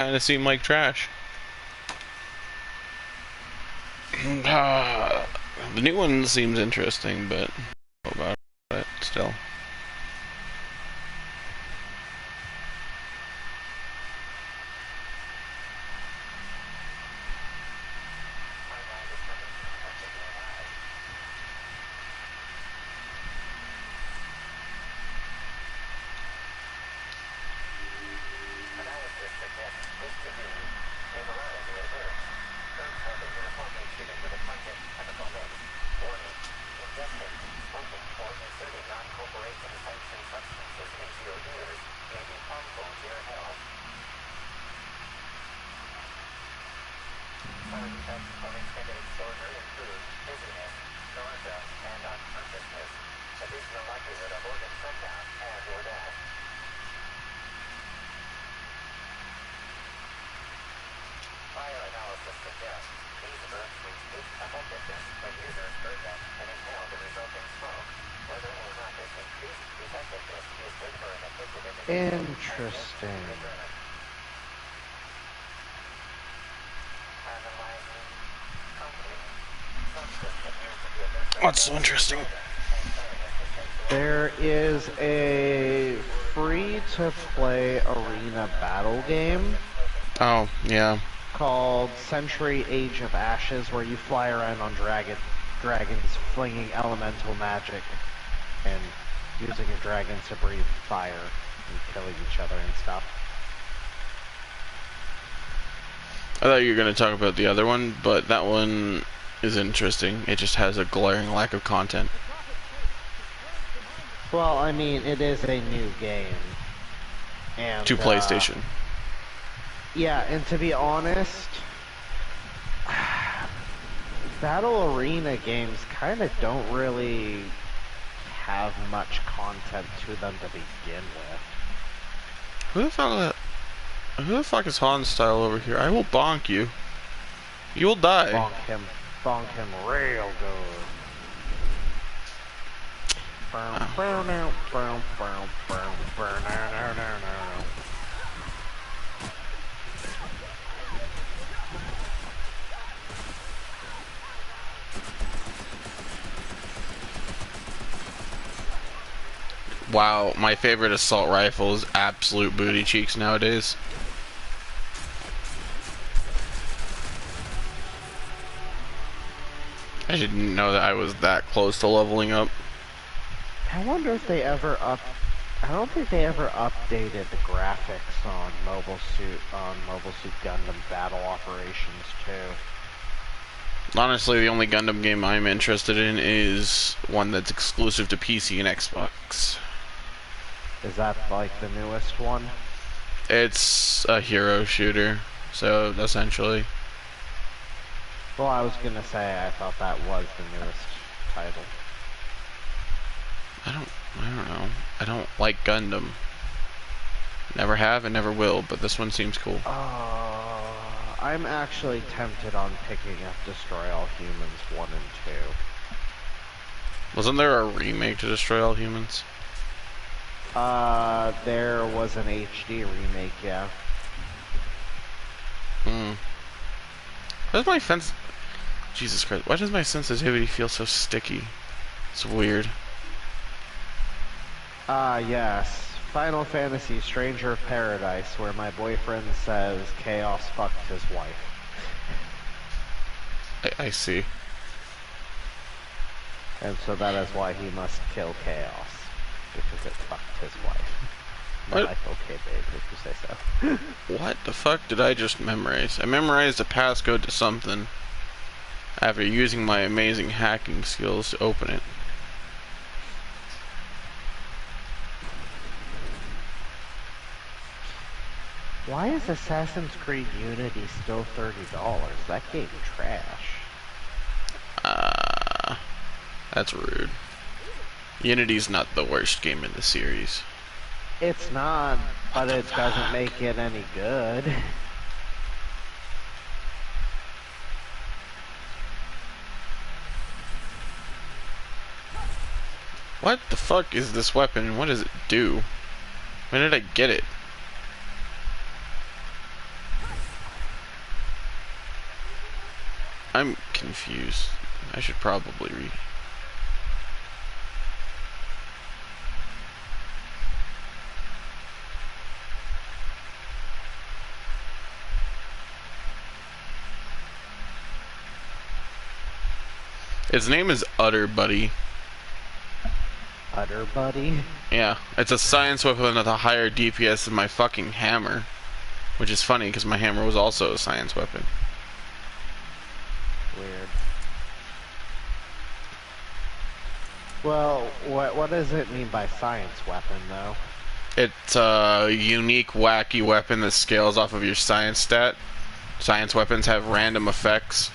kind of seem like trash. The new one seems interesting, but about it still. Interesting. What's so interesting? There is a free-to-play arena battle game. Oh, yeah. Called Century Age of Ashes, where you fly around on dragons flinging elemental magic and using your dragons to breathe fire and killing each other and stuff. I thought you were going to talk about the other one, but that one is interesting. It just has a glaring lack of content. Well, I mean, it is a new game. And, to PlayStation. Yeah, and to be honest, Battle Arena games kind of don't really have much content to them to begin with. Who the fuck is Han style over here? I will bonk you. You will die. Bonk him real good. Wow, my favorite assault rifle is absolute booty cheeks nowadays. I didn't know that I was that close to leveling up. I wonder if they ever I don't think they ever updated the graphics on Mobile Suit Gundam Battle Operations 2. Honestly, the only Gundam game I'm interested in is one that's exclusive to PC and Xbox. Is that like the newest one? It's a hero shooter, so essentially. Well, I was gonna say I thought that was the newest title. I don't know. I don't like Gundam. Never have and never will, but this one seems cool. I'm actually tempted on picking up Destroy All Humans 1 and 2. Wasn't there a remake to Destroy All Humans? There was an HD remake, yeah. Why does my Jesus Christ, why does my sensitivity feel so sticky? It's weird. Yes. Final Fantasy Stranger of Paradise, where my boyfriend says Chaos fucked his wife. I see. And so that is why he must kill Chaos. Because it fucked his wife. What? Like, okay, babe, if you say so. What the fuck did I just memorize? I memorized a passcode to something after using my amazing hacking skills to open it. Why is Assassin's Creed Unity still $30? That game's trash. That's rude. Unity's not the worst game in the series. It's not, but it doesn't make it any good. What the fuck is this weapon and what does it do? When did I get it? I'm confused. I should probably read. Its name is Utter Buddy. Utter Buddy? Yeah, it's a science weapon with a higher DPS than my fucking hammer. Which is funny, because my hammer was also a science weapon. Weird. Well, what does it mean by science weapon, though? It's a unique, wacky weapon that scales off of your science stat. Science weapons have random effects.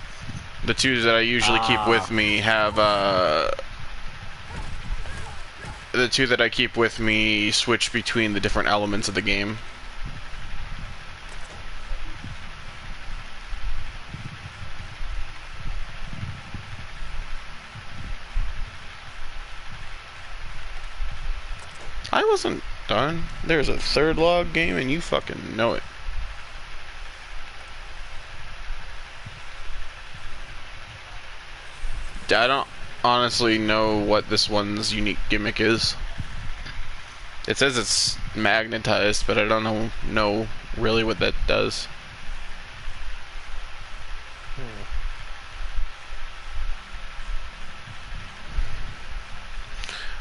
The two that I usually keep with me have, the two that I keep with me switch between the different elements of the game. I wasn't done. There's a third log game and you fucking know it. I don't honestly know what this one's unique gimmick is. It says it's magnetized, but I don't know really what that does.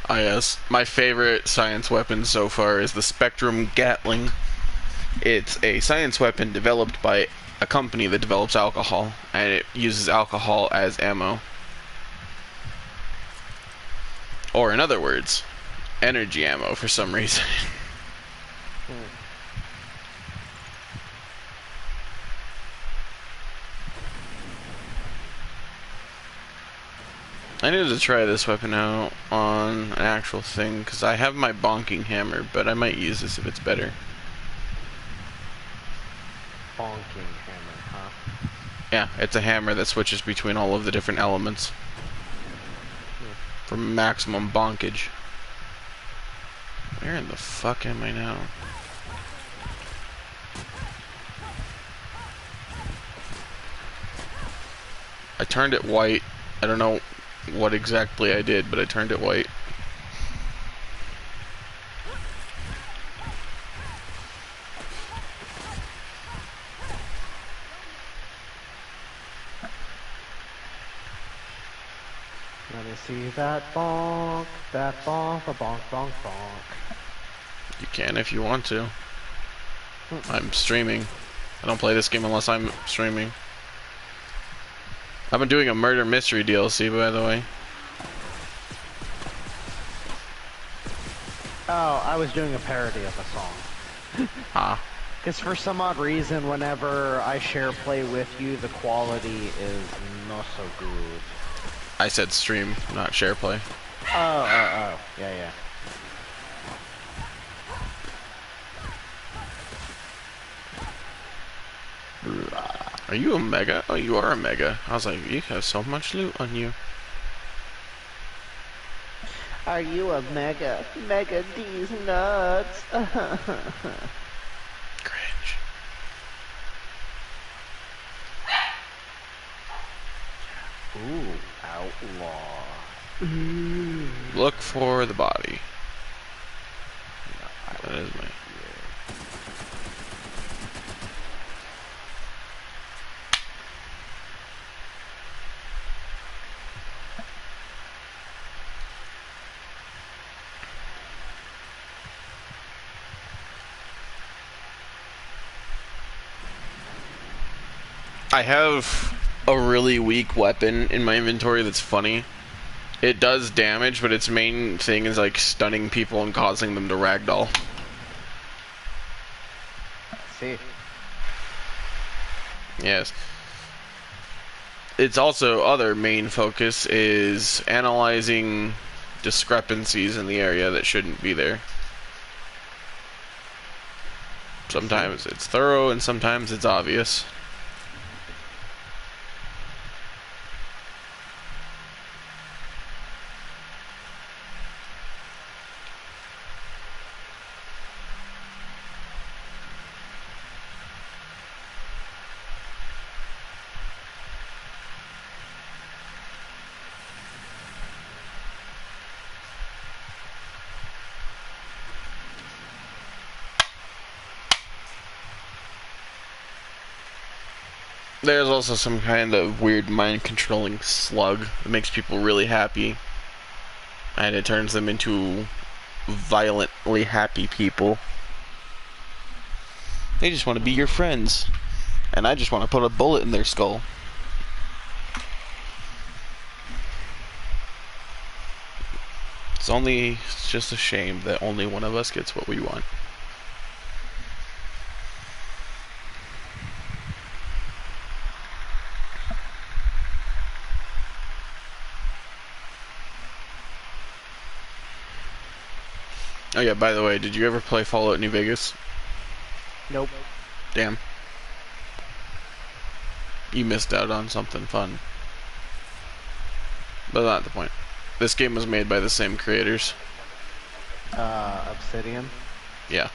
Ah, yes. My favorite science weapon so far is the Spectrum Gatling. It's a science weapon developed by a company that develops alcohol, and it uses alcohol as ammo. Or in other words, energy ammo for some reason. I need to try this weapon out on an actual thing, because I have my bonking hammer, but I might use this if it's better. Bonking hammer, huh? Yeah, it's a hammer that switches between all of the different elements for maximum bonkage. Where in the fuck am I now? I turned it white. I don't know what exactly I did, but I turned it white. Let me see that bonk, a bonk, bonk, bonk. You can if you want to. I'm streaming. I don't play this game unless I'm streaming. I've been doing a murder mystery DLC, by the way. Oh, I was doing a parody of a song. Ah. Because for some odd reason, whenever I share play with you, the quality is not so good. I said stream, not share play. Oh. Yeah. Are you a mega? Oh, you are a mega. I was like, you have so much loot on you. Are you a mega? Mega D's nuts. Cringe. Ooh, outlaw. Look for the body. No, That is my... I have a really weak weapon in my inventory that's funny. It does damage, but its main thing is like stunning people and causing them to ragdoll. See. Yes. Its also other main focus is analyzing discrepancies in the area that shouldn't be there. Sometimes it's thorough and sometimes it's obvious. There's also some kind of weird mind-controlling slug that makes people really happy, and it turns them into violently happy people. They just want to be your friends, and I just want to put a bullet in their skull. It's just a shame that only one of us gets what we want. Oh yeah, by the way, did you ever play Fallout New Vegas? Nope. Damn. You missed out on something fun. But not the point. This game was made by the same creators. Obsidian? Yeah.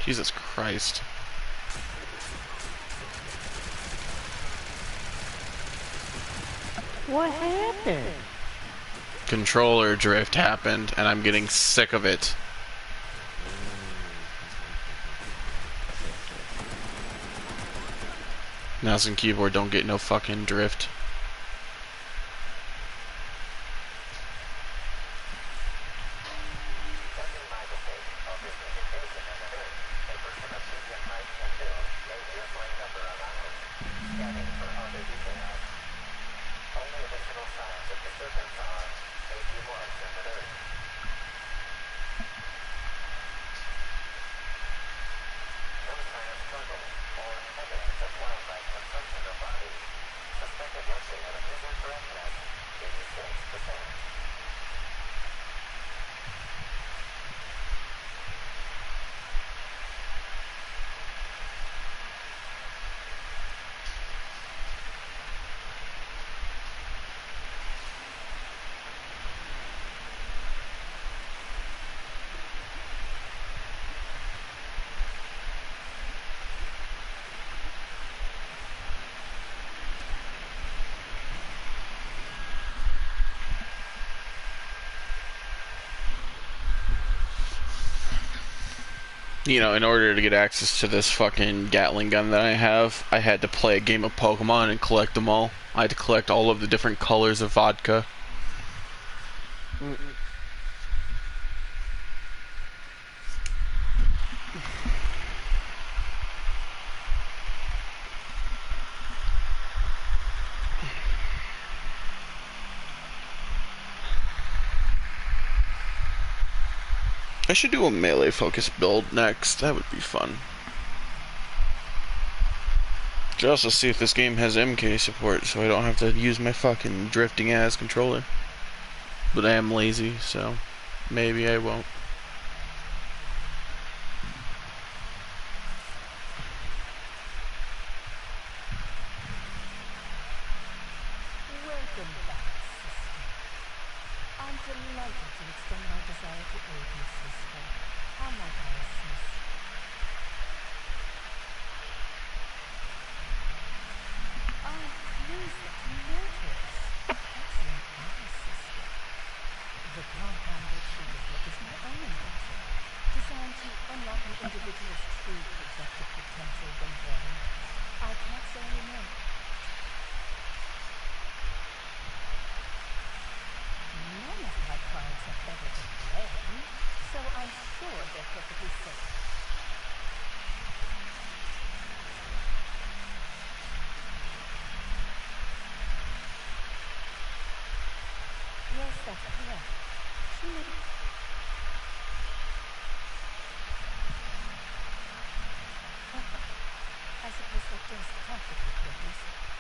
Jesus Christ. What happened? Controller drift happened, and I'm getting sick of it. Mouse and keyboard don't get no fucking drift. You know, in order to get access to this fucking Gatling gun that I have, I had to play a game of Pokemon and collect them all. I had to collect all of the different colors of vodka. I should do a melee focus build next. That would be fun. Just to see if this game has MK support, so I don't have to use my fucking drifting ass controller. But I am lazy, so maybe I won't. Welcome back, sister. I'm delighted to extend my desire to aid you, sister. How might I assist? Oh, please let me notice. Excellent eye, sister. The plant candid shooter's look is my own invention, designed to unlock an individual's true projected potential when born. I can't say any more. None of my clients have ever been blamed, so I'm sure they're perfectly safe. Yes, that's correct. She made it. I suppose that does complicate things.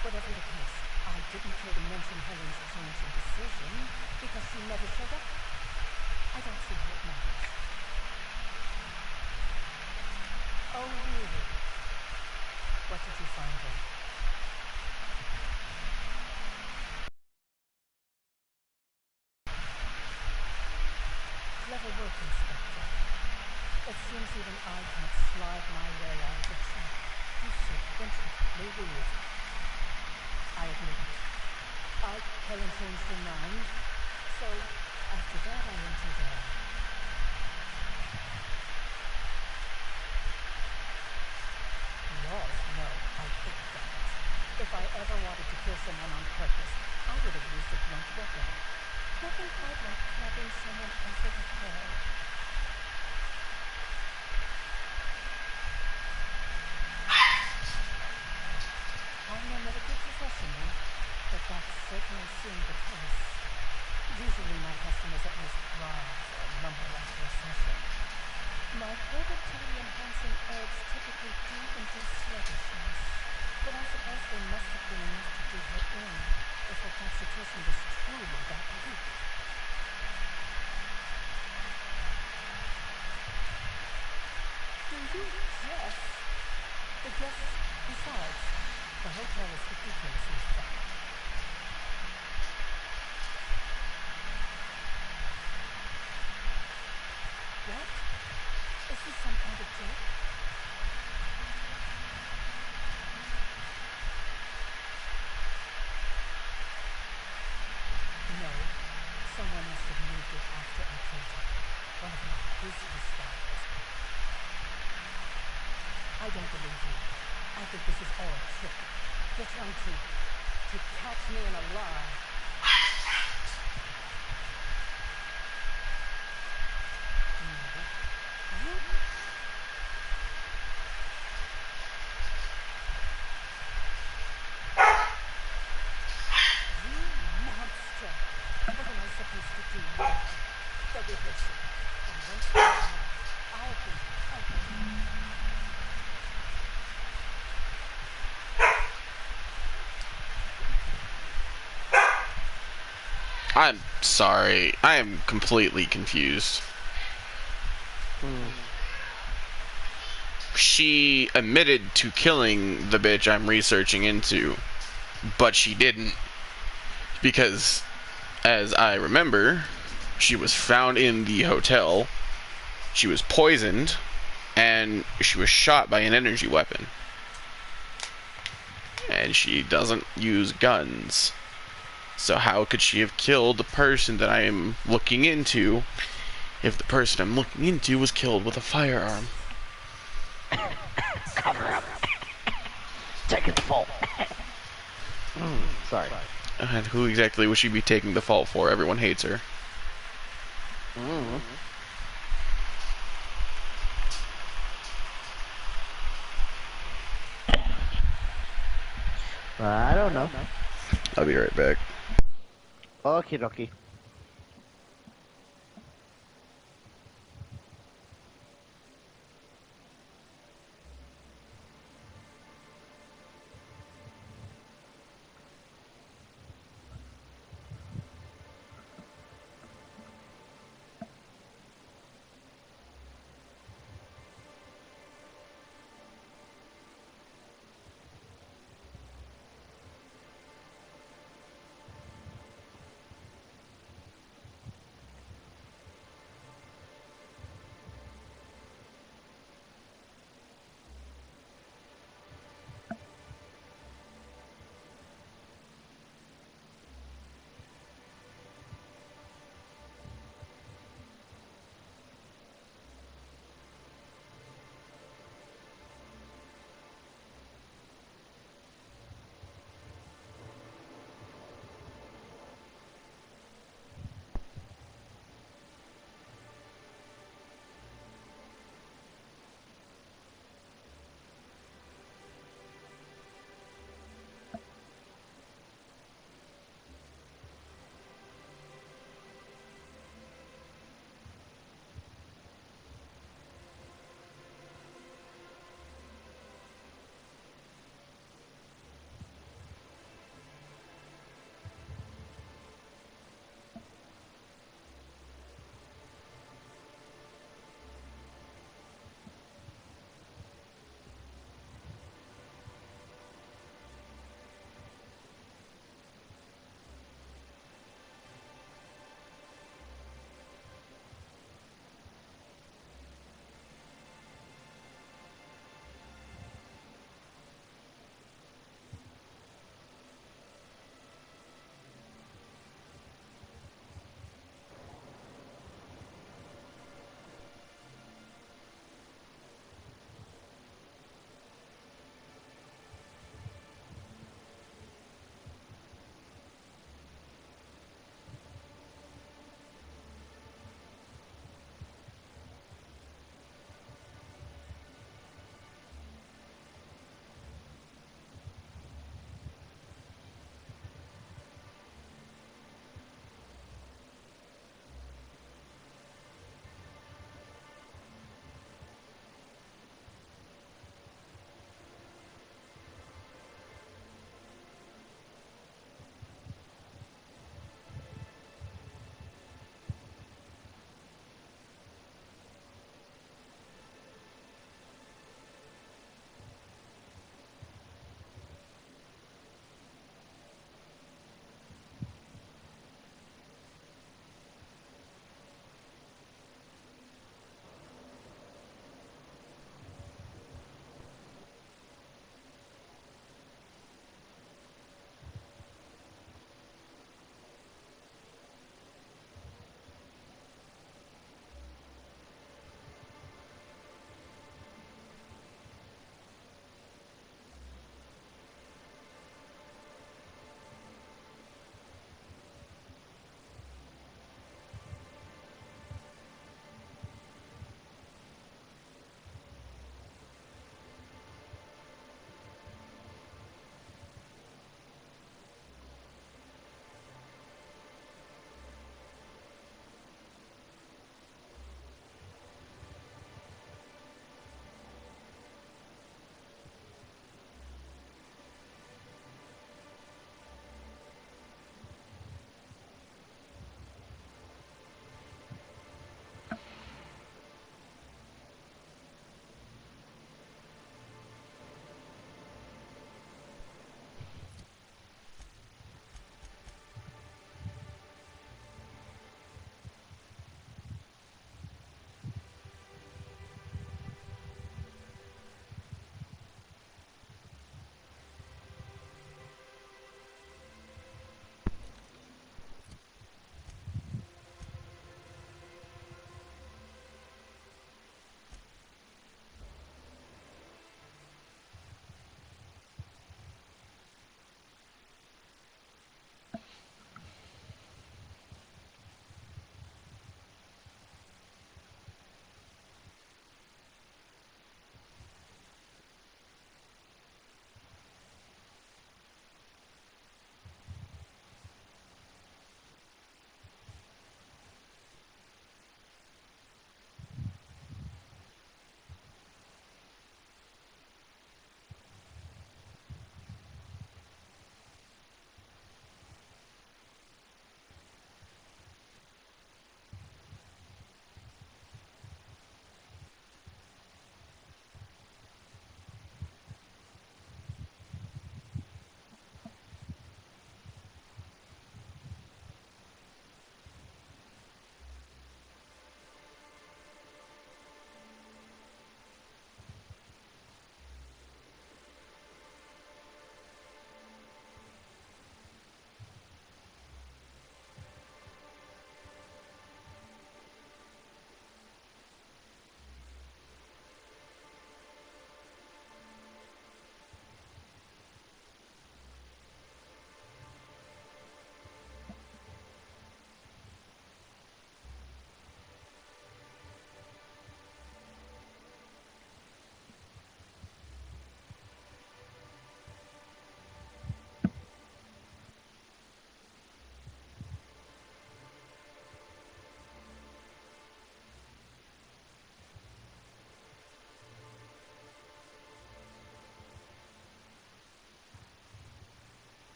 Whatever the case, I didn't care to mention Helen's change in decision because she never showed up. I don't see how it matters. Oh, really? What did you find her? Clever work, Inspector. It seems even I can't slide my way out of the trap you so intricately weave. I admit it. Helen changed her mind, so after that I entered laws. No, I hate guns. If I ever wanted to kill someone on purpose, I would have used a blunt weapon. Nothing quite like stabbing someone over the head. I'm no medical professional, but that certainly seemed the case. Usually my customers at least cry or mumble after a session. My productivity-enhancing herbs typically do induce sluggishness, but I suppose they must have been enough to do her in if her constitution was truly that weak. Do you guess? Besides, the hotel is ridiculously fat. What? Is this some kind of joke? No. Someone must have moved it after I killed her. One of my business styles. I don't believe you. I think this is all a trick. You're trying to catch me in a lie. No. You monster! What am I supposed to do now? The rehearsal. And once we're out, I'll be pumped. I'm sorry. I am completely confused. She admitted to killing the bitch I'm researching into, but she didn't. Because, as I remember, she was found in the hotel, she was poisoned, and she was shot by an energy weapon. And she doesn't use guns. So how could she have killed the person that I am looking into if the person I'm looking into was killed with a firearm? Cover up. Taking the fall. Sorry. And who exactly would she be taking the fault for? Everyone hates her. I don't know. I'll be right back. Okie dokie.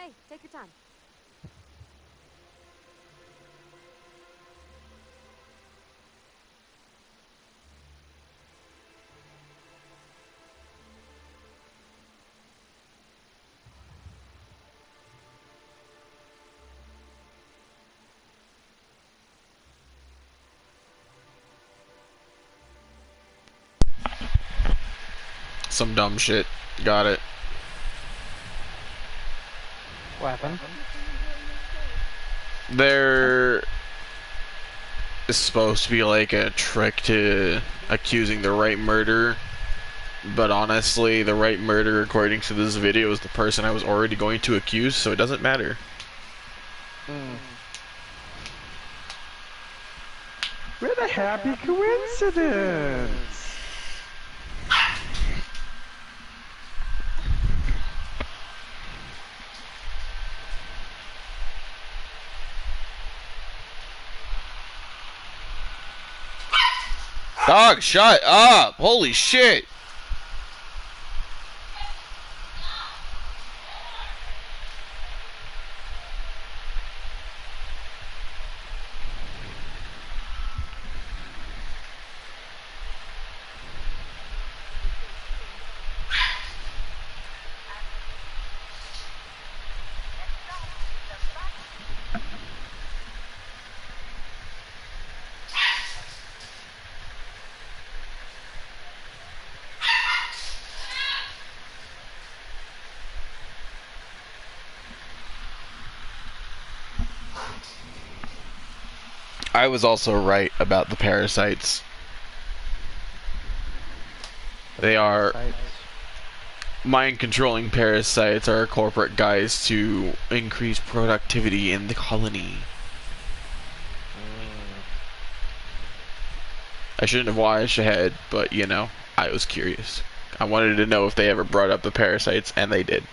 Hey, take your time. Some dumb shit. Got it. What happened? There is supposed to be like a trick to accusing the right murderer, but honestly, the right murderer, according to this video, is the person I was already going to accuse, so it doesn't matter. What a happy coincidence! Dog, shut up! Holy shit! I was also right about the parasites. They are mind-controlling parasites are corporate guys to increase productivity in the colony. I shouldn't have watched ahead, but you know, I was curious. I wanted to know if they ever brought up the parasites, and they did.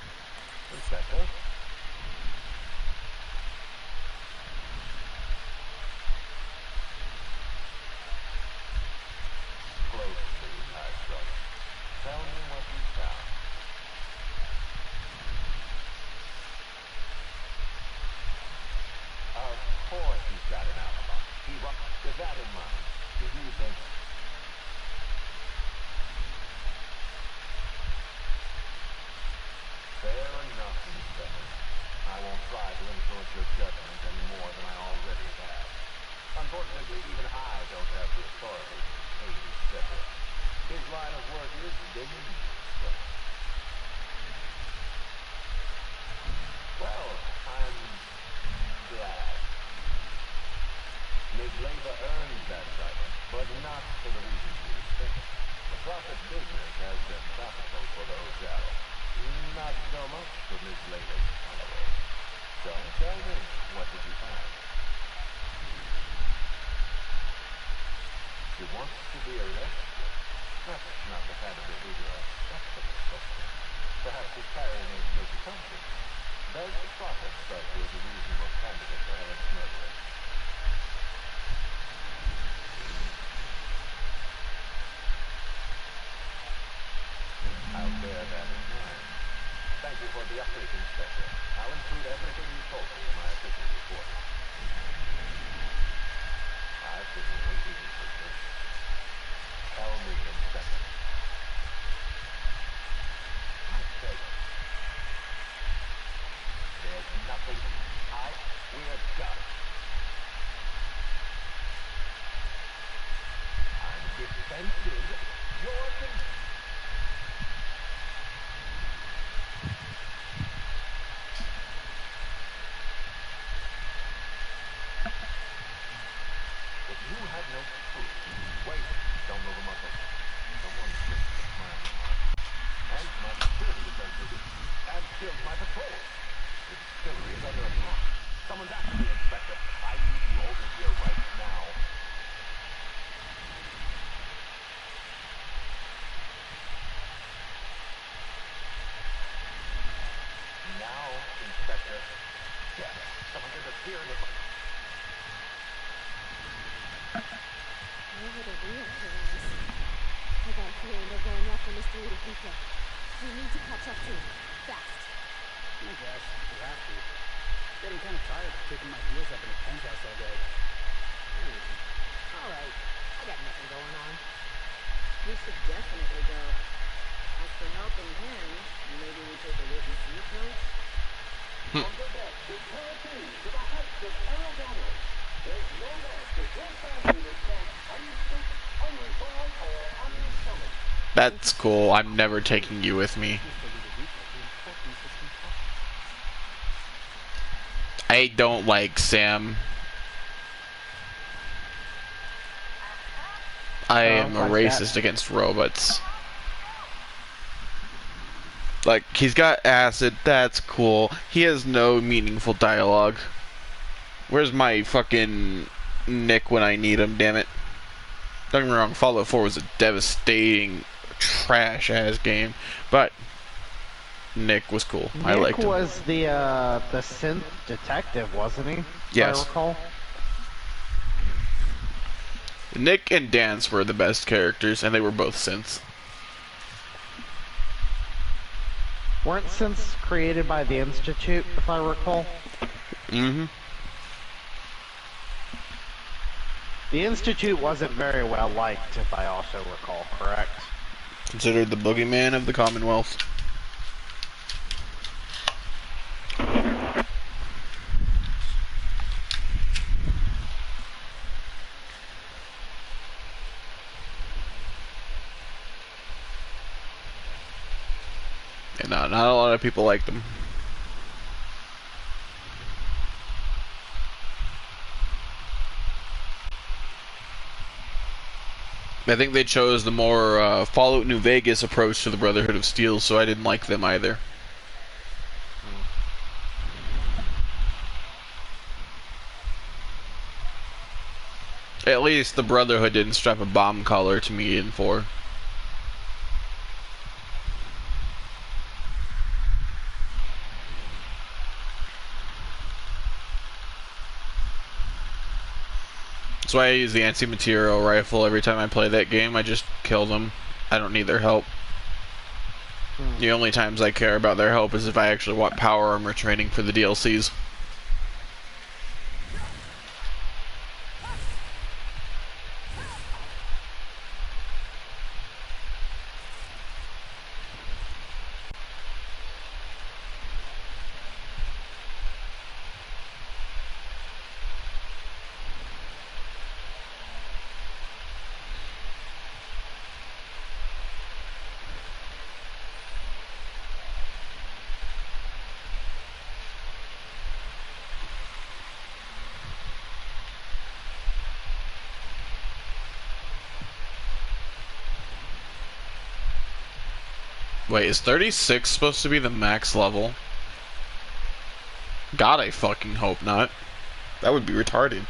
I got a feeling they're going after Mr. Little Pika. We need to catch up to him. Fast. I guess. We have to. Getting kind of tired of kicking my heels up in the penthouse all day. Alright, I got nothing going on. We should definitely go. As for helping him, maybe we take a look and see approach? On the back, the party to the heights of Arizona. There's no less than your family is called Unstuck, Unreborn, or Unsummoned. That's cool. I'm never taking you with me. I don't like Sam. I am a like racist against robots. Like, he's got acid, that's cool. He has no meaningful dialogue. Where's my fucking Nick when I need him, damn it? Don't get me wrong, Fallout 4 was a devastating, trash-ass game, but Nick was cool. I liked him. Nick was the synth detective, wasn't he? Yes. If I recall. Nick and Dance were the best characters, and they were both synths. Weren't synths created by the Institute, if I recall? Mm-hmm. The Institute wasn't very well liked, if I also recall correct. Considered the boogeyman of the Commonwealth. And not a lot of people liked them. I think they chose the more Fallout New Vegas approach to the Brotherhood of Steel, so I didn't like them either. At least the Brotherhood didn't strap a bomb collar to me in 4. That's why I use the anti-material rifle every time I play that game. I just kill them. I don't need their help. The only times I care about their help is if I actually want power armor training for the DLCs. Wait, is 36 supposed to be the max level? God, I fucking hope not. That would be retarded.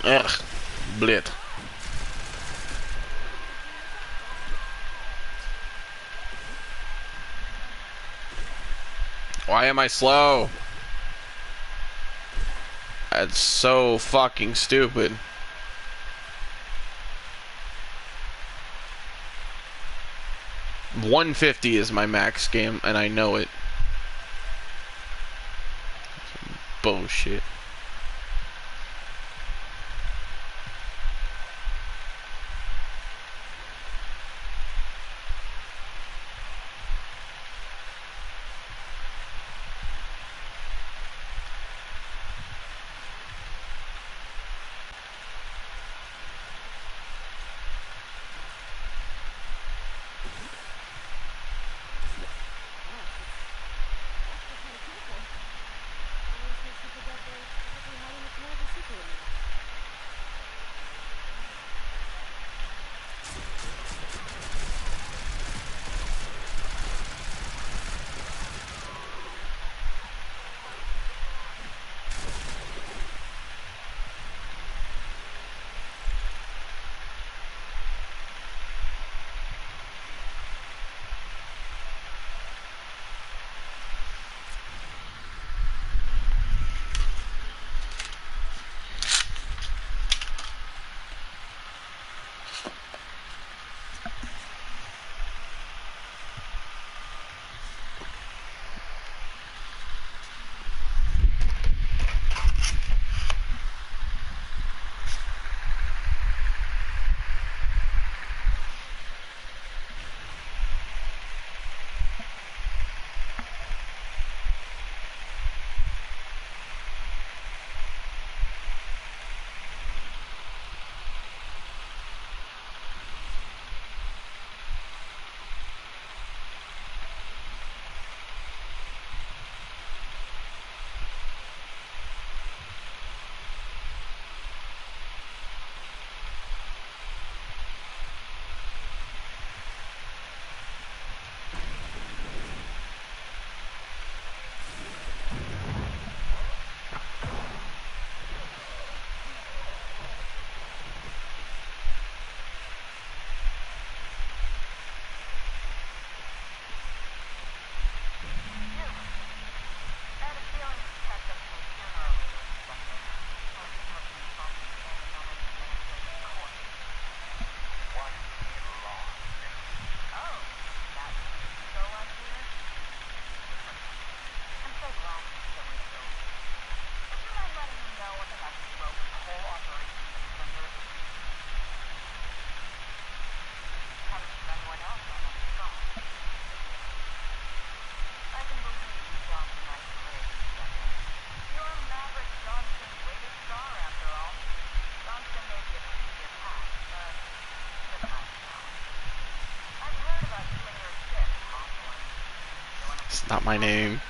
Ugh. Blit. Why am I slow? That's so fucking stupid. $150 is my max game, and I know it. Bullshit. It's not my name.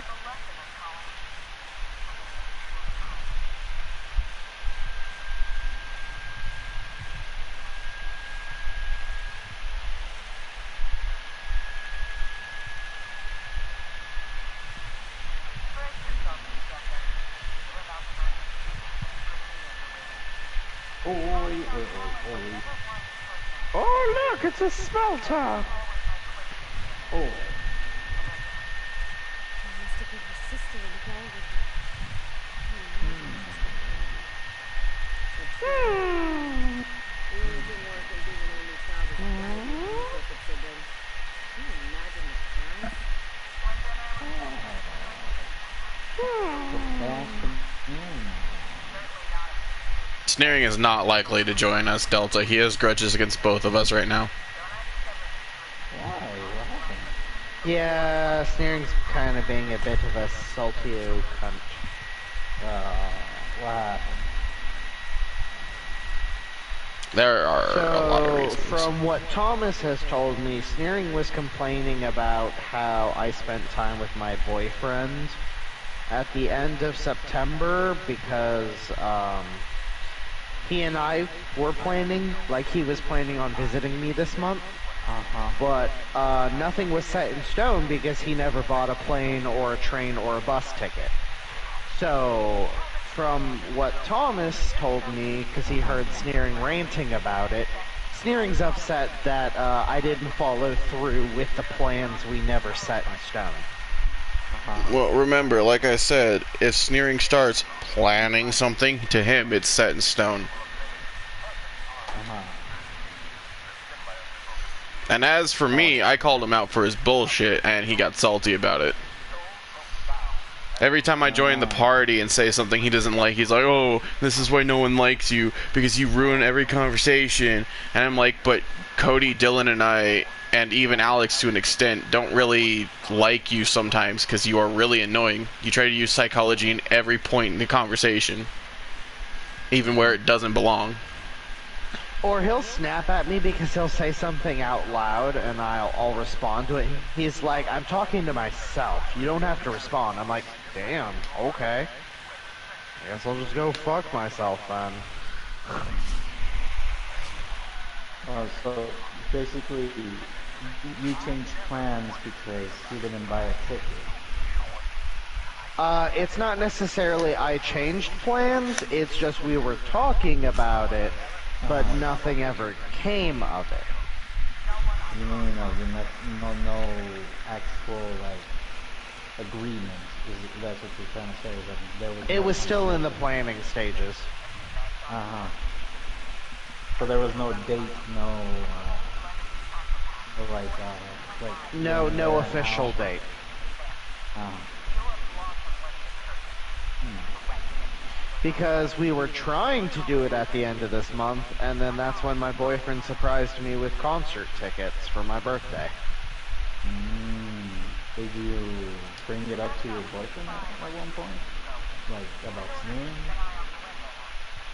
Oh, look, it's a smelter! Oh, I must have been her sister in the garden. The only thing worse than being an only child is a diagnosed and imperfect sibling. Can you imagine the parents? good afternoon. Sneering is not likely to join us, Delta. He has grudges against both of us right now. Why? What happened? Yeah, Sneering's kind of being a bit of a salty cunt. What happened? There are a lot of So, reasons. from what Thomas has told me, Sneering was complaining about how I spent time with my boyfriend at the end of September because, he and I were planning, like he was planning on visiting me this month, but nothing was set in stone because he never bought a plane or a train or a bus ticket. So, from what Thomas told me, because he heard Sneering ranting about it, Sneering's upset that I didn't follow through with the plans we never set in stone. Well, remember, like I said, if Sneering starts planning something, to him it's set in stone. And as for me, I called him out for his bullshit, and he got salty about it. Every time I join the party and say something he doesn't like, he's like, oh, this is why no one likes you, because you ruin every conversation. And I'm like, but Cody, Dylan, and I, and even Alex to an extent, don't really like you sometimes, because you are really annoying. You try to use psychology in every point in the conversation, even where it doesn't belong. Or he'll snap at me because he'll say something out loud and I'll respond to it. He's like, I'm talking to myself. You don't have to respond. I'm like, damn, okay. I guess I'll just go fuck myself then. So basically, you changed plans because he didn't buy a ticket. It's not necessarily I changed plans, it's just we were talking about it, but nothing ever came of it. You mean no actual agreement? That's what you're trying to say? That there was It no was still in the conversation. planning stages. So there was no date, no No official date. Because we were trying to do it at the end of this month, and then that's when my boyfriend surprised me with concert tickets for my birthday. Did you bring it up to your boyfriend at one point? Like, about sneering?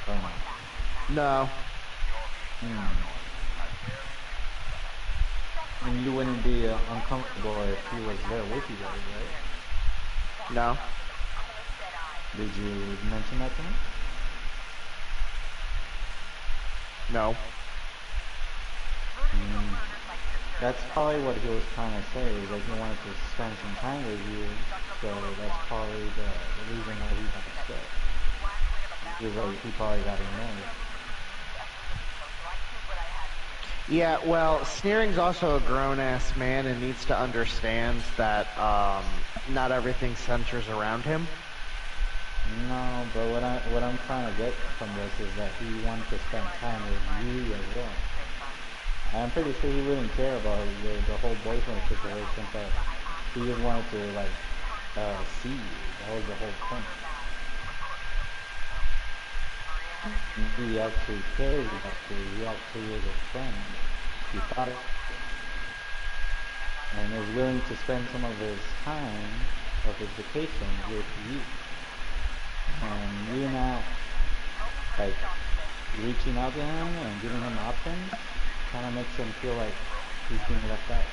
Or No. And you wouldn't be uncomfortable if he was there with you guys, right? No. Did you mention that to him? No. That's probably what he was trying to say, is that he wanted to spend some time with you, so that's probably the reason why he got upset. He probably got annoyed. Yeah, well, Sneering's also a grown-ass man and needs to understand that not everything centers around him. No, but what I'm trying to get from this is that he wanted to spend time with you as well. I'm pretty sure he wouldn't care about the whole boyfriend situation, but he just wanted to see you. That was the whole point. He actually cares about you. He actually is a friend. He thought it, and is willing to spend some of his time of his vacation with you. And you not reaching out to him and giving him options kind of makes him feel like he's being left out.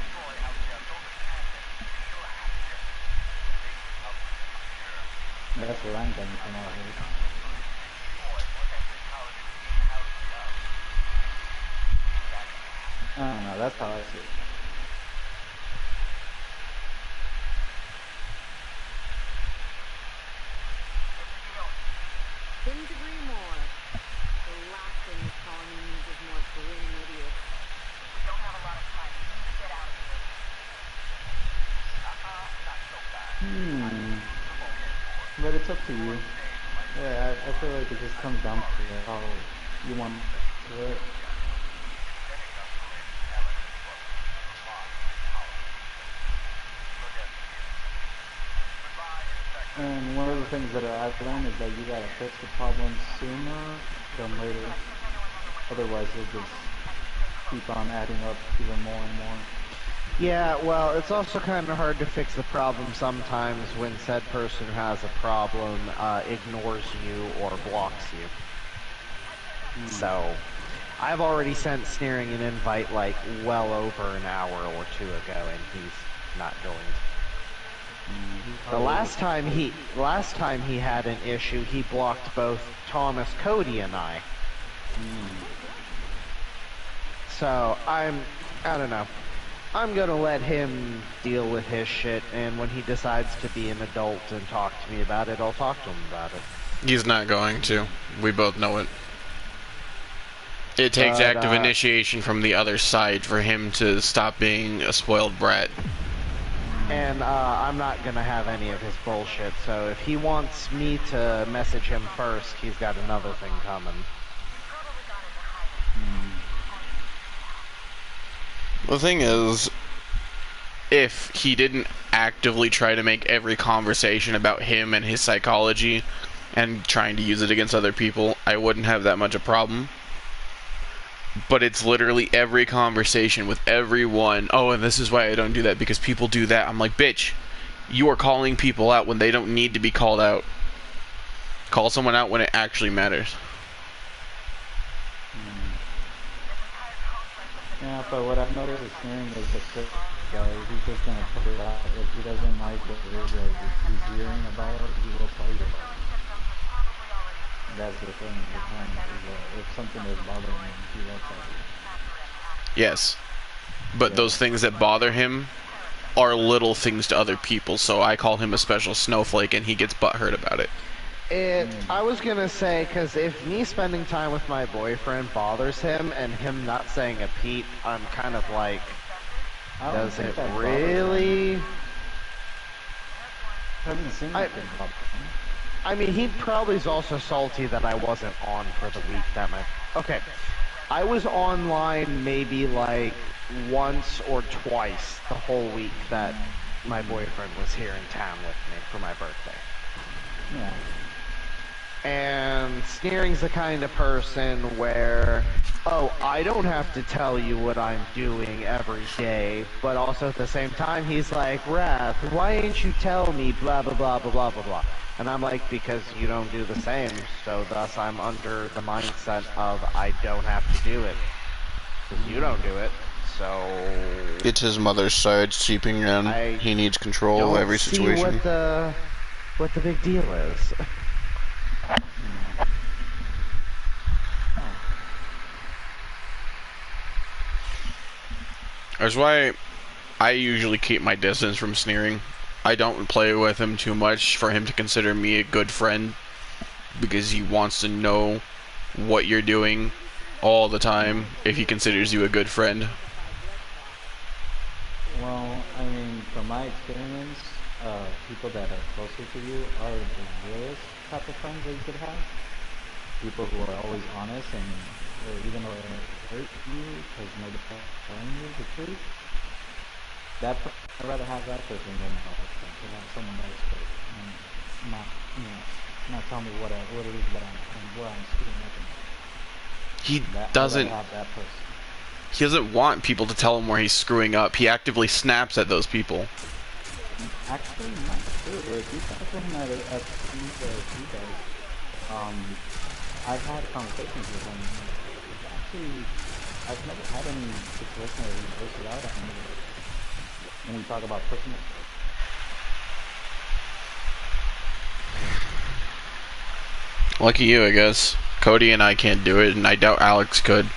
That's what I'm getting from all this. I don't know, that's how I see it. Couldn't agree more. The last thing this colony needs is more grinning idiots. We don't have a lot of time. We need to get out of here. Not so bad. But it's up to you. Yeah, I feel like it just comes down to how you want to do it. And one of the things that I've learned is that you gotta fix the problem sooner than later. Otherwise, it'll just keep on adding up even more and more. Yeah, well, it's also kind of hard to fix the problem sometimes when said person who has a problem ignores you or blocks you. So, I've already sent Sneering an invite like well over an hour or two ago, and he's not joined. The last time he had an issue, he blocked both Thomas, Cody, and I. So I don't know. I'm gonna let him deal with his shit, and when he decides to be an adult and talk to me about it, I'll talk to him about it. He's not going to. We both know it. It takes active initiation from the other side for him to stop being a spoiled brat. And I'm not gonna have any of his bullshit, so if he wants me to message him first, he's got another thing coming. The thing is, if he didn't actively try to make every conversation about him and his psychology and trying to use it against other people, I wouldn't have that much a problem. But it's literally every conversation with everyone. Oh, and this is why I don't do that, because people do that. I'm like, bitch, you are calling people out when they don't need to be called out. Call someone out when it actually matters. Yeah, but what I've noticed is Sneering is a sick guy. He's just gonna put it out. If he doesn't like what it is that he's hearing about it, he will tell you about it. That's the thing with him, is that if something is bothering him, he will tell you. Yes. But those things that bother him are little things to other people, so I call him a special snowflake and he gets butthurt about it. I was gonna say, because if me spending time with my boyfriend bothers him and him not saying a peep, I'm kind of like, does it really? Doesn't seem like it bothers him. I mean, he probably is also salty that I wasn't on for the week that my... Okay, I was online maybe like once or twice the whole week that my boyfriend was here in town with me for my birthday. Yeah. And Sneering's the kind of person where, oh, I don't have to tell you what I'm doing every day, but also at the same time, he's like, Wrath, why ain't you tell me blah, blah, blah, blah, blah, blah, blah. And I'm like, because you don't do the same, so thus I'm under the mindset of I don't have to do it. Because you don't do it, so... It's his mother's side seeping in. He needs control of every situation. See what the big deal is. That's why I usually keep my distance from Sneering. I don't play with him too much for him to consider me a good friend, because he wants to know what you're doing all the time if he considers you a good friend. Well, I mean, from my experience, people that are closer to you are the realest type of friends that you could have. People who are always honest and even though it hurt you because nobody's telling you the truth. I'd rather have that person than have someone that's fake and not tell me what it is that where I'm screwing up. He doesn't. Have that person. He doesn't want people to tell him where he's screwing up. He actively snaps at those people. Actually, not true. If you talk to him at you guys, I've had conversations with him. Actually, I've never had any situation where he bursts it out at me. When we talk about personal stuff. Lucky you, I guess. Cody and I can't do it, and I doubt Alex could. It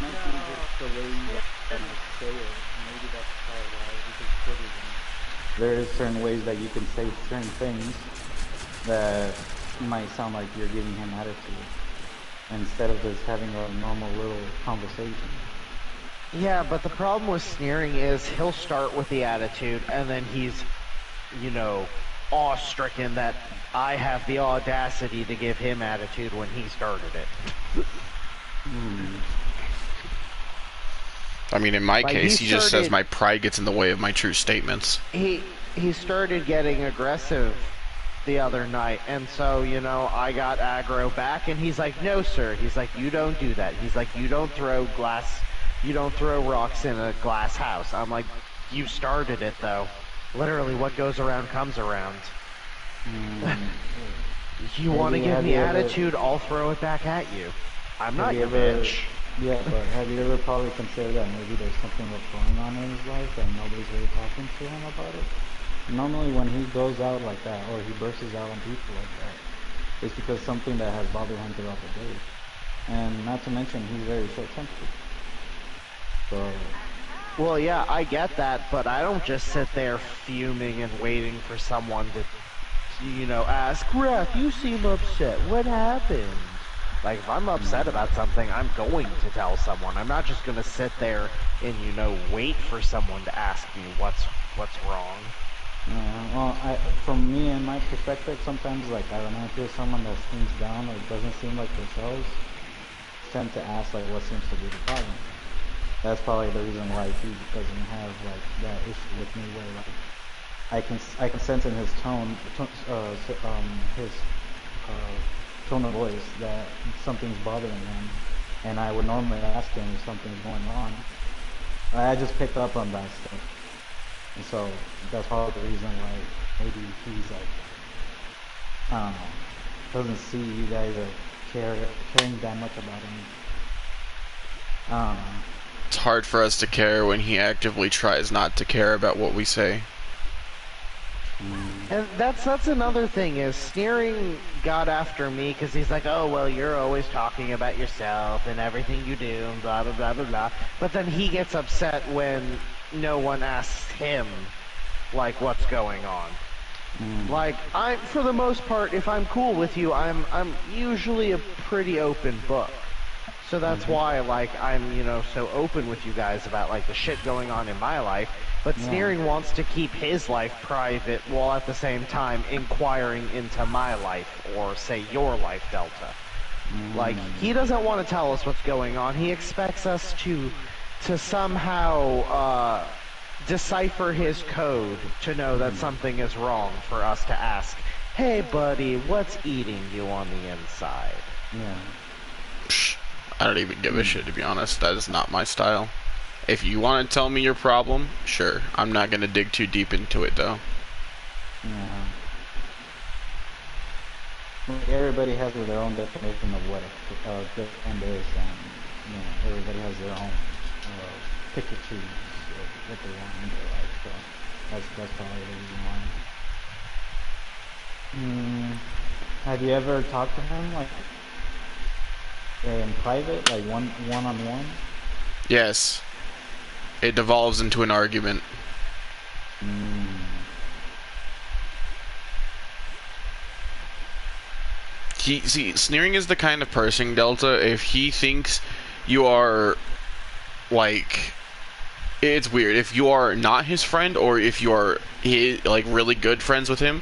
might be just the way you say it. Maybe that's probably why he just triggers him. There is certain ways that you can say certain things that might sound like you're giving him attitude instead of just having a normal little conversation. Yeah, but the problem with sneering is he'll start with the attitude, and then he's, you know, awe-stricken that I have the audacity to give him attitude when he started it. I mean, in my Like, case, he he just says started- my pride gets in the way of my true statements. He started getting aggressive the other night, and so, you know, I got aggro back, and he's like, no, sir. He's like, you don't do that. He's like, you don't throw rocks in a glass house. I'm like, you started it, though. Literally, what goes around comes around. You want to give me attitude, I'll throw it back at you. I'm not your bitch. Yeah, but have you ever probably considered that maybe there's something that's going on in his life and nobody's really talking to him about it? Normally when he goes out like that, or he bursts out on people like that, it's because something that has bothered him throughout the day. And not to mention, he's very short-tempered. So... Well, yeah, I get that, but I don't just sit there fuming and waiting for someone to, you know, ask, Raph, you seem upset. What happened? Like, if I'm upset about something, I'm going to tell someone. I'm not just going to sit there and, you know, wait for someone to ask me what's wrong. Well, from me and my perspective, sometimes, like, I don't know, if there's someone that seems down or doesn't seem like themselves, tend to ask, like, what seems to be the problem. That's probably the reason why he doesn't have, like, that issue with me where, like, I can sense in his tone of voice that something's bothering him, and I would normally ask him if something's going on. I just picked up on that stuff, and so that's probably the reason why maybe he's like, I don't know, doesn't see you guys are caring that much about him. I don't know. It's hard for us to care when he actively tries not to care about what we say. And that's another thing, is sneering got after me because he's like, oh, well, you're always talking about yourself and everything you do, and blah, blah, blah, blah, blah. But then he gets upset when no one asks him, like, what's going on. Like, for the most part, if I'm cool with you, I'm usually a pretty open book. So that's why, like, I'm, you know, so open with you guys about, like, the shit going on in my life. But Sneering wants to keep his life private while at the same time inquiring into my life, or, say, your life, Delta. Like, he doesn't want to tell us what's going on. He expects us to somehow, decipher his code to know that something is wrong for us to ask, hey, buddy, what's eating you on the inside? Yeah. I don't even give a shit, to be honest. That is not my style. If you want to tell me your problem, sure. I'm not going to dig too deep into it, though. Yeah. Like, everybody has their own definition of what a good friend is, and, you know, everybody has their own pick and choose of what they want in their life, so that's probably the reason why. Have you ever talked to him, like, in private, like one-on-one? Yes. It devolves into an argument. Sneering is the kind of person, Delta, if he thinks you are, like, it's weird. If you are not his friend, or if you are, like, really good friends with him,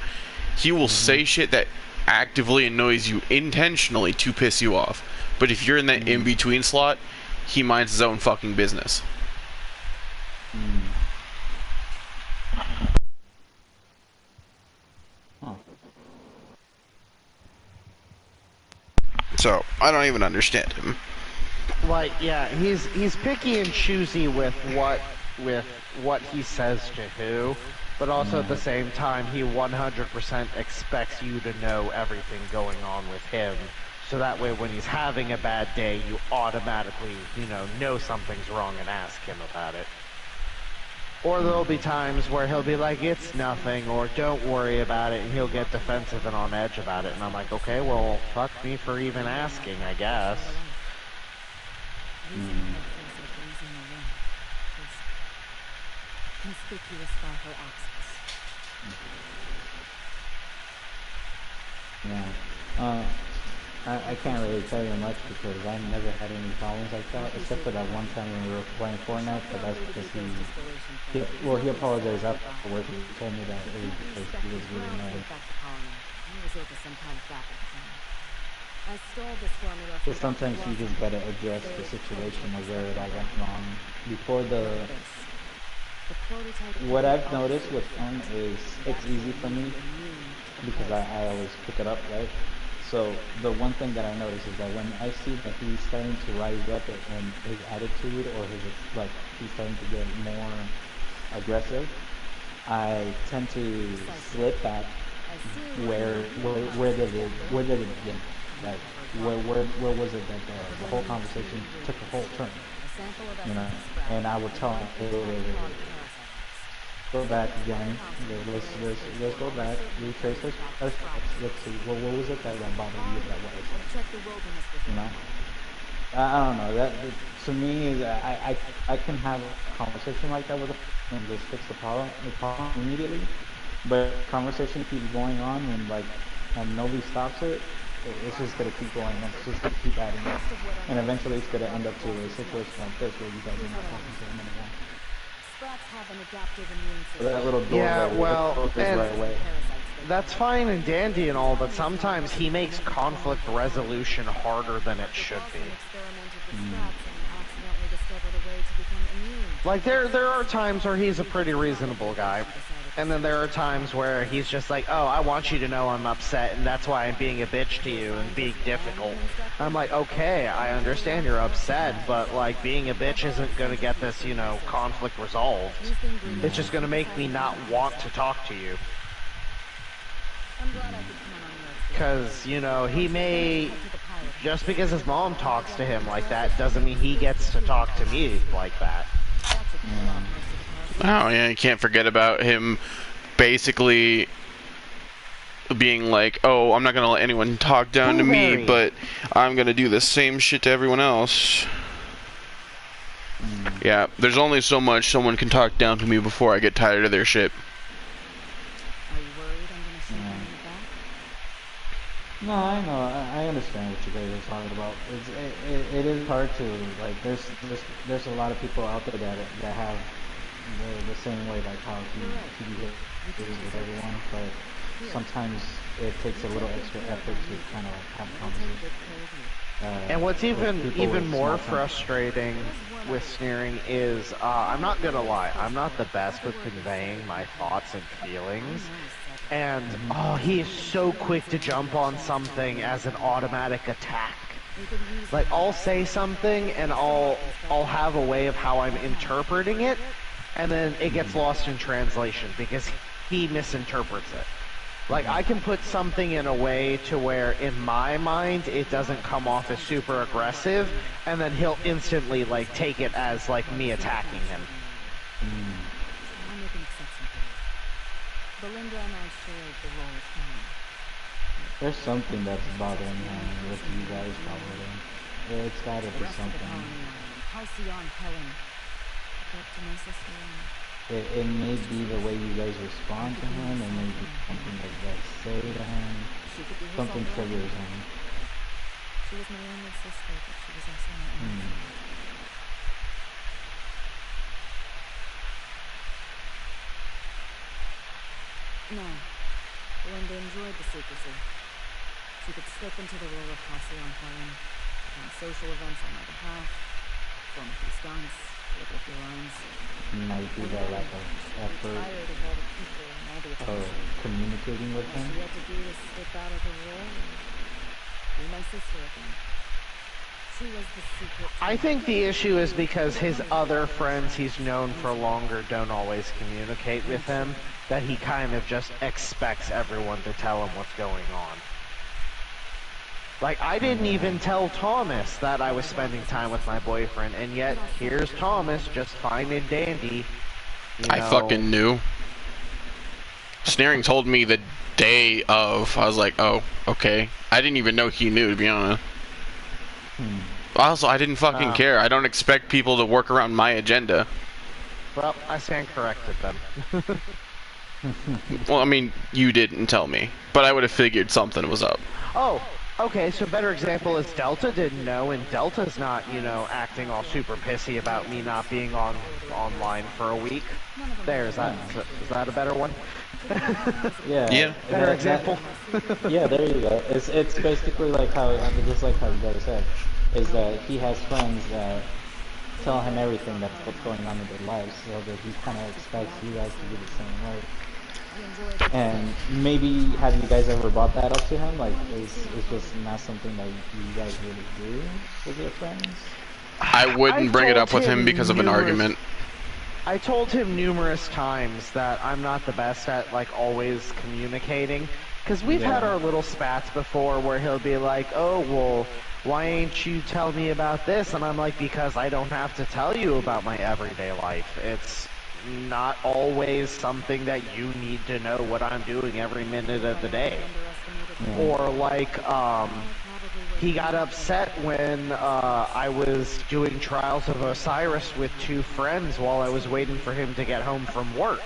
he will say shit that actively annoys you intentionally to piss you off. But if you're in that in-between slot, he minds his own fucking business. So, I don't even understand him. Like, yeah, he's picky and choosy with what he says to who, but also at the same time, he 100% expects you to know everything going on with him. So that way, when he's having a bad day, you automatically, you know something's wrong and ask him about it. Or there'll be times where he'll be like, it's nothing, or don't worry about it, and he'll get defensive and on edge about it, and I'm like, okay, well, fuck me for even asking, I guess. Losing her feels like losing a ring. She's conspicuous by her absence. Yeah. I can't really tell you much because I never had any problems like that, except for that one time when we were playing Fortnite, but that's because he apologized afterwards. He told me that it was because he was really annoyed. So sometimes you just gotta address the situation of where it all went wrong. Before what I've noticed with him is it's easy for me because I always pick it up, right? So the one thing that I notice is that when I see that he's starting to rise up in his attitude or his like he's starting to get more aggressive, I tend to slip back where did it begin? Like where was it that the whole conversation took a whole turn? You know, and I would tell him, hey, wait. Go back again. Let's go back. Retrace our steps. Let's see. What was it that bothered you that was? You know? I don't know. To me is I can have a conversation like that with a person and just fix the problem immediately. But conversation keeps going on and nobody stops it. It's just gonna keep going and it's just gonna keep adding up. And eventually it's gonna end up to a situation like this where you guys are not talking to them anymore. So that little Yeah, doorway, it well, closes and right away. that's fine and dandy and all, but sometimes he makes conflict resolution harder than it should be. Like, there are times where he's a pretty reasonable guy, and then there are times where he's just like, oh, I want you to know I'm upset, and that's why I'm being a bitch to you and being difficult. I'm like, okay, I understand you're upset, but, like, being a bitch isn't gonna get this, conflict resolved. It's just gonna make me not want to talk to you. Because, he may... Just because his mom talks to him like that doesn't mean he gets to talk to me like that. Oh yeah, you can't forget about him basically being like, oh, I'm not gonna let anyone talk down to me, but I'm gonna do the same shit to everyone else. Yeah, there's only so much someone can talk down to me before I get tired of their shit. No, I know. I understand what you guys are talking about. It is hard to like. There's a lot of people out there that have the same way like how he behaves with everyone, but sometimes it takes a little extra effort to kind of have conversations. And what's even more frustrating with sneering is, I'm not gonna lie, I'm not the best with conveying my thoughts and feelings. And, he is so quick to jump on something as an automatic attack. Like, I'll say something and I'll have a way of how I'm interpreting it, and then it gets lost in translation because he misinterprets it. Like, I can put something in a way to where, in my mind, it doesn't come off as super aggressive, and then he'll instantly, like, take it as, like, me attacking him. There's something that's bothering him with you guys, probably. It's gotta be something. It may be the way you guys respond to him, it may be something that you guys say to him. Something triggers him. She was my only sister, but she was also my only. No. Linda enjoyed the secrecy. She could slip into the role of Halcyon Helen, plan social events on my behalf, form a few stunts, flip a few lines. Might be that lack of effort Tired of all the people and all the of attention. communicating with All him. she had to do was slip out of the role and be my sister again. She was the secret. I think the issue is because his other friends he's known for longer don't always communicate with him, that he kind of just expects everyone to tell him what's going on. Like, I didn't even tell Thomas that I was spending time with my boyfriend, and yet here's Thomas just fine and dandy You I know, fucking knew. Sneering told me the day of. I was like, oh, okay. I didn't even know he knew, to be honest. Also, I didn't fucking care. I don't expect people to work around my agenda. well, I stand corrected then. Well, I mean, you didn't tell me, but I would have figured something was up. Oh, okay, so a better example is Delta didn't know, and Delta's not, you know, acting all super pissy about me not being online for a week. Is that a better one? Yeah. Yeah. Better example. Yeah, there you go. It's basically like how, I mean, just like how you guys said, is that he has friends that tell him everything that's what's going on in their lives, so that he kind of expects you guys to do the same way. And maybe have you guys ever brought that up to him? Like, it's just not something that you guys really do with your friends? I wouldn't bring it up with him because of an argument. I told him numerous times that I'm not the best at, like, always communicating. Because we've had our little spats before where he'll be like, oh, well, why ain't you tell me about this? And I'm like, because I don't have to tell you about my everyday life. It's not always something that you need to know what I'm doing every minute of the day. Or, like, he got upset when I was doing Trials of Osiris with 2 friends while I was waiting for him to get home from work.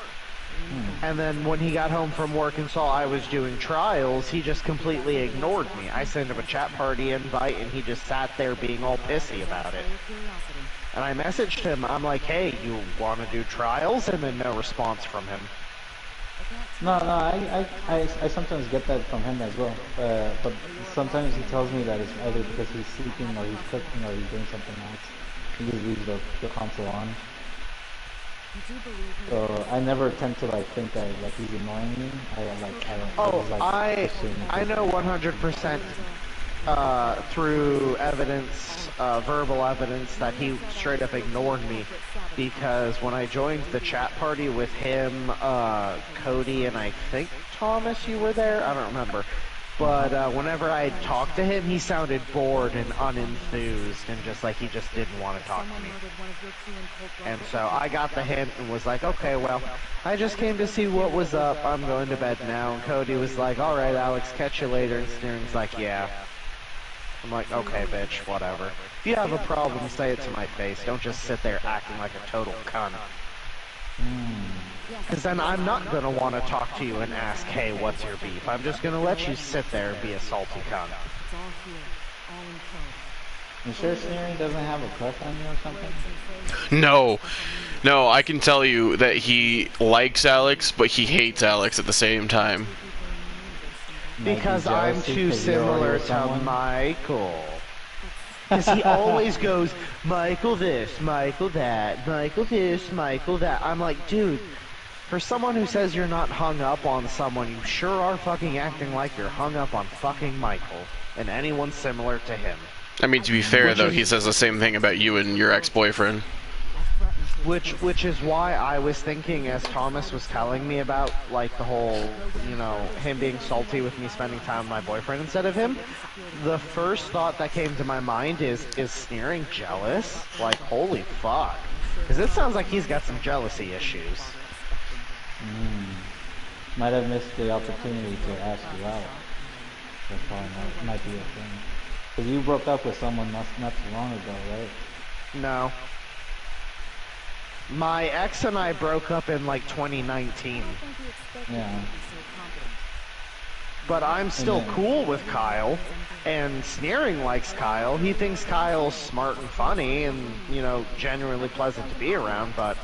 And then when he got home from work and saw I was doing Trials, he just completely ignored me. I sent him a chat party invite and he just sat there being all pissy about it. And I messaged him, I'm like, hey, you want to do Trials? And then no response from him. No, I sometimes get that from him as well. But sometimes he tells me that it's either because he's sleeping or he's cooking or he's doing something else. He just leaves the console on. So I never tend to like think that like he's annoying me. I know 100% through evidence, verbal evidence, that he straight up ignored me, because when I joined the chat party with him, Cody, and I think Thomas, you were there? I don't remember. But whenever I talked to him, he sounded bored and unenthused and just like he just didn't want to talk to me. And so I got the hint and was like, okay, well, I just came to see what was up. I'm going to bed now. And Cody was like, all right, Alex, catch you later. And Sneering's like, yeah. I'm like, okay, bitch, whatever. If you have a problem, say it to my face. Don't just sit there acting like a total cunt. Because then I'm not going to want to talk to you and ask, hey, what's your beef? I'm just going to let you sit there and be a salty cunt. You sure Sneering doesn't have a crush on you or something? No, I can tell you that he likes Alex, but he hates Alex at the same time. Because I'm too similar to Michael. Because he always goes, Michael this, Michael that, Michael this, Michael that. I'm like, dude, for someone who says you're not hung up on someone, you sure are fucking acting like you're hung up on fucking Michael and anyone similar to him. I mean, to be fair, though, he says the same thing about you and your ex-boyfriend. Which is why I was thinking, as Thomas was telling me about, like, the whole, you know, him being salty with me spending time with my boyfriend instead of him, the first thought that came to my mind is Sneering jealous? Like, holy fuck. Because it sounds like he's got some jealousy issues. Might have missed the opportunity to ask you out. That's probably might be a thing. Because you broke up with someone not too long ago, right? No. My ex and I broke up in, like, 2019. Yeah. But I'm still cool with Kyle, and Sneering likes Kyle. He thinks Kyle's smart and funny and, you know, genuinely pleasant to be around, but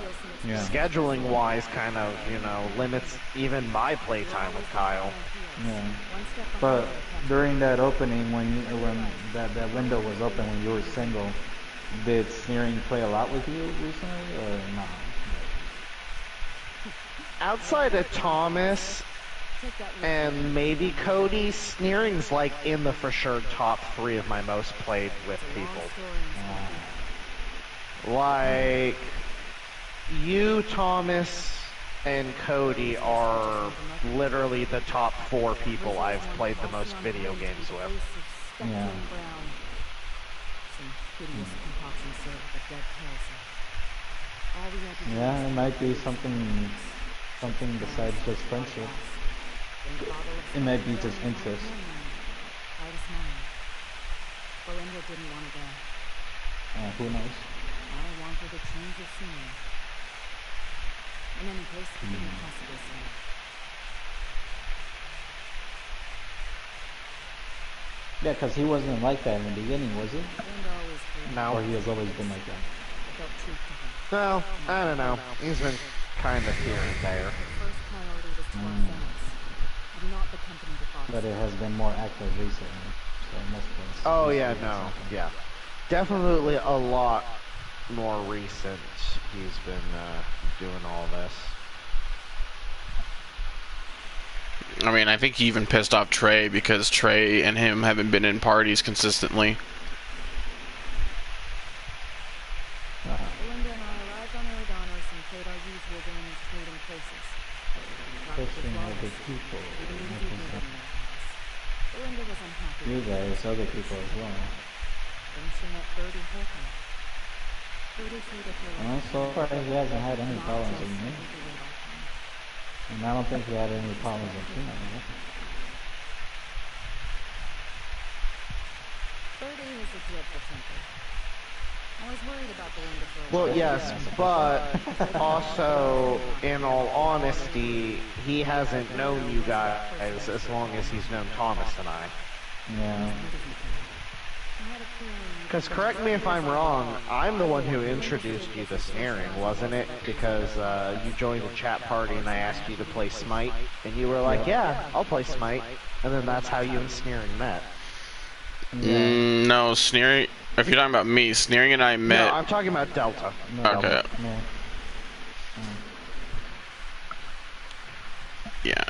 scheduling-wise kind of, you know, limits even my playtime with Kyle. Yeah. But during that opening, when that window was open when you were single, did Sneering play a lot with you recently, or not? Outside of Thomas and maybe Cody, Sneering's like in the for sure top 3 of my most played with people. Like, you, Thomas, and Cody are literally the top 4 people I've played the most video games with. Yeah. All we had to do Yeah, was it might be something besides just friendship. drink a bottle of It might be Spectrum just and go interest. home and try to smile. Belinda didn't want to go. Who knows? I wanted a change of scenery. In any case, we couldn't possibly say no. Yeah, because he wasn't like that in the beginning, was he? Belinda always feared Or No. he has always been like that? I felt true to her. No, I don't know. He's been kind of here and there. First priority was to our friends, not the company that bought But us. it has been more active recently. So it must have been Oh yeah, recently or no, something. yeah, definitely a lot more recent. He's been doing all this. I mean, I think he even pissed off Trey because Trey and him haven't been in parties consistently. Belinda and I arrived on Eridanos and played our usual games, trading places. Pushing other people. Even the Nothing evening didn't happened. know. Belinda was unhappy. You guys, other people as well. Then she met Birdie Holcomb. Birdie treated her like Well, so far he hasn't had any not problems just with me. another radar friend. And I don't think he had any problems with Tina. Right? Birdie has a dreadful temper. I was worried about Belinda for a Well, while. yes, but also, in all honesty, he hasn't known you guys as long as he's known Thomas and I. Yeah. I had a feeling Because correct me if I'm wrong, I'm the one who introduced you to Sneering, wasn't it? Because you joined a chat party and I asked you to play Smite, and you were like, yeah, I'll play Smite. And then that's how you and Sneering met. No, Sneering. If you're talking about me, Sneering and I No, met. I'm talking about Delta. No, Okay. No. Yeah.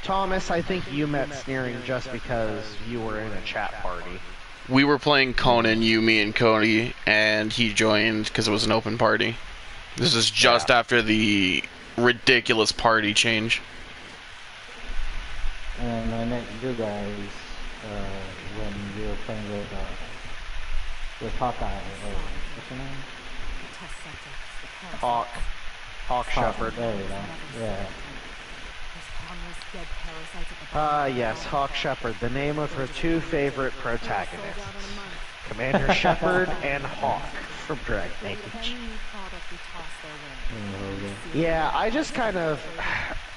Thomas, I think you met Sneering just because you were in a chat party. We were playing Conan, you, me, and Cody, and he joined because it was an open party. This is just Yeah. after the ridiculous party change. And I met you guys when you were playing with Hawkeye. Or, what's your name? test subjects, the Hawk. Hawk Shepherd. There you go. Yeah. There's harmless dead parasites at the bottom. Yes, Hawk Shepherd, the name of her two favorite Sold protagonists. out in a month. Commander Shepherd and Hawk from Dragon With Age. any new product we toss their way. Yeah, I just kind of...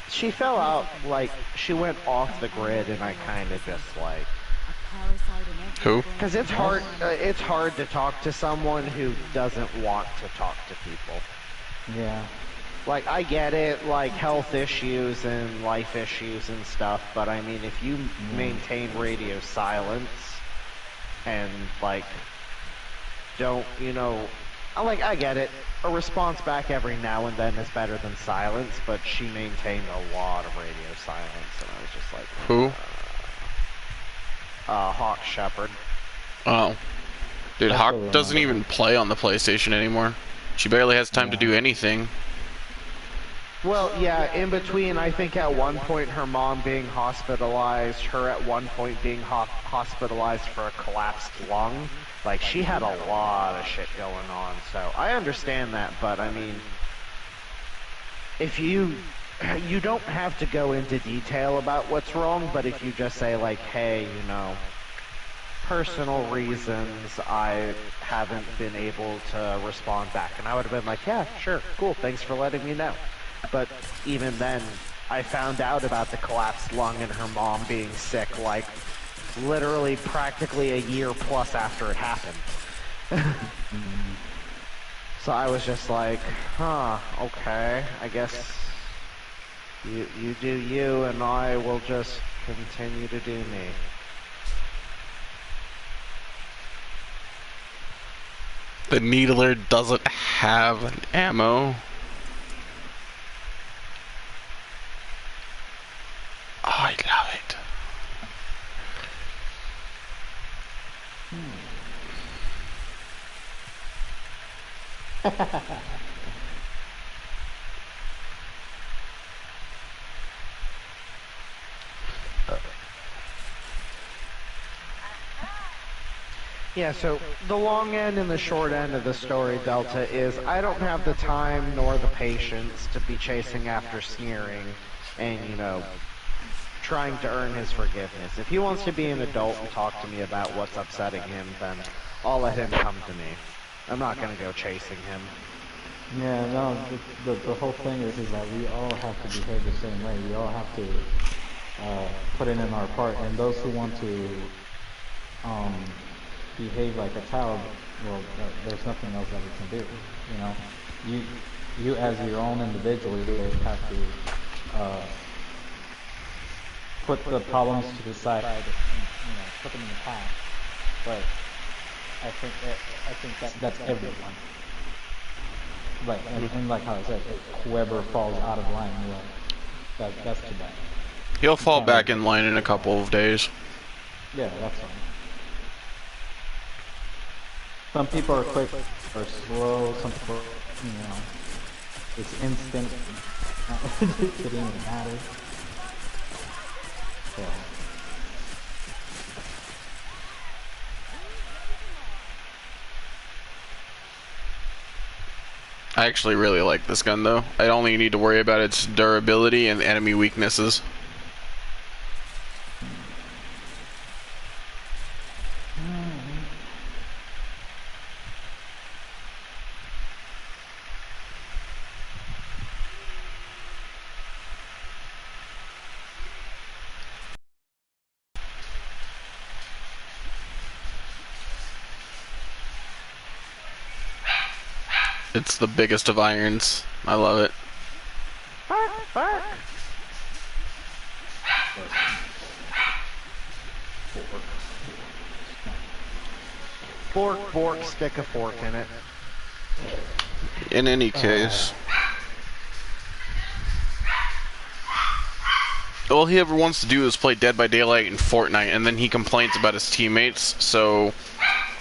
She fell out, like, she went off the grid and I kind of just, like... A parasite in every Who? brain. Because it's hard to talk to someone who doesn't want to talk to people. Yeah. Like, I get it, like, health issues and life issues and stuff, but I mean, if you maintain radio silence and, like, don't, you know... I get it. A response back every now and then is better than silence, but she maintained a lot of radio silence, and I was just like... Who? Hawk Shepherd. Oh. Dude, I Hawk still doesn't remember. even play on the PlayStation anymore. She barely has time to do anything. Well, yeah, in between, I think at one point her mom being hospitalized, her at one point being hospitalized for a collapsed lung. Like, she had a lot of shit going on, so I understand that, but I mean, if you don't have to go into detail about what's wrong, but if you just say, like, hey, you know, personal reasons, I haven't been able to respond back. And I would have been like, yeah, sure, cool, thanks for letting me know. But even then, I found out about the collapsed lung and her mom being sick, like, literally practically a year plus after it happened. So I was just like, huh, okay, I guess you do you and I will just continue to do me. The Needler doesn't have an ammo. Oh, I love it. Yeah, so the long end and the short end of the story, Delta, is I don't have the time nor the patience to be chasing after Sneering and, trying to earn his forgiveness. If he wants to be an adult and talk to me about what's upsetting him, then I'll let him come to me. I'm not gonna go chasing him. Yeah, no, the whole thing is that we all have to behave the same way. We all have to put in our part, and those who want to behave like a child, well, there's nothing else that we can do. You know, you as your own individual, you have to put the problems to the side, and, put them in the past. But I think that's everyone. Right, and like how I said, whoever falls out of line, well, that's too bad. He'll fall back in line in a couple of days. Yeah, that's fine. Some people are quick or slow, some people, it's instant. It didn't even matter. So. I actually really like this gun though. I only need to worry about its durability and enemy weaknesses. It's the biggest of irons. I love it. Bark, bark. Fork, fork, stick a fork in it. In any case. All he ever wants to do is play Dead by Daylight and Fortnite, and then he complains about his teammates, so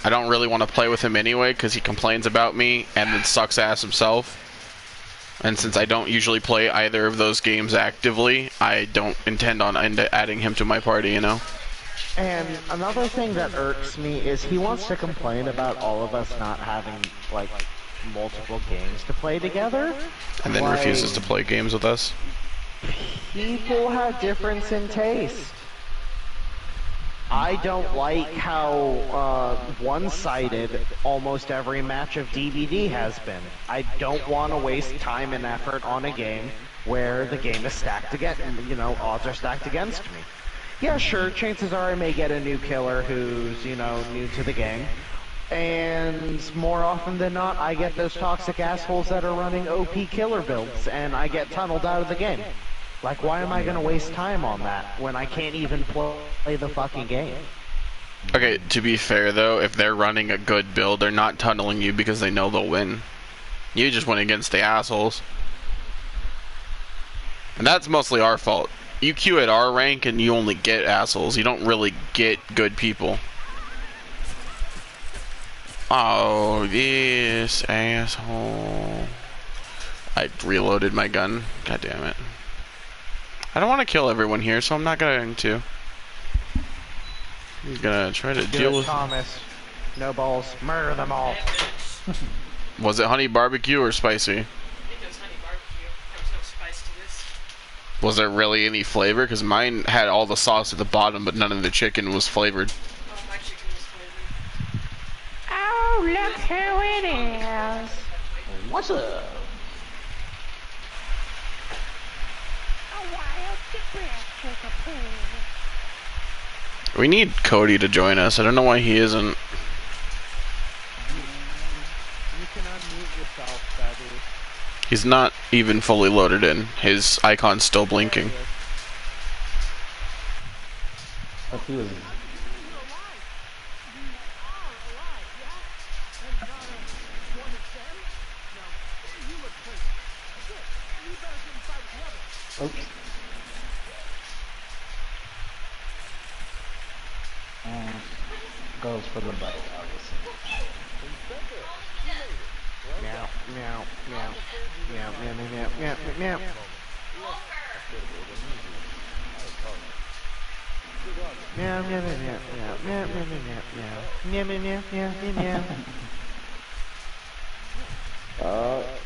I don't really want to play with him anyway, because he complains about me, and then sucks ass himself. And since I don't usually play either of those games actively, I don't intend on adding him to my party, you know? And another thing that irks me is he wants to complain about all of us not having, like, multiple games to play together. And then refuses to play games with us. People have difference in taste. I don't like how one-sided almost every match of DBD has been. I don't want to waste time and effort on a game where the game is stacked against, odds are stacked against me. Yeah, sure, chances are I may get a new killer who's, new to the game. And more often than not, I get those toxic assholes that are running OP killer builds, and I get tunneled out of the game. Like, why am I gonna waste time on that when I can't even play the fucking game? Okay, to be fair though, if they're running a good build, they're not tunneling you because they know they'll win. You just went against the assholes. And that's mostly our fault. You queue at our rank and you only get assholes. You don't really get good people. Oh, this asshole. I reloaded my gun. God damn it. I don't want to kill everyone here, so I'm not going to. I'm gonna try to deal with Thomas. No balls. Murder them all. Was it honey barbecue or spicy? I think it was honey barbecue. There was no spice to this. Was there really any flavor? Because mine had all the sauce at the bottom, but none of the chicken was flavored. Oh, my chicken was flavored. Oh, look who it is. What's up? A wild Nebraska poo. We need Cody to join us. I don't know why he isn't. You can unmute yourself, Betty. He's not even fully loaded in. His icon's still blinking. But he was. Oops. Goes for the bite, obviously. Meow, meow, meow, meow, meow, meow, meow, meow, meow. Meow meow meow meow meow meow meow meow meow meow meow meow meow meow.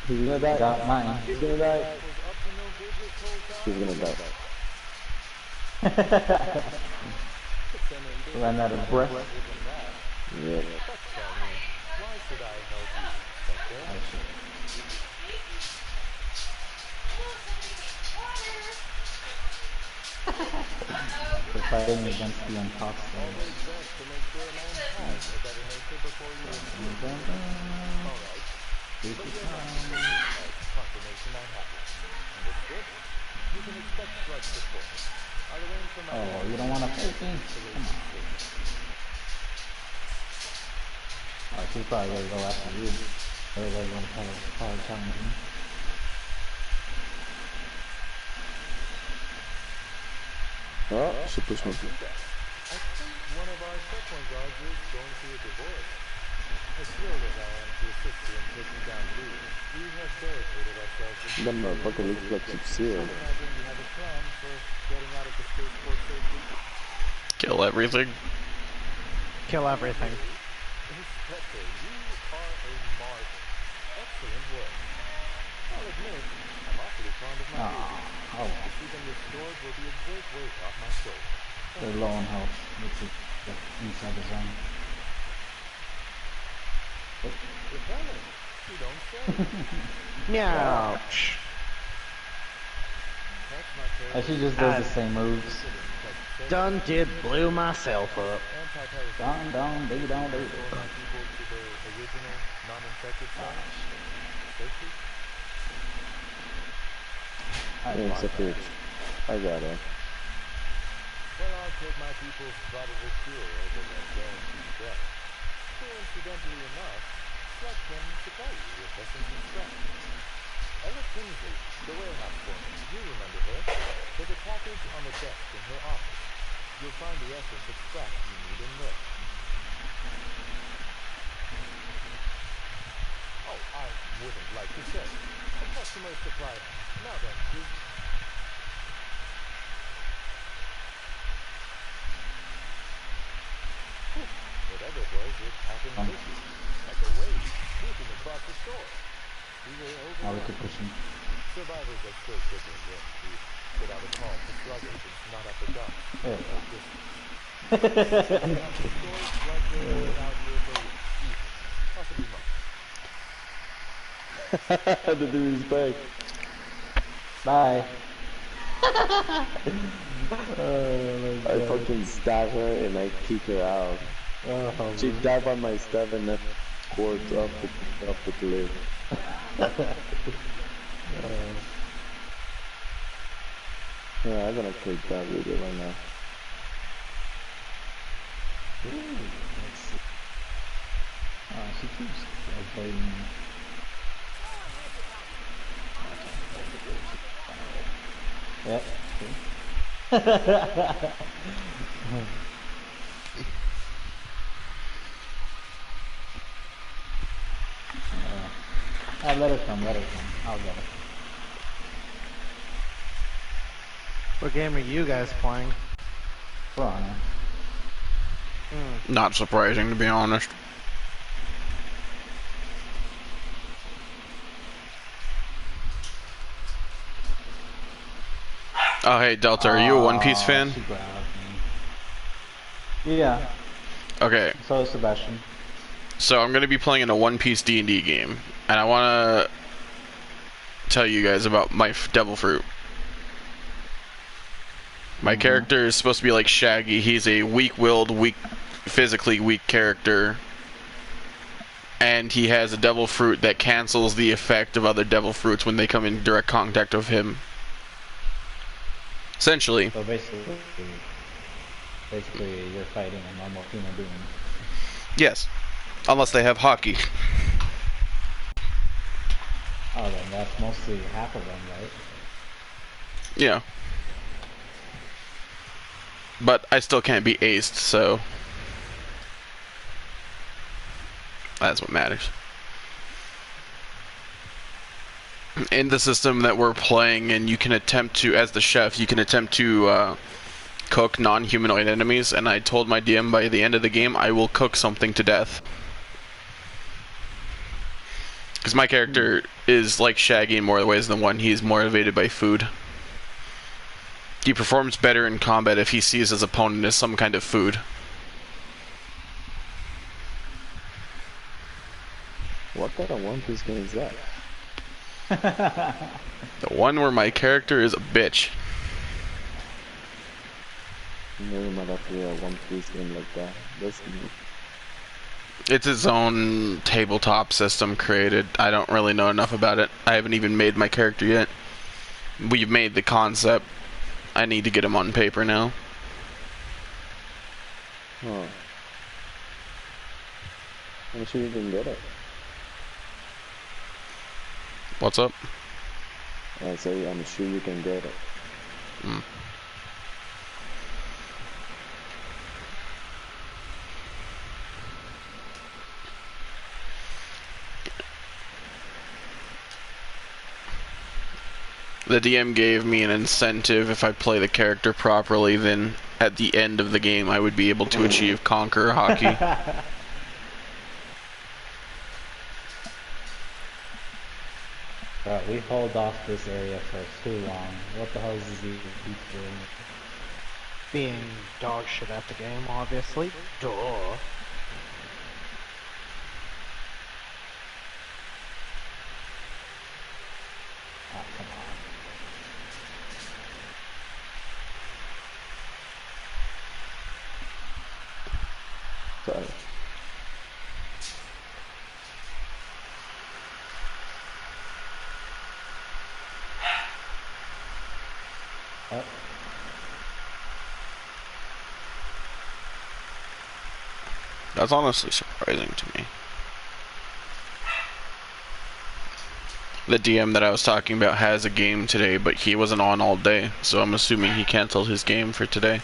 He's gonna die. Got mine. He's gonna die. She's gonna die. Ran out of breath. Yeah. We're fighting against the imposters. Oh, you don't want to fight me? Come on. Oh, she's probably gonna go after you. Everybody's gonna probably challenge me. Oh, she pushed me. One of our checkpoint guards is going through a divorce. As thrilled as I am to assist you in taking down Lee, we have barricaded ourselves in That motherfucker looks like Sub-Zero. imagine you have a plan for getting out of the spaceport safely. Kill everything. Kill everything. Inspector, you are a marvel. Excellent work. I'll admit, I'm awfully fond of my babies. Oh, To see them restored will be a great weight off my shoulders. they're low on health. Which is inside the zone. Repellent, you don't say. Meow. That's my favorite. And she just does the same moves. Done did blew myself up. Anti-parasite Down, ding, down, ding. restore my people to their original, non-infected form. Safety? Yeah, separate. I got her. Well, I'll take my people's probable cure over that guaranteed death. Coincidentally enough, Fleck can supply you with lessons in scratch. Ella Kingsley, the warehouse woman, you remember her? There's a package on the desk in her office. You'll find the essence of scratch you need in there. Oh, I wouldn't like to say. A customer supply. Now then, please. Whatever it was, it happened quickly. Like a wave sweeping across the store. We were Now we overwhelmed. can push him. Survivors are still trickling in. We put out a call to drug agents not at the dump. There we go. The store's right there without you for weeks, possibly months. The dude is back. Bye. I fucking stab her and I kick her out. Oh, She died by my 7F cord off the cliff. Yeah, I'm gonna click that video right now. she keeps avoiding me. Yep. Let her come, let her come. I'll get her. What game are you guys playing? For honor. Not surprising, to be honest. Oh, hey, Delta, are you a One Piece fan? She grabbed me. Yeah, Okay, so is Sebastian. so I'm going to be playing in a One Piece D&D game, and I want to tell you guys about my Devil Fruit. My character is supposed to be like Shaggy. He's a weak-willed, physically weak character. And he has a Devil Fruit that cancels the effect of other Devil Fruits when they come in direct contact with him. Essentially. So basically you're fighting a normal human being. Yes. Unless they have hockey. Oh, then that's mostly half of them, right? Yeah. But I still can't be aced, so that's what matters. In the system that we're playing, and you can attempt to, as the chef, you can attempt to cook non-humanoid enemies, and I told my DM by the end of the game I will cook something to death. Because my character is like Shaggy in more ways than one. He's motivated by food. He performs better in combat if he sees his opponent as some kind of food. What kind of One Piece game is that? The one where my character is a bitch. Never mind after a One Piece game like that. That's new. It's its own tabletop system created. I don't really know enough about it. I haven't even made my character yet. We've made the concept. I need to get him on paper now. Huh. I'm sure you can get it. What's up? I say I'm sure you can get it. Mm. The DM gave me an incentive. If I play the character properly, then at the end of the game I would be able to achieve Conqueror Hockey. We hold off this area for too long. What the hell is he keep doing? Being dog shit at the game, obviously. Duh. Oh, come on. Sorry. Oh. That's honestly surprising to me. The DM that I was talking about has a game today, but he wasn't on all day, so I'm assuming he canceled his game for today.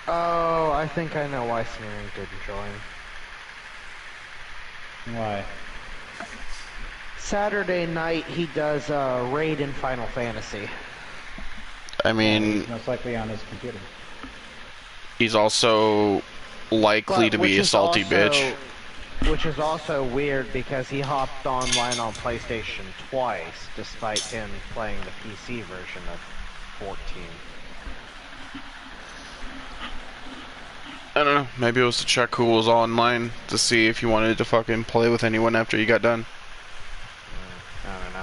Oh, I think I know why Sneering didn't join. Why? Saturday night he does a raid in Final Fantasy. I mean, He's most likely on his computer. he's also likely to be a salty bitch. Which is also weird because he hopped online on PlayStation twice, despite him playing the PC version of 14. I don't know, maybe it was to check who was online to see if you wanted to fucking play with anyone after you got done. I don't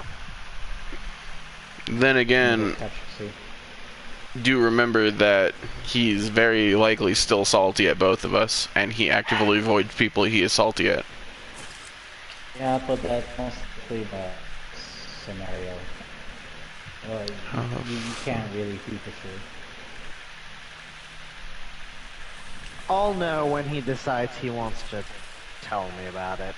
know. Then again, do remember that he's very likely still salty at both of us, and he actively avoids people he is salty at. Yeah, but that's mostly the scenario. Well, you can't really be for sure. I'll know when he decides he wants to tell me about it.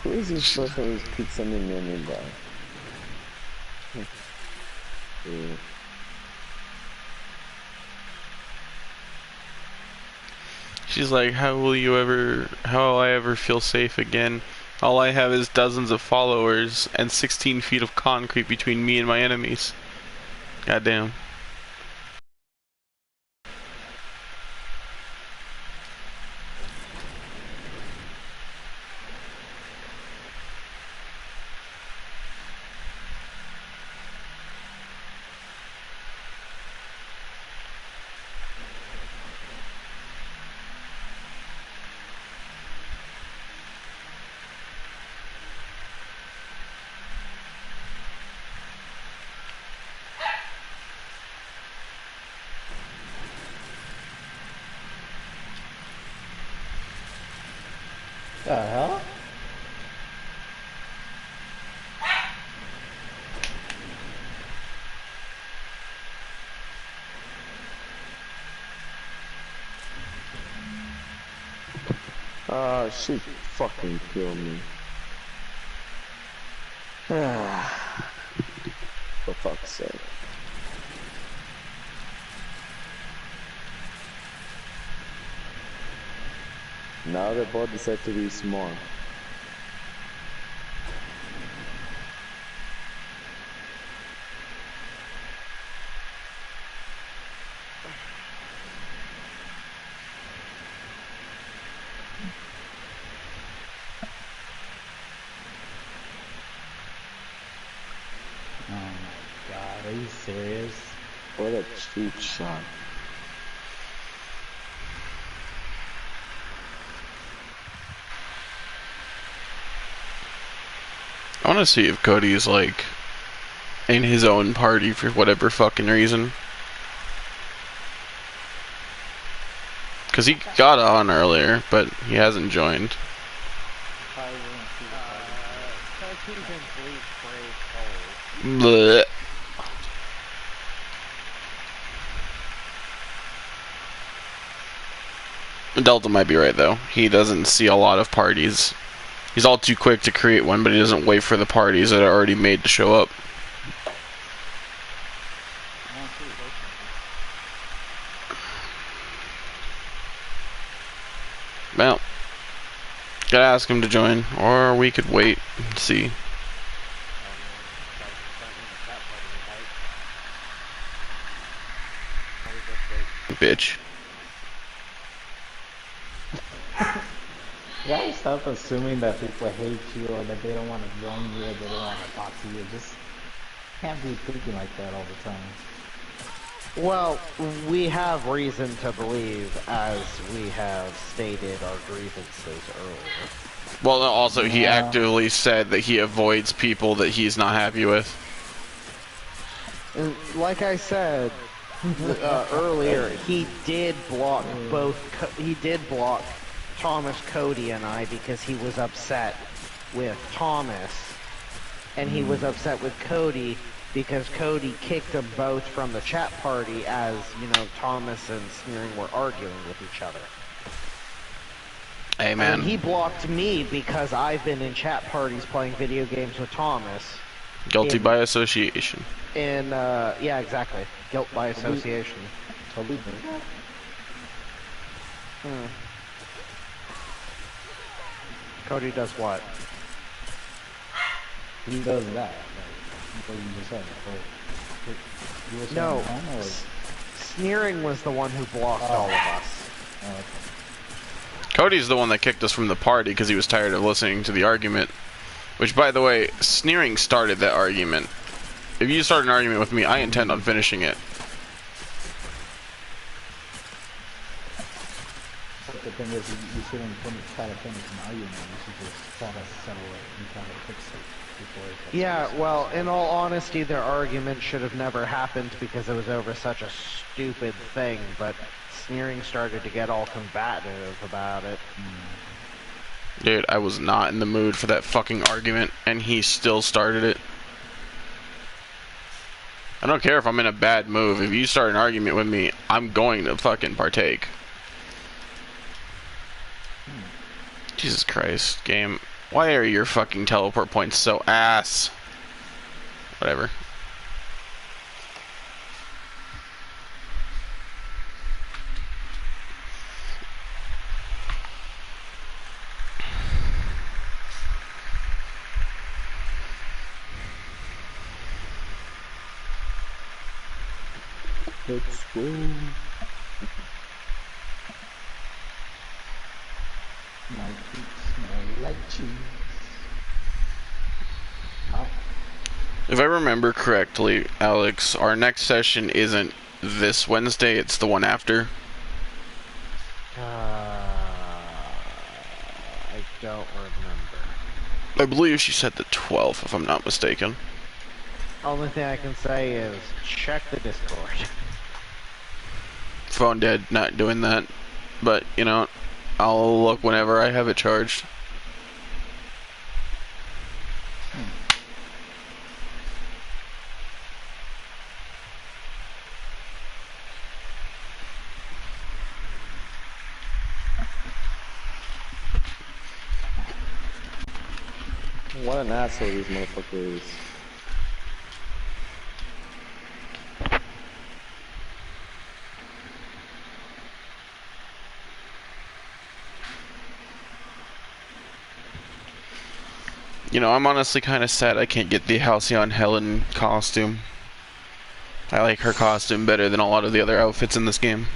Who is this person who keeps sending me an invite? Yeah. She's like, how will I ever feel safe again? All I have is dozens of followers and 16 feet of concrete between me and my enemies. Goddamn. The hell? She fucking killed me. For fuck's sake. Now the bot decided to be smart. Oh my god, are you serious? What a cheap shot. I want to see if Cody's like in his own party for whatever fucking reason. Because he got on earlier, but he hasn't joined. Probably wouldn't see the party. Because he's in Bleach Brave Souls. Blech. Delta might be right though. He doesn't see a lot of parties. He's all too quick to create one, but he doesn't wait for the parties that are already made to show up. I don't see it. Well, gotta ask him to join, or we could wait and see. Bitch. You gotta stop assuming that people hate you or that they don't want to join you or they don't want to talk to you. Just can't be thinking like that all the time. Well, we have reason to believe, as we have stated our grievances earlier. Well, also, he actively said that he avoids people that he's not happy with. And like I said earlier, he did block he did block Thomas, Cody, and I because he was upset with Thomas, and he was upset with Cody because Cody kicked them both from the chat party as, you know, Thomas and Sneering were arguing with each other. Hey, man. And he blocked me because I've been in chat parties playing video games with Thomas. Guilty by association. And, yeah, exactly. Guilt by association. Totally does that. Cody does what? He does that. Like, what you just said. You were saying No. wrong, or? Sneering was the one who blocked all of us. Oh, okay. Cody's the one that kicked us from the party because he was tired of listening to the argument. Which, by the way, Sneering started that argument. If you start an argument with me, I intend on finishing it. But the thing is, you shouldn't try to finish an argument. You should just try to settle it and try to fix it before it gets Yeah, worse. well, in all honesty, their argument should have never happened because it was over such a stupid thing, but Sneering started to get all combative about it. Dude, I was not in the mood for that fucking argument, and he still started it. I don't care if I'm in a bad mood. If you start an argument with me, I'm going to fucking partake. Jesus Christ, game. Why are your fucking teleport points so ass? Whatever. Let's go. My feet smell like cheese. Huh? If I remember correctly, Alex, our next session isn't this Wednesday, it's the one after. I don't remember. I believe she said the 12th, if I'm not mistaken. Only thing I can say is check the Discord. Phone dead, not doing that. But, you know, I'll look whenever I have it charged. What an asshole this motherfucker is. You know, I'm honestly kind of sad I can't get the Halcyon Helen costume. I like her costume better than a lot of the other outfits in this game.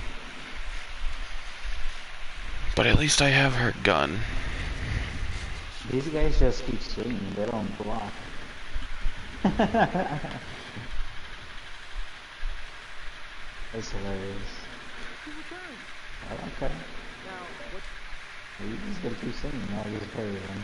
But at least I have her gun. These guys just keep swinging, they don't block. That's hilarious. Oh, okay. Now, what's Well, you just gotta keep swinging, I'll just parry them.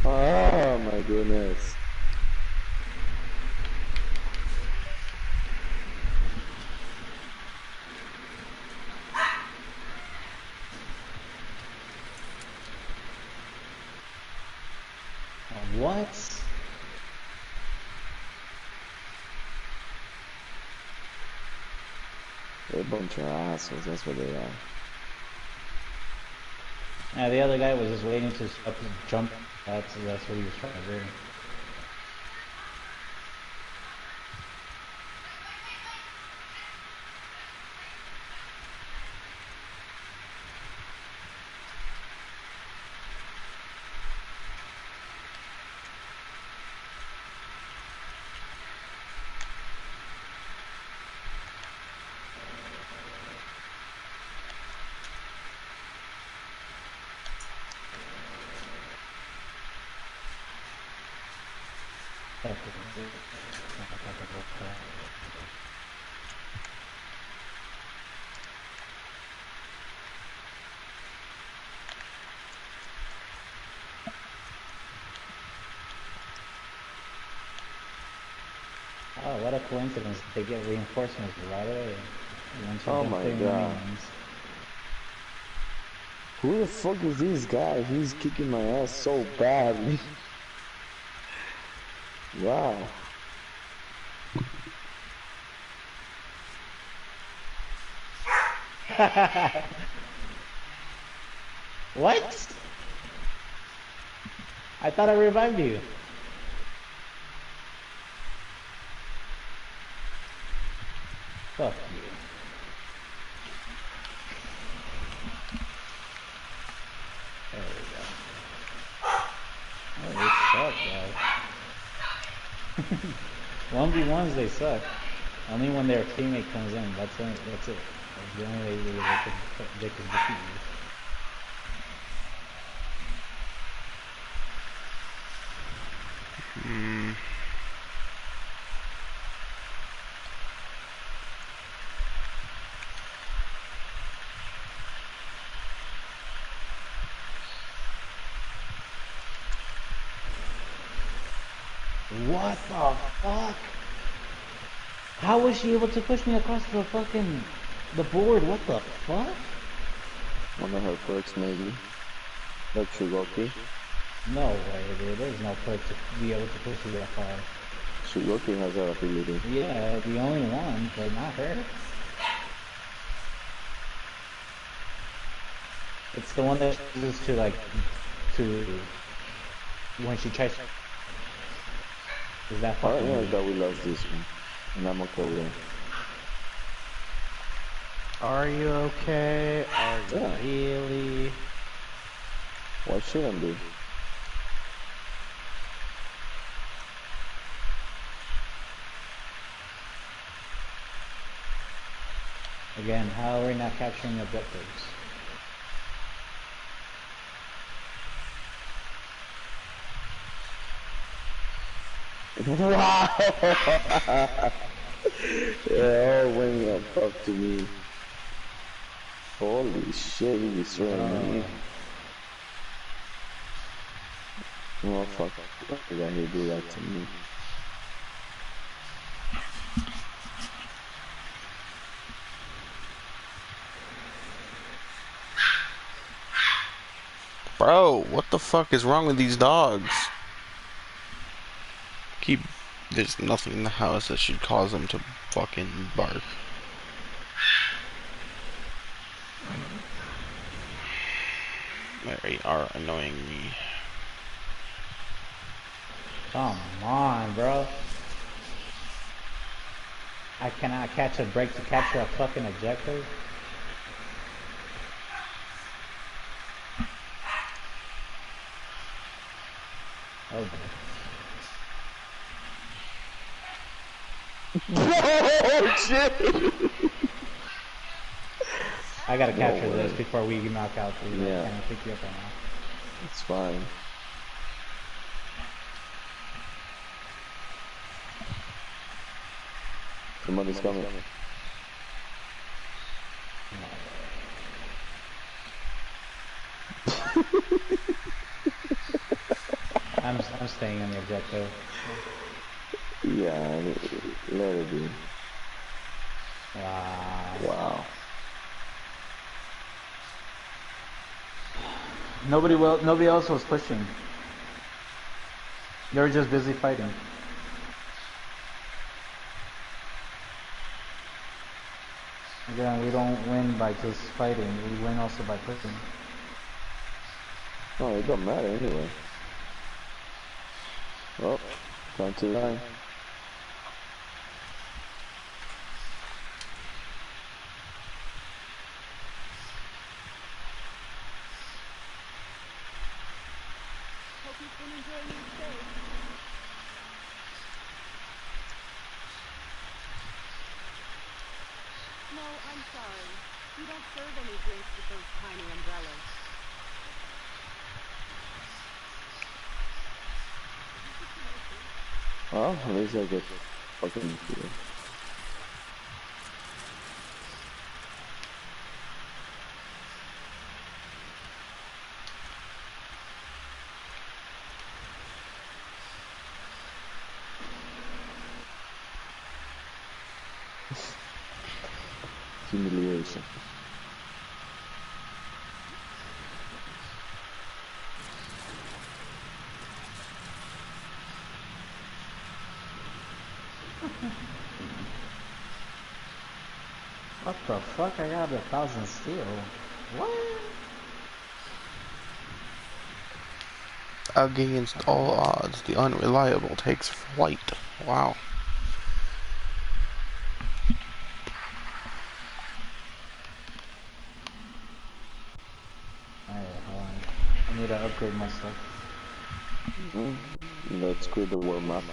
Oh my goodness. What? They're a bunch of assholes, that's what they are. Yeah, the other guy was just waiting to jump. That's what he was trying to do. Oh, what a coincidence. They get reinforcements right away. Once you're Oh done my clearing the god. minions. Who the fuck is this guy? He's kicking my ass so badly. Wow. What? I thought I revived you. Fuck you. There we go. Oh, they suck, guys. 1v1s, they suck. Only when their teammate comes in. That's it. That's the only way they can defeat you. What the fuck? How was she able to push me across the fucking board? What the fuck? One of her perks maybe. Like Shugoki. No way, dude. There's no perk to be able to push you that far. Shugoki has that ability. Yeah, the only one, but not her. It's the one that she uses to when she tries. Is that I fucking don't know weird? that we lost this one. And I'm okay with it. Are you okay? Are you Yeah. really? Why shouldn't be? Again, how are we not capturing objectives? Wow! Yeah, when you talk to me. Holy shit, he destroying me. Oh fuck, why he do that to me? Bro, what the fuck is wrong with these dogs? There's nothing in the house that should cause them to fucking bark. They are annoying me. Come on, bro. I cannot catch a break to capture a fucking objective. Oh, Oh shit! I gotta capture No this way. before we knock out the Yeah. Can I pick you up right now? It's fine. Somebody's coming. I'm staying on the objective. Yeah, let it be. Wow. Wow. Nobody else was pushing. They were just busy fighting. Again, we don't win by just fighting. We win also by pushing. Oh, it don't matter anyway. Well, time to line. Hope you've been enjoying your stay. No, I'm sorry. We don't serve any drinks with those tiny umbrellas. Well, at least I get fucking here. Humiliation. What the fuck? I got 1,000 steel. What? Against all odds, the unreliable takes flight. Wow. Alright, hold on. I need to upgrade my stuff. Let's create the world map.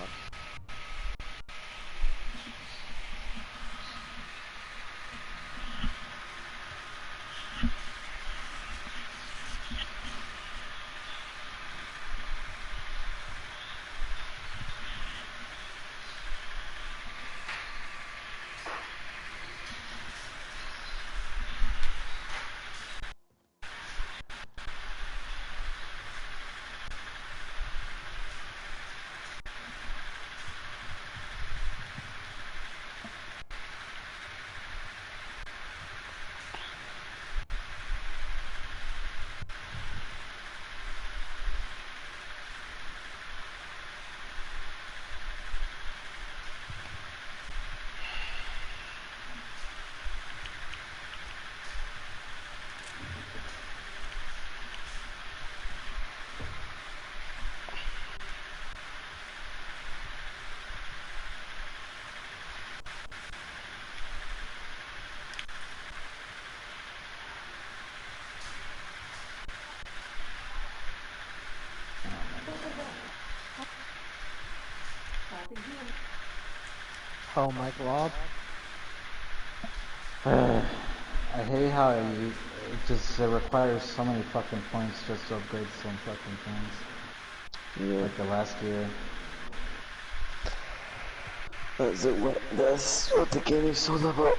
Oh my god. I hate how it requires so many fucking points just to upgrade some fucking things. Yeah. Like the last gear. That's what the game is all about.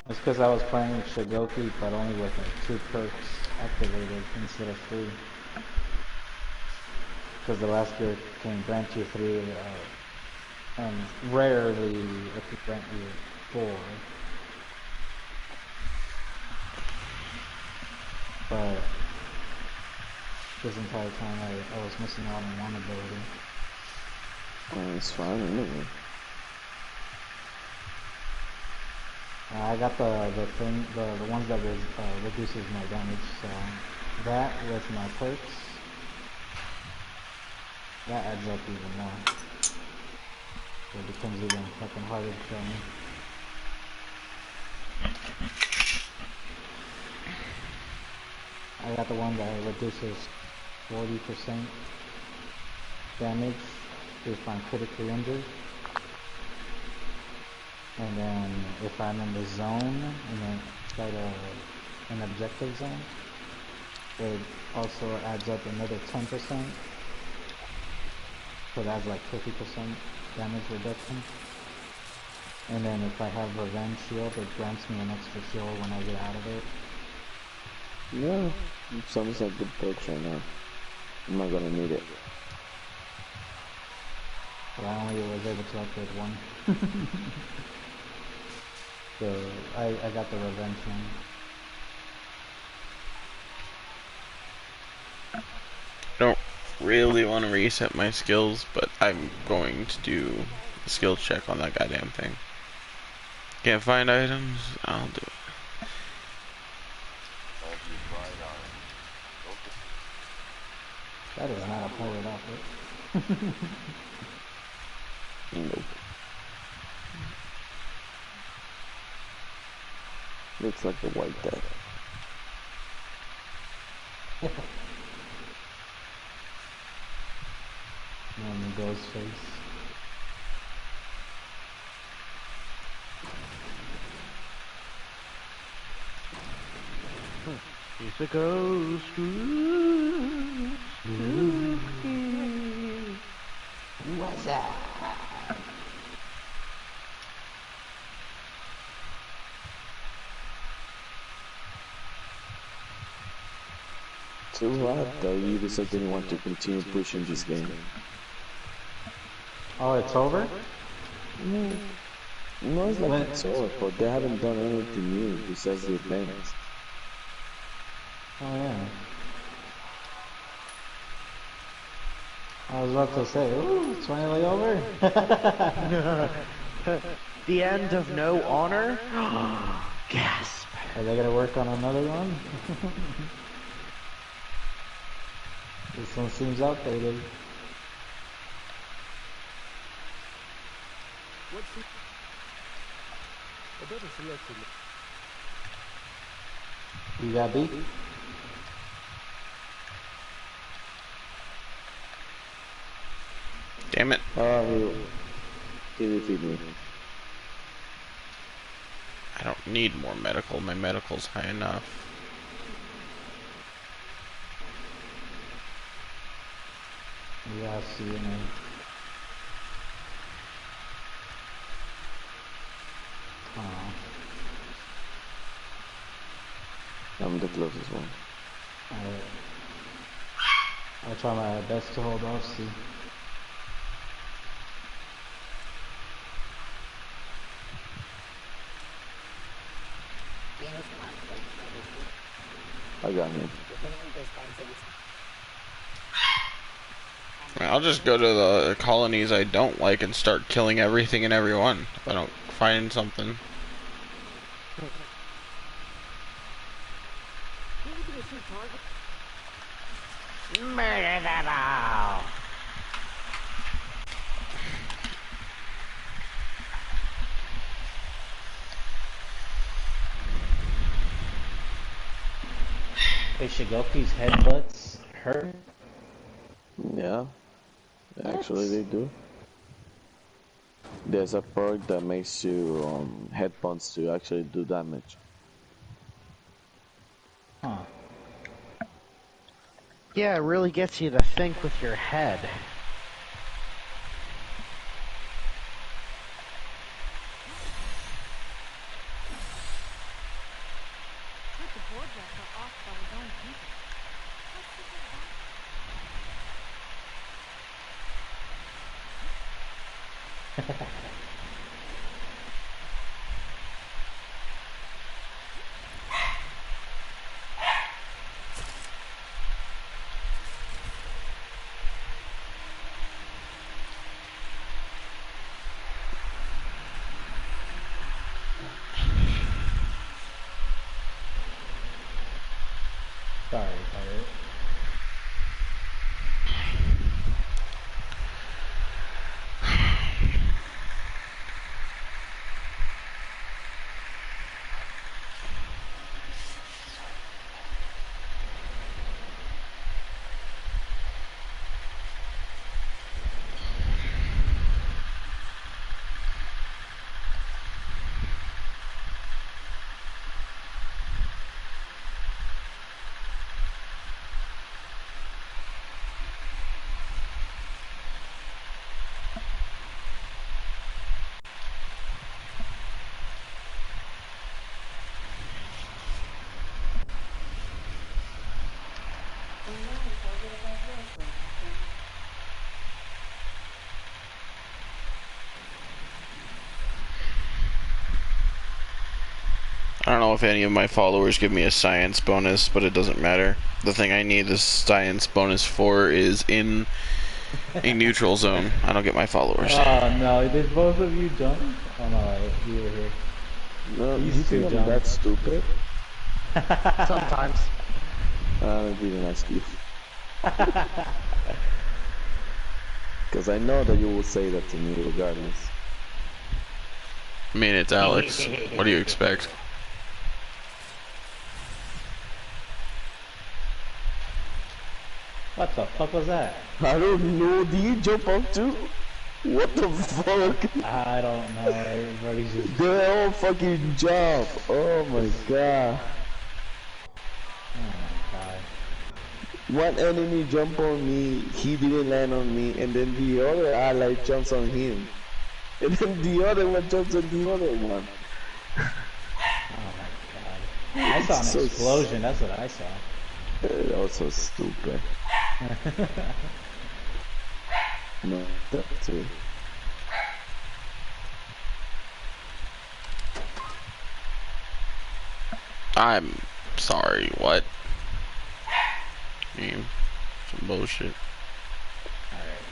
It's because I was playing Shigoki, but only with like 2 perks. activated instead of 3. Because the last gear can grant you 3, and rarely it could grant you 4. But this entire time I was missing out on one ability. Oh, it's fine anyway. I got the thing, the ones that reduces my damage, so that with my perks, that adds up even more. So it becomes even fucking harder to kill me. I got the one that reduces 40% damage if I'm critically injured. And then if I'm in the zone, and inside an objective zone, it also adds up another 10%. So that's like 50% damage reduction. And then if I have Revenge Shield, it grants me an extra shield when I get out of it. Yeah, it sounds like good perks right now. I'm not gonna need it. But I only was able to upgrade one. So I got the Revenge one. I don't really want to reset my skills, but I'm going to do a skill check on that goddamn thing. Can't find items? I'll do it. That is not a powered outfit. Nope. Looks like the White Death. And the ghost face. It's a ghost. What's that? So what? You decided you want to continue pushing this game? Oh, it's over? No, no, it's like it's over, but they haven't done anything new besides the events. Oh yeah. I was about to say, ooh, it's finally over. The end of No Honor? Gasp. Are they gonna work on another one? This one seems outdated. You got beat? Damn it. He defeated me. I don't need more medical. My medical's high enough. Yeah, I see you, man. Oh. I'm the closest one. Alright. I'll try my best to hold off, see. I got him. I'll just go to the colonies I don't like and start killing everything and everyone if I don't find something. Murder them all. Hey, Shigoki's headbutts hurt? Yeah, actually they do. There's a perk that makes you headphones to actually do damage. Huh. Yeah, it really gets you to think with your head. Warjack got off by his own people. How sick is that? Sorry, pirate. I don't know if any of my followers give me a science bonus, but it doesn't matter. The thing I need this science bonus for is in a neutral zone. I don't get my followers. Oh no, did both of you jump? Oh no, you were here. No, These you two think I'm jumped. that stupid? Sometimes. I didn't ask you. Because I know that you will say that to me regardless. I mean, it's Alex. What do you expect? What the fuck was that? I don't know. Did you jump up too? What the fuck? I don't know. Everybody's just. They all fucking jump. Oh my god. Oh my god. One enemy jumped on me, he didn't land on me, and then the other ally jumps on him. And then the other one jumps on the other one. Oh my god. I saw an So explosion. That's what I saw. That was so stupid. No, that too. I'm sorry, what? Game. Some bullshit. Alright.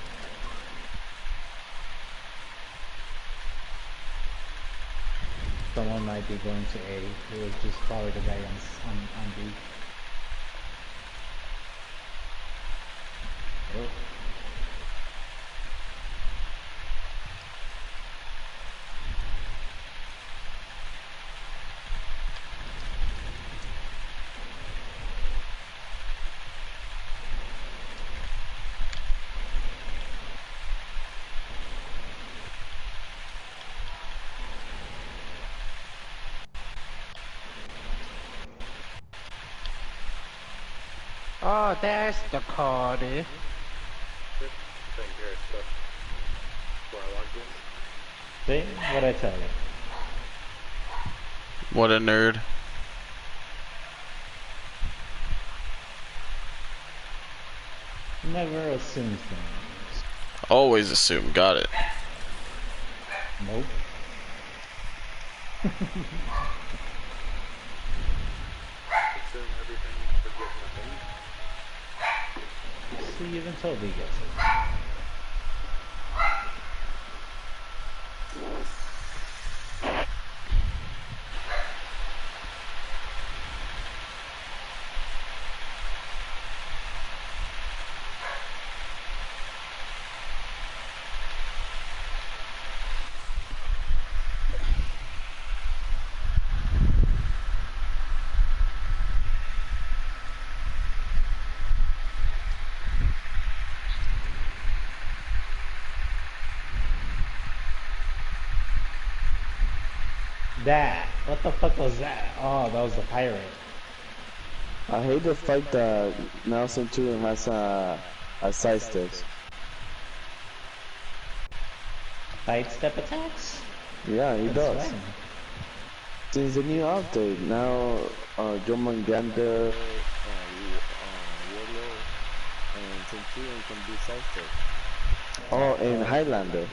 Someone might be going to A. It was just probably the guy on B. Oh. Oh, there's the code. See? What'd I tell you? What a nerd. Never assume things. Always assume. Got it. Nope. See, even Toby gets it. That. What the fuck was that? Oh, that was the pirate. I hate the fact that now Centurion has a side steps. Sidestep attacks? Yeah, he That's does. fine. since the new update. Now, Jormungandr, Warlord, and Centurion can be sidestep. Oh, and Highlander.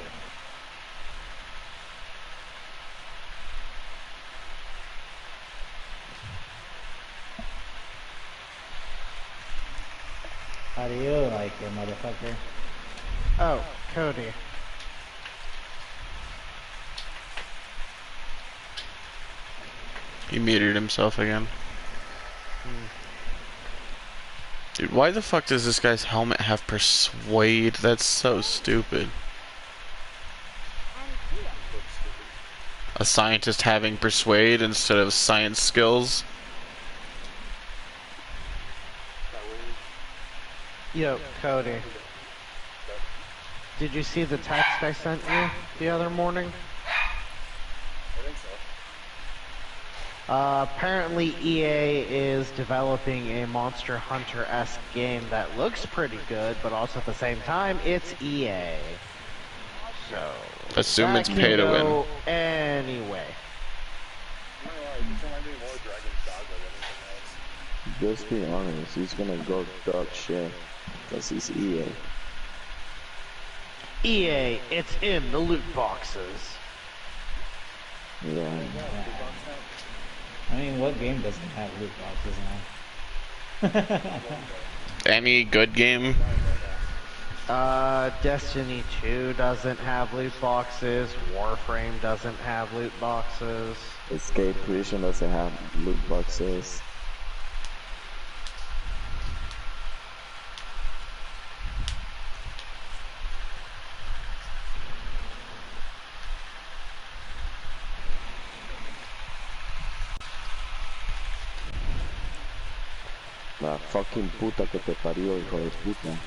How do you like it, motherfucker? Oh, Cody. He muted himself again. Dude, why the fuck does this guy's helmet have persuade? That's so stupid. A scientist having persuade instead of science skills. Yo, Cody. Did you see the text I sent you the other morning? I think so. Apparently EA is developing a Monster Hunter-esque game that looks pretty good, but also at the same time, it's EA. So, Assume it's that pay can to win. go anyway. I'm not gonna lie, this reminded me more of Dragon's Dogma than anything else. Just be honest, he's gonna go dog shit. Because he's EA. EA, it's in the loot boxes. Yeah. I mean, what game doesn't have loot boxes now? Any good game? Destiny 2 doesn't have loot boxes. Warframe doesn't have loot boxes. Escape Prison doesn't have loot boxes. La fucking puta que te parió, hijo de puta.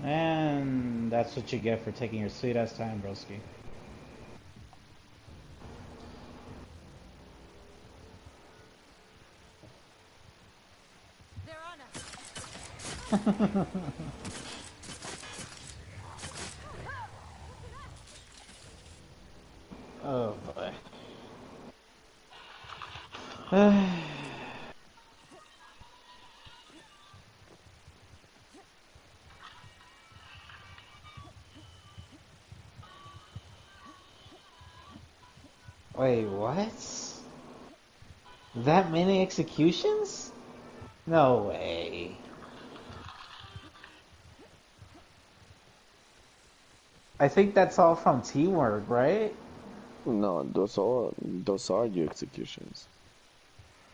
And that's what you get for taking your sweet ass time, broski. They're on us. Oh boy. Wait, what? That many executions? No way. I think that's all from teamwork, right? No, those are your executions.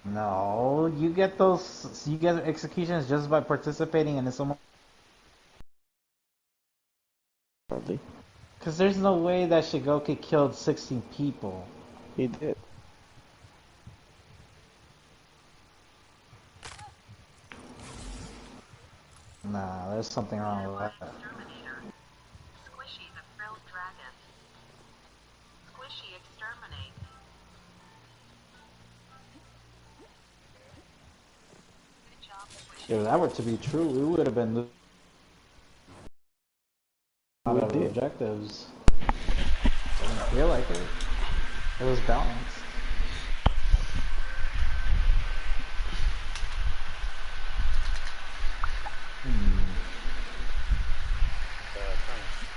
No, you get executions just by participating in someone. Hardly. Because there's no way that Shigoki killed 16 people. He did. Nah, there's something wrong with that. Squishy the frilled dragon. Squishy exterminate. Good job, Squishy. If that were to be true, we would have been out of did. objectives. Didn't feel like it. It was balanced.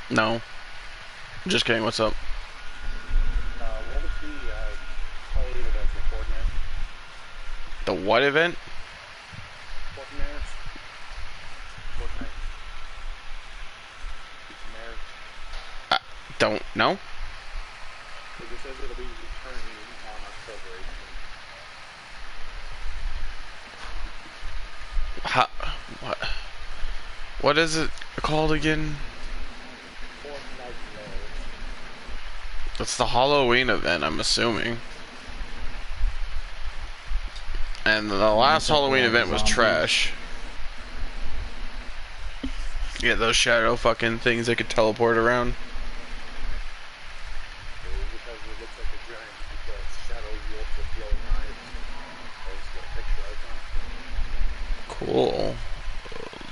No. Just kidding, what's up? What was the Halloween event for Fortnite? The what event? Fortnite? Fortnite. I don't know. It just says it'll be returning on October 18th. How, what is it called again? Fortnite It's the Halloween event, I'm assuming. And the last Halloween event was trash. Yeah, those shadow fucking things that could teleport around. Because it looks like a giant shadow wolf with glowing eyes. I just got a picture icon. Cool.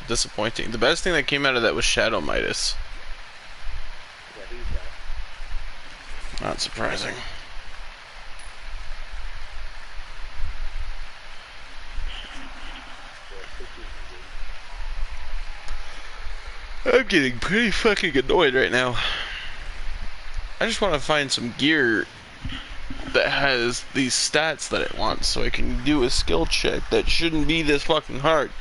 Disappointing. The best thing that came out of that was Shadow Midas. Yeah, he's back. Not surprising. I'm getting pretty fucking annoyed right now. I just want to find some gear that has these stats that it wants so I can do a skill check that shouldn't be this fucking hard.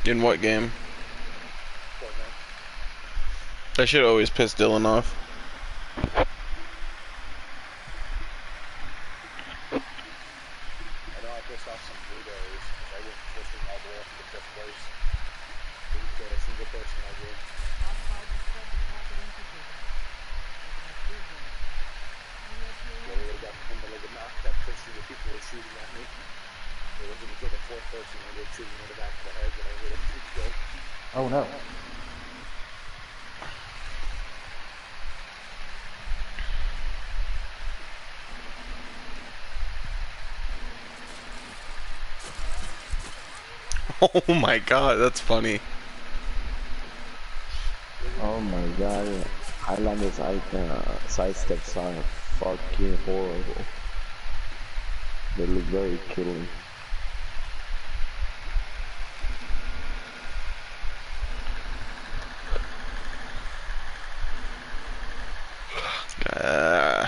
In what game? That should always piss Dylan off. I know I pissed off some blueberries because I went fishing all the way up to 5th place. Didn't kill a single person I did. Yeah, we got in the middle of the map, kept fishing, the people were shooting at me. They were going to kill the 4th person and they were shooting me in the back of the head, but I would have killed. Oh no. Oh my god, that's funny. Oh my god, Highlanders sidesteps are fucking horrible. They look very killing. Uh,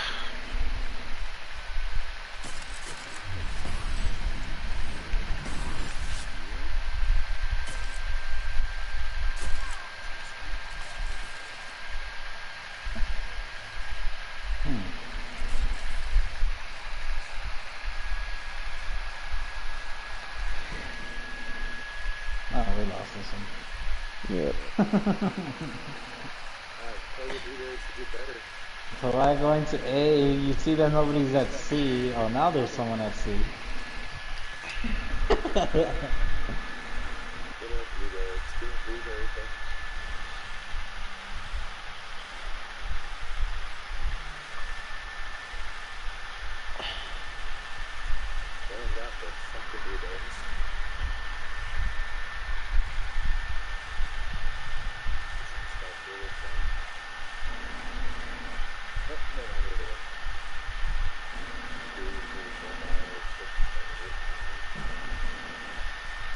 Oh, we lost this one. Yeah. So I go into A, you see that nobody's at C. Oh, now there's someone at C.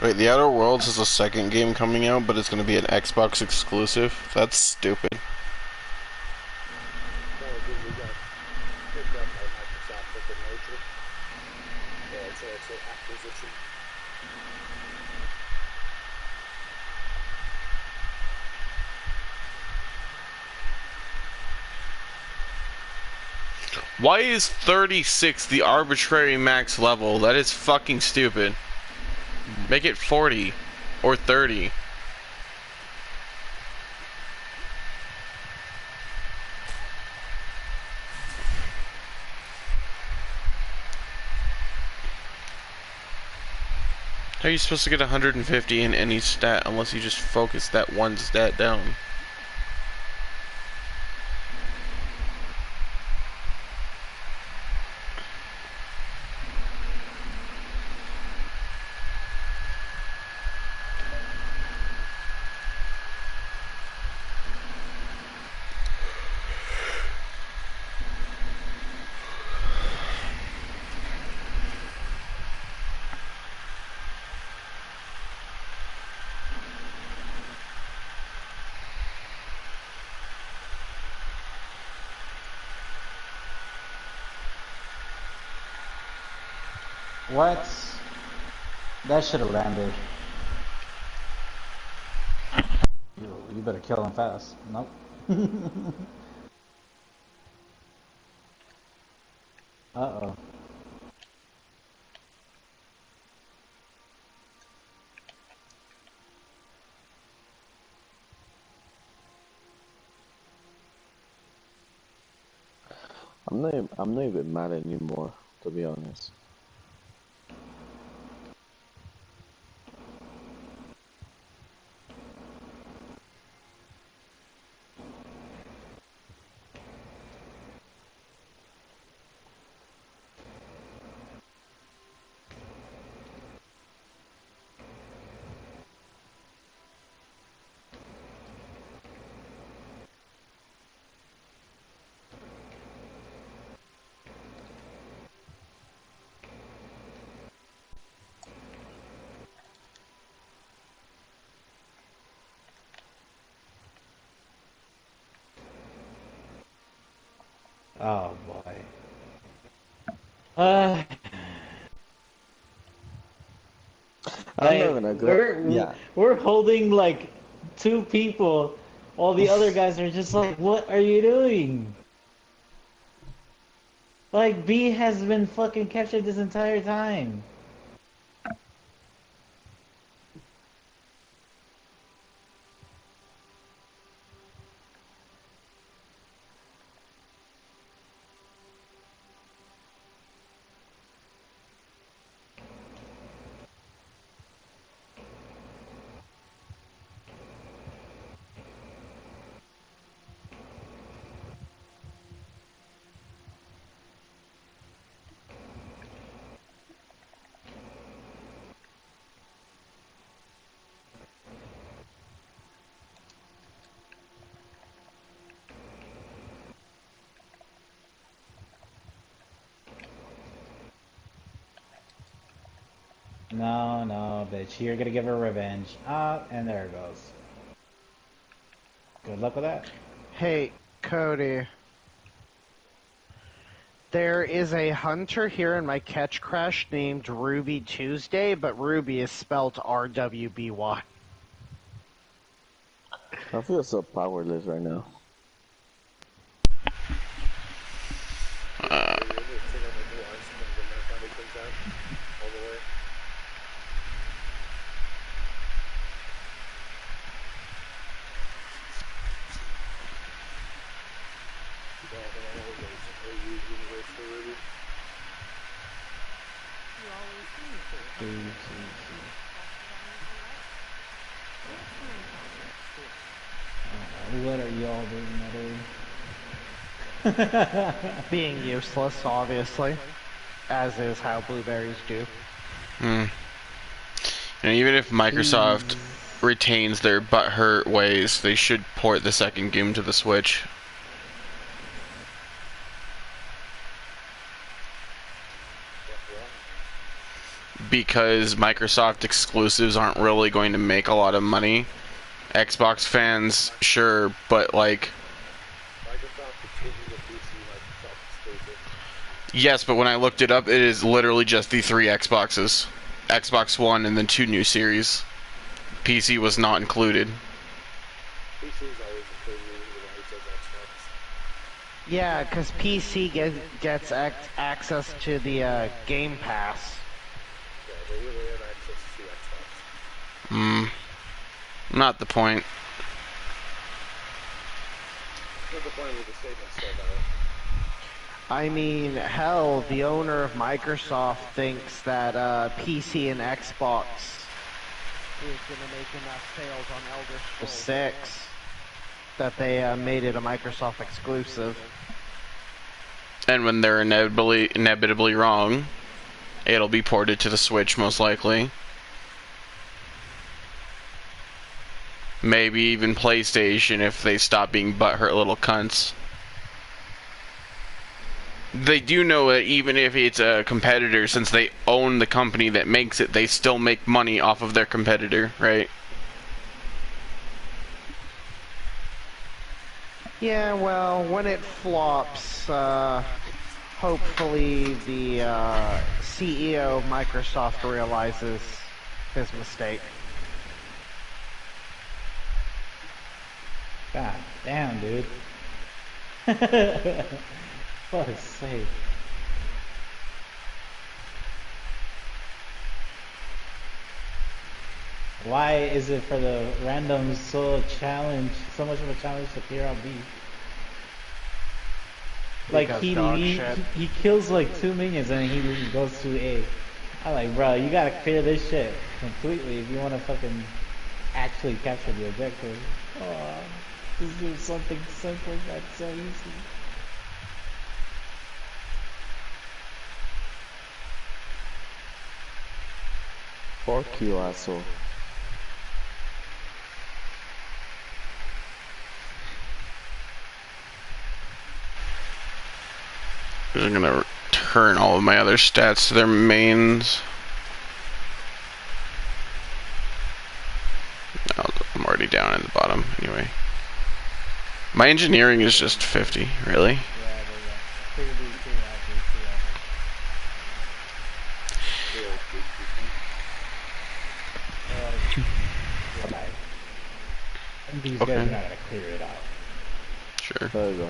wait, the Outer Worlds has a second game coming out, but it's going to be an Xbox exclusive? That's stupid. Why is 36 the arbitrary max level? That is fucking stupid. Make it 40 or 30. How are you supposed to get 150 in any stat unless you just focus that one stat down? What? That should have landed. You better kill him fast. Nope. Uh-oh. I'm not even mad anymore, to be honest. Oh boy. Uh, I'm not like gonna go. we're Yeah, we're holding like two people, while the other guys are just like, "What are you doing?" Like B has been fucking captured this entire time. No, no, bitch, you're gonna give her revenge. Ah, and there it goes. Good luck with that. Hey, Cody. There is a hunter here in my catch crash named Ruby Tuesday, but Ruby is spelled RWBY. I feel so powerless right now. Uh, You're able to take out my blue arsenal when that finally comes out all the way. You don't know always universe for Ruby. You always seem to. What are y'all doing, Natalie? Being useless, obviously. As is how blueberries do. and even if Microsoft retains their butthurt ways, they should port the second game to the Switch. Because Microsoft exclusives aren't really going to make a lot of money. Xbox fans, sure, but like... Microsoft continues to PC Microsoft exclusive. Yes, but when I looked it up, it is literally just the 3 Xboxes. Xbox One and then 2 new series. PC was not included. PC is always included even when it says Xbox. Yeah, because PC gets access to the Game Pass. Yeah, they usually have access to Xbox. Not the point. What's the point of the statement still valid? I mean, hell, the owner of Microsoft thinks that PC and Xbox is going to make enough sales on Elder Scrolls 6 that they made it a Microsoft exclusive. And when they're inevitably wrong, it'll be ported to the Switch most likely. Maybe even PlayStation if they stop being butthurt little cunts. They do know that even if it's a competitor, since they own the company that makes it, they still make money off of their competitor, right? Yeah, well, when it flops, hopefully the CEO of Microsoft realizes his mistake. God damn, dude. Fuck's sake. Why is it for the randoms so much of a challenge to clear out B? Like Because dog shit. he kills like 2 minions and he goes to A. I'm like, bro, you gotta clear this shit completely if you want to fucking actually capture the objective. Oh, just do something simple that's so easy. Fuck you, asshole. I'm gonna turn all of my other stats to their mains. I'm already down in the bottom anyway. My engineering is just 50, really? Yeah, there you go. Clear B2, these guys are Okay. not gonna clear it out. Sure. There you go.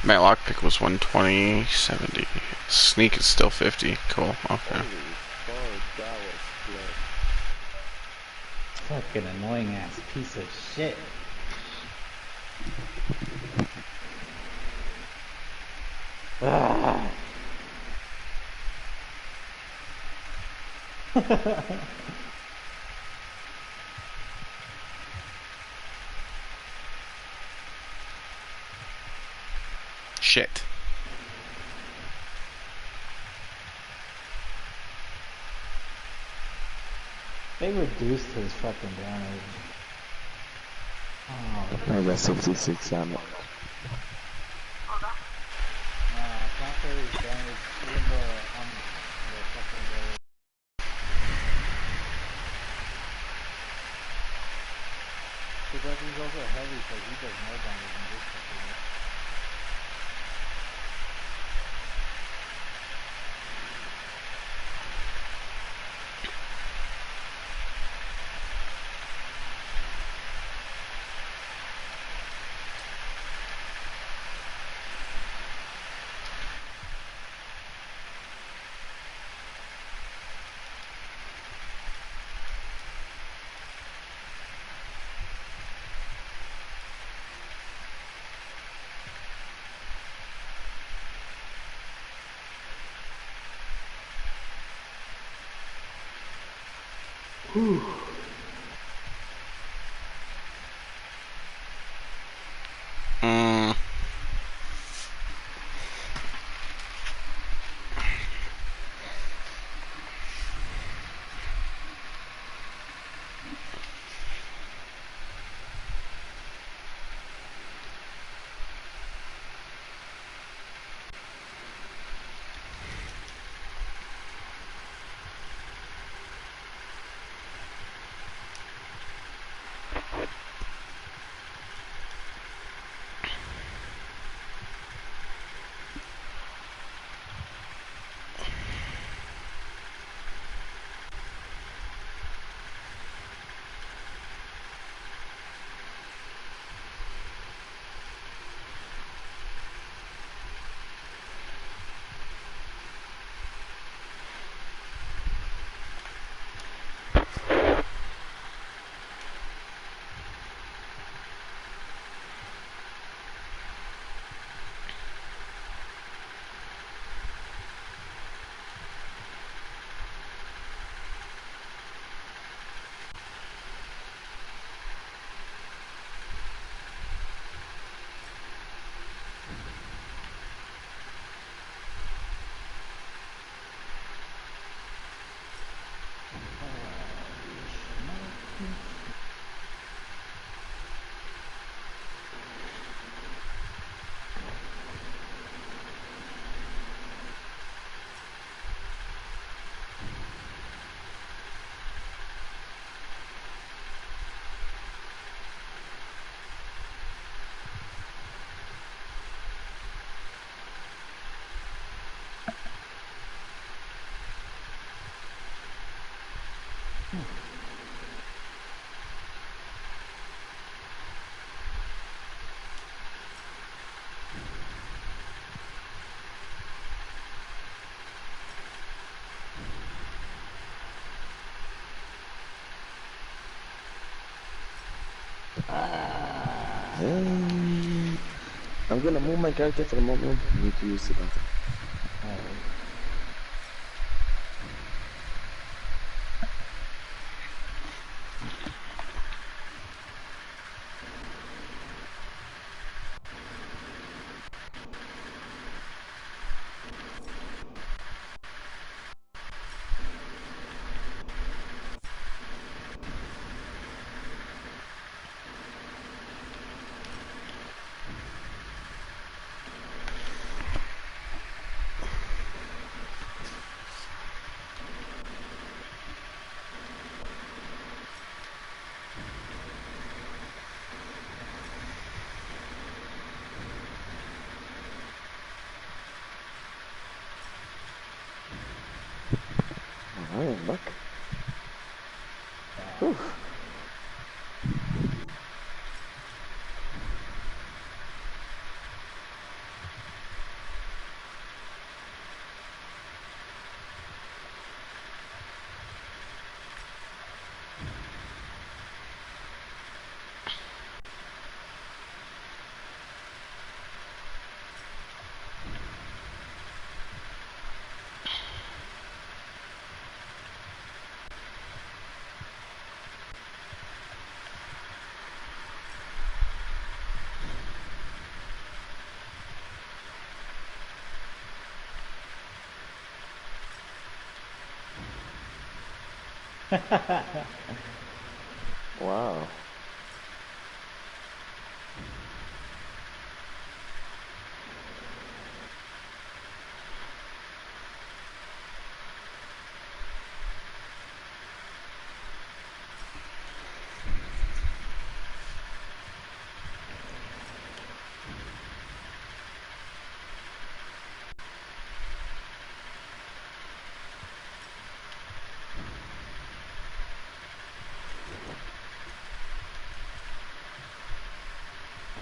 My lockpick was 120, 70. Sneak is still 50. Cool. Okay. Holy fuck, that was close. Fucking annoying ass piece of shit. Ah. Shit. They reduced his fucking damage. Oh, I got 66 ammo. Conqueror's damage, even the fucking blade. Because he's also heavy, so he does more damage than this fucking. Mm. I'm gonna move my character for a moment. I need to use the bathroom. Alright, I'm back. Whew. Wow.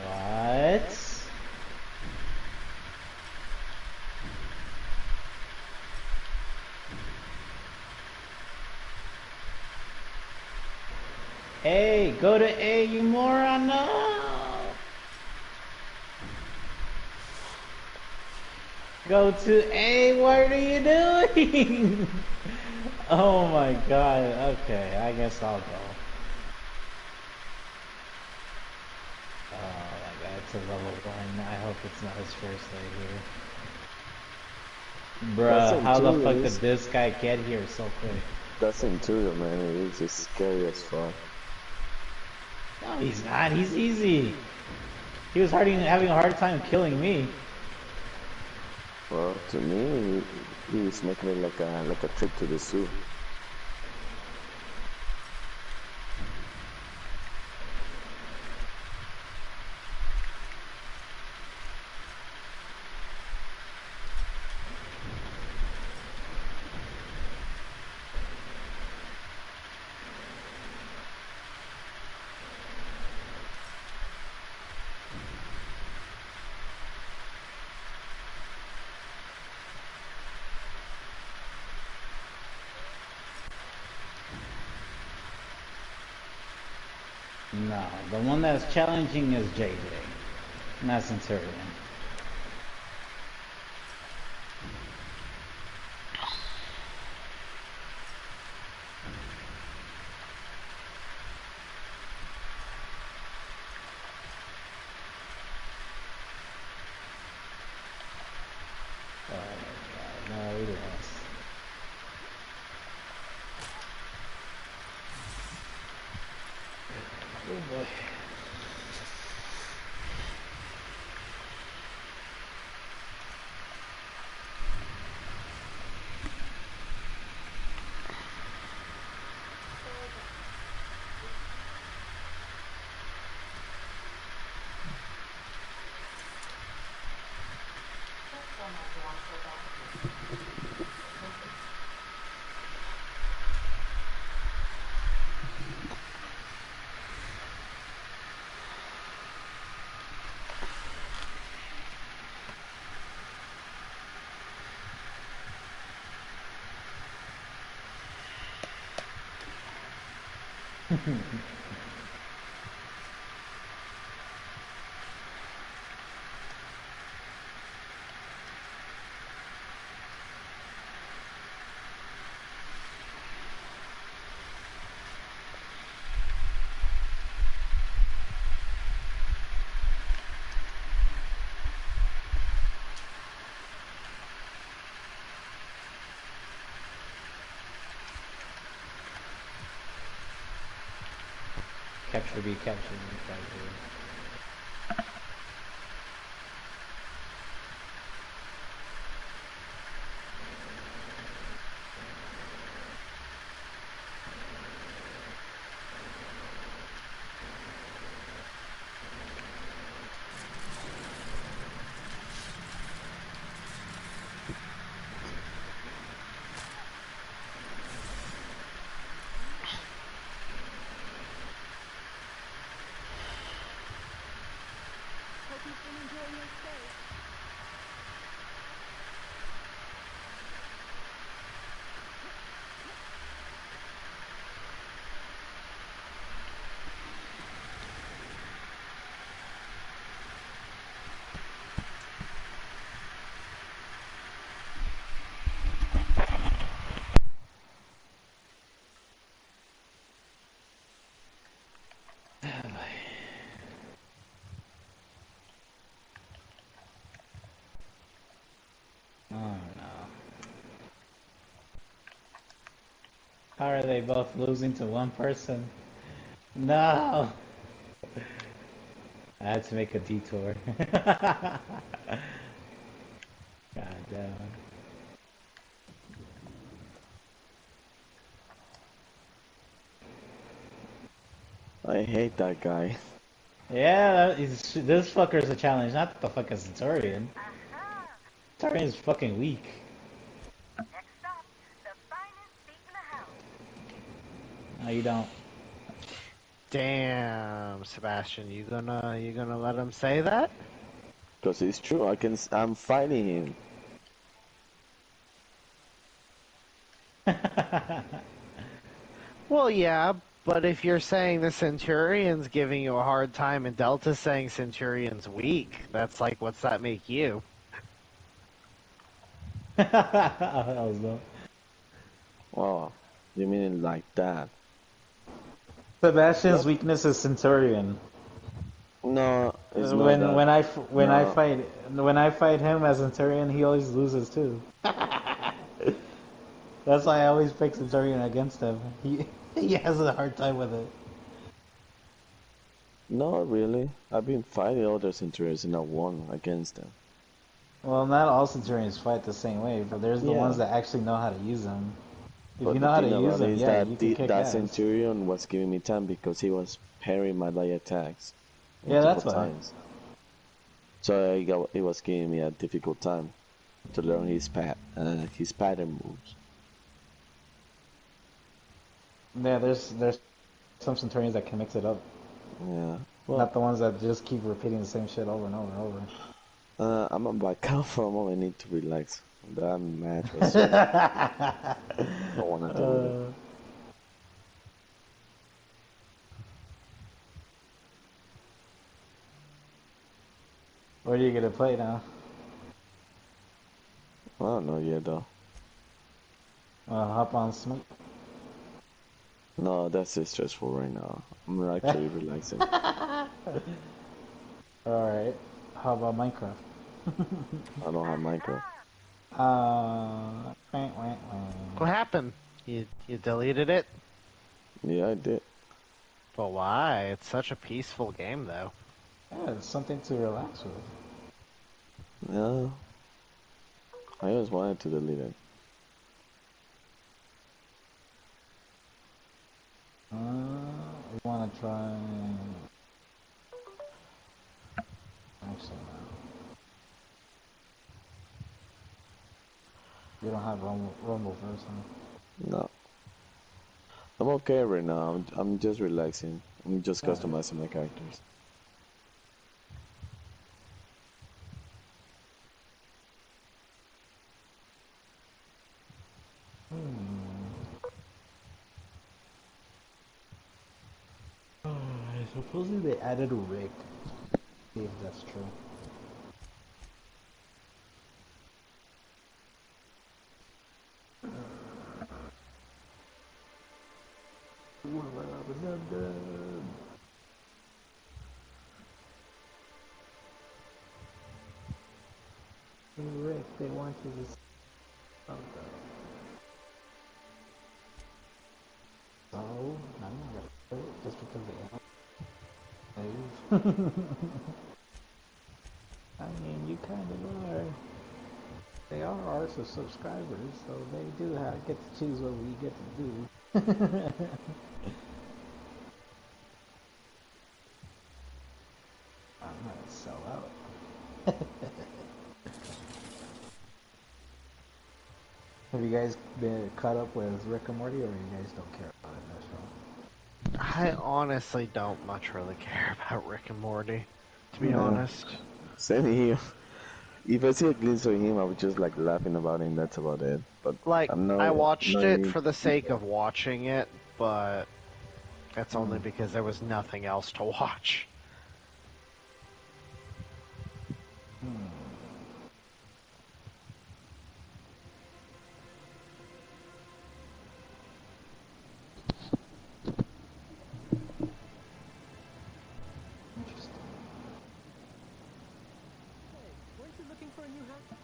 What? Hey, go to A, you moron! No! Go to A, what are you doing? Oh my god, okay, I guess I'll go. Oh my god, it's a level 1. I hope it's not his first day here. That's Bruh, how the interior. fuck did this guy get here so quick? That's interior, man. It is just scary as fuck. No, he's not. He's easy. He was having a hard time killing me. Well, to me, he's making it like a trip to the zoo. No, the one that's challenging is JJ. And that's Centurion. Oh my god, no, we lost. Oh boy. Capture B, capture B, capture Hope you've been enjoying your stay. Oh no. How are they both losing to one person? No! I had to make a detour. God damn. I hate that guy. Yeah, this fucker's a challenge, not the fucking Centurion. Centurion's fucking weak. Next stop, the finest seat in the house. No, you don't. Damn, Sebastian, you gonna let him say that? Because it's true. I'm fighting him. Well, yeah, but if you're saying the Centurion's giving you a hard time and Delta's saying Centurion's weak, that's like, what's that make you? Hell's no. Oh, you mean it like that? Sebastian's Yep. weakness is Centurion. No, it's not When that. when I No, when I fight him as Centurion, he always loses too. That's why I always pick Centurion against him. He has a hard time with it. not really. I've been fighting other Centurions and I won against them. Well, not all Centurions fight the same way, but there's the ones Yeah, that actually know how to use them. If you but the know how to thing use about it them, is yeah, that you can kick that ass. Centurion was giving me time because he was parrying my light attacks Yeah, multiple that's why. times. So it was giving me a difficult time to learn his pattern moves. Yeah, there's some Centurions that can mix it up. Yeah. Well, Not the ones that just keep repeating the same shit over and over and over. I'm on back out for a moment. I need to relax. That match was so. I don't want to deal with it. What are you gonna play now? I don't know yet though. Hop on Smoke. No, that's just stressful right now. I'm actually relaxing. Alright. How about Minecraft? I don't have Minecraft. What happened? You deleted it? Yeah, I did. Well, why? It's such a peaceful game, though. Yeah, it's something to relax with. Yeah. I always wanted to delete it. We want to try. Actually, no. You don't have Rumble first, huh? No. I'm okay right now. I'm just relaxing. I'm just Alright. customizing my characters. Supposedly they added a Rick. See if that's true. Hey Rick, they want you to see something. So, I'm not gonna do it just because they want to. I mean, you kind of are. They are our subscribers, so they do get to choose what we get to do. I'm gonna sell out. Have you guys been caught up with Rick and Morty, or you guys don't care about it that show? I honestly don't much really care about Rick and Morty, to be Yeah, honest. same here. If I see a glimpse of him, I would just like laughing about it, and that's about it. But Like, I'm I not watched it really. for the sake of watching it, but that's only Hmm. because there was nothing else to watch. Hmm. Interesting. Hey, weren't you looking for a new house?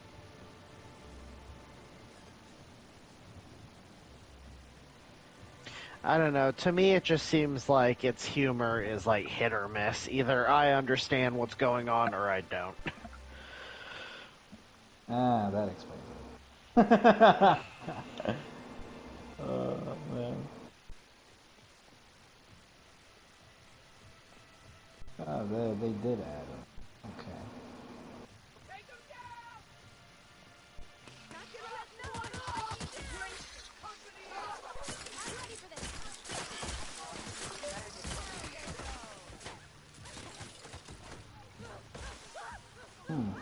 I don't know. To me, it just seems like its humor is like hit or miss. Either I understand what's going on or I don't. Ah, that explains it. Oh man. Oh, they did add him. Okay. Hmm.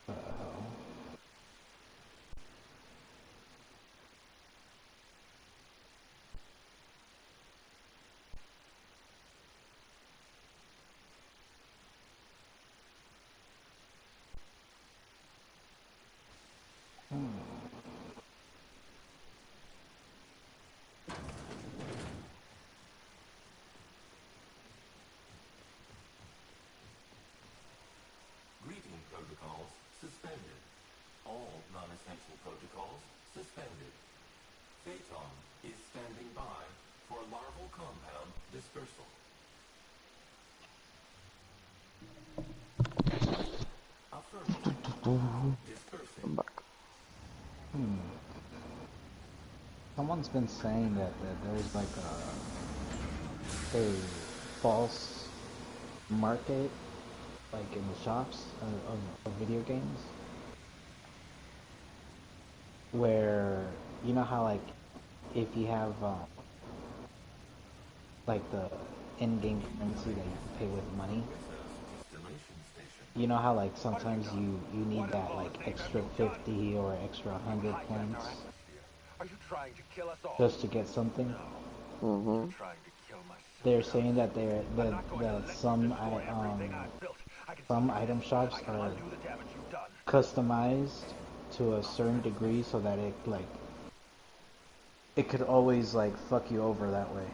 Uh-oh. Greeting protocols suspended. All non-essential protocols suspended. Phaeton is standing by for larval compound dispersal. Affirmative. Dispersing. I'm back. Hmm. Someone's been saying that there's like a false market, like in the shops of video games, where you know how like if you have like the in-game currency that you can pay with money, Distillation station. you know how like sometimes you need that like extra 50 or extra 100 points Are you trying to kill us all? just to get something. Mm-hmm. Trying to kill my They're saying that that some item shops are customized to a certain degree so that it like it could always like fuck you over that way.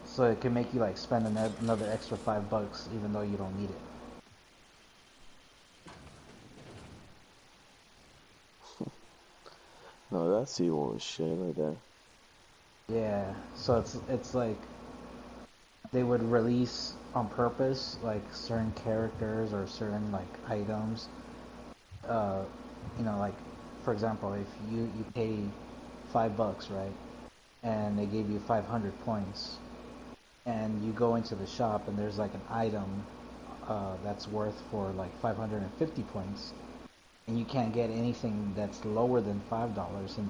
So it can make you like spend another extra $5 even though you don't need it. No, that's evil as shit right there. Yeah, so it's like they would release on purpose like certain characters or certain like items. Uh, you know, like for example, if you pay $5, right, and they gave you 500 points, and you go into the shop and there's like an item that's worth for like 550 points, and you can't get anything that's lower than $5 in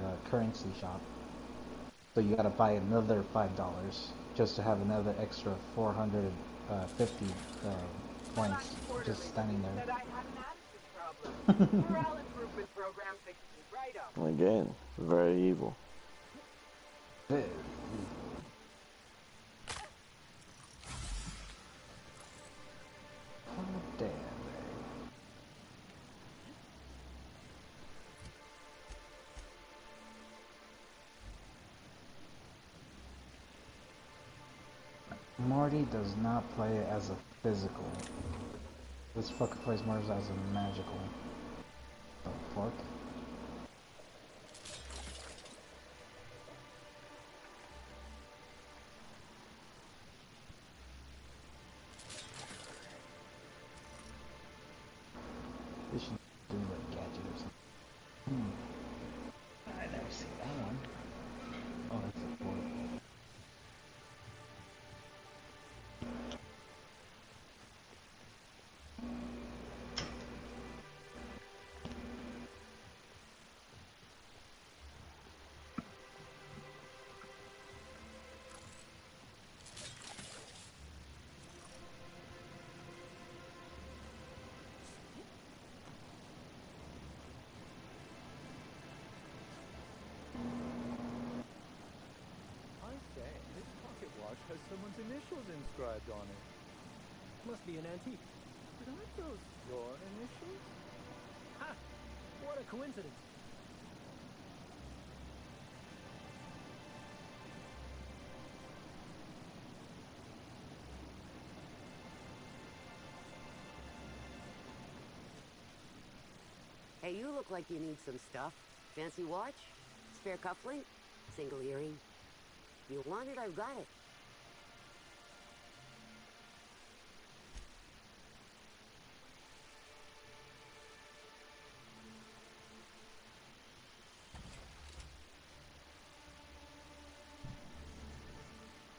the currency shop. So you gotta buy another $5 just to have another extra 450 points just standing there. Morale improvement program fixes it right up. Again, very evil. Oh, damn. Morty does not play as a physical. This fucker plays more as a magical. The fuck? This should do like gadget or something. I never seen that one. Oh, that's a portable. I say, this pocket watch has someone's initials inscribed on it. Must be an antique. But aren't those your initials? Ha! What a coincidence. Hey, you look like you need some stuff. Fancy watch? Spare cufflink? Single earring? You want it, I've got it.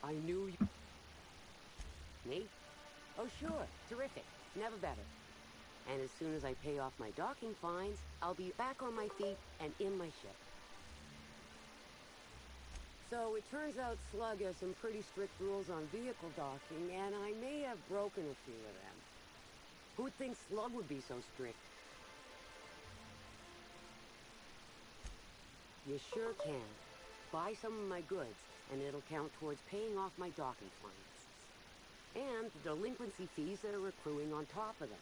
I knew you... Me? Oh, sure. Terrific. Never better. And as soon as I pay off my docking fines, I'll be back on my feet and in my ship. So it turns out Slug has some pretty strict rules on vehicle docking, and I may have broken a few of them. Who'd think Slug would be so strict? You sure can. Buy some of my goods, and it'll count towards paying off my docking fines. And the delinquency fees that are accruing on top of them.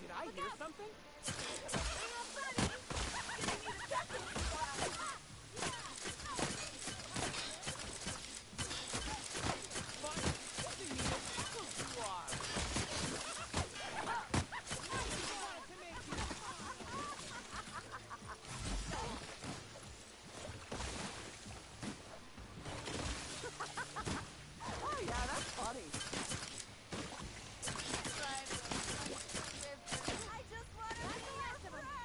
Did I hear something? Oh yeah, that's funny. I just want to be your friend!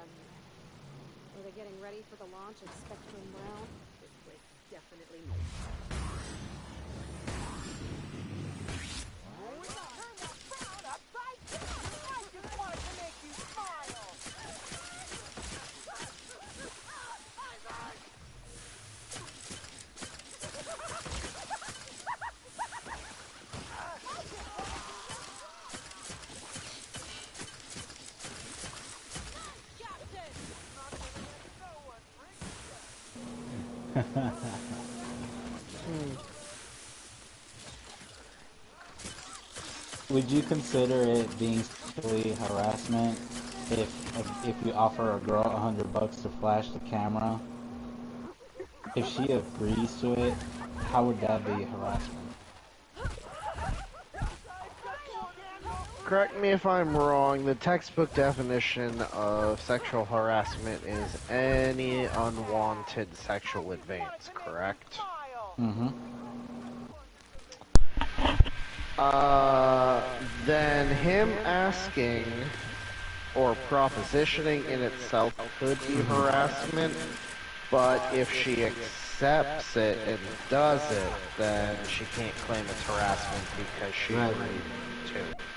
down here. Are they getting ready for the launch of Spectrum Realm? This place is definitely nice. Would you consider it being sexually harassment if you offer a girl $100 to flash the camera? If she agrees to it, how would that be harassment? Correct me if I'm wrong, the textbook definition of sexual harassment is any unwanted sexual advance, correct? Mm-hmm. Then him asking or propositioning in itself could be harassment, but if she accepts it and does it, then she can't claim it's harassment because she agreed to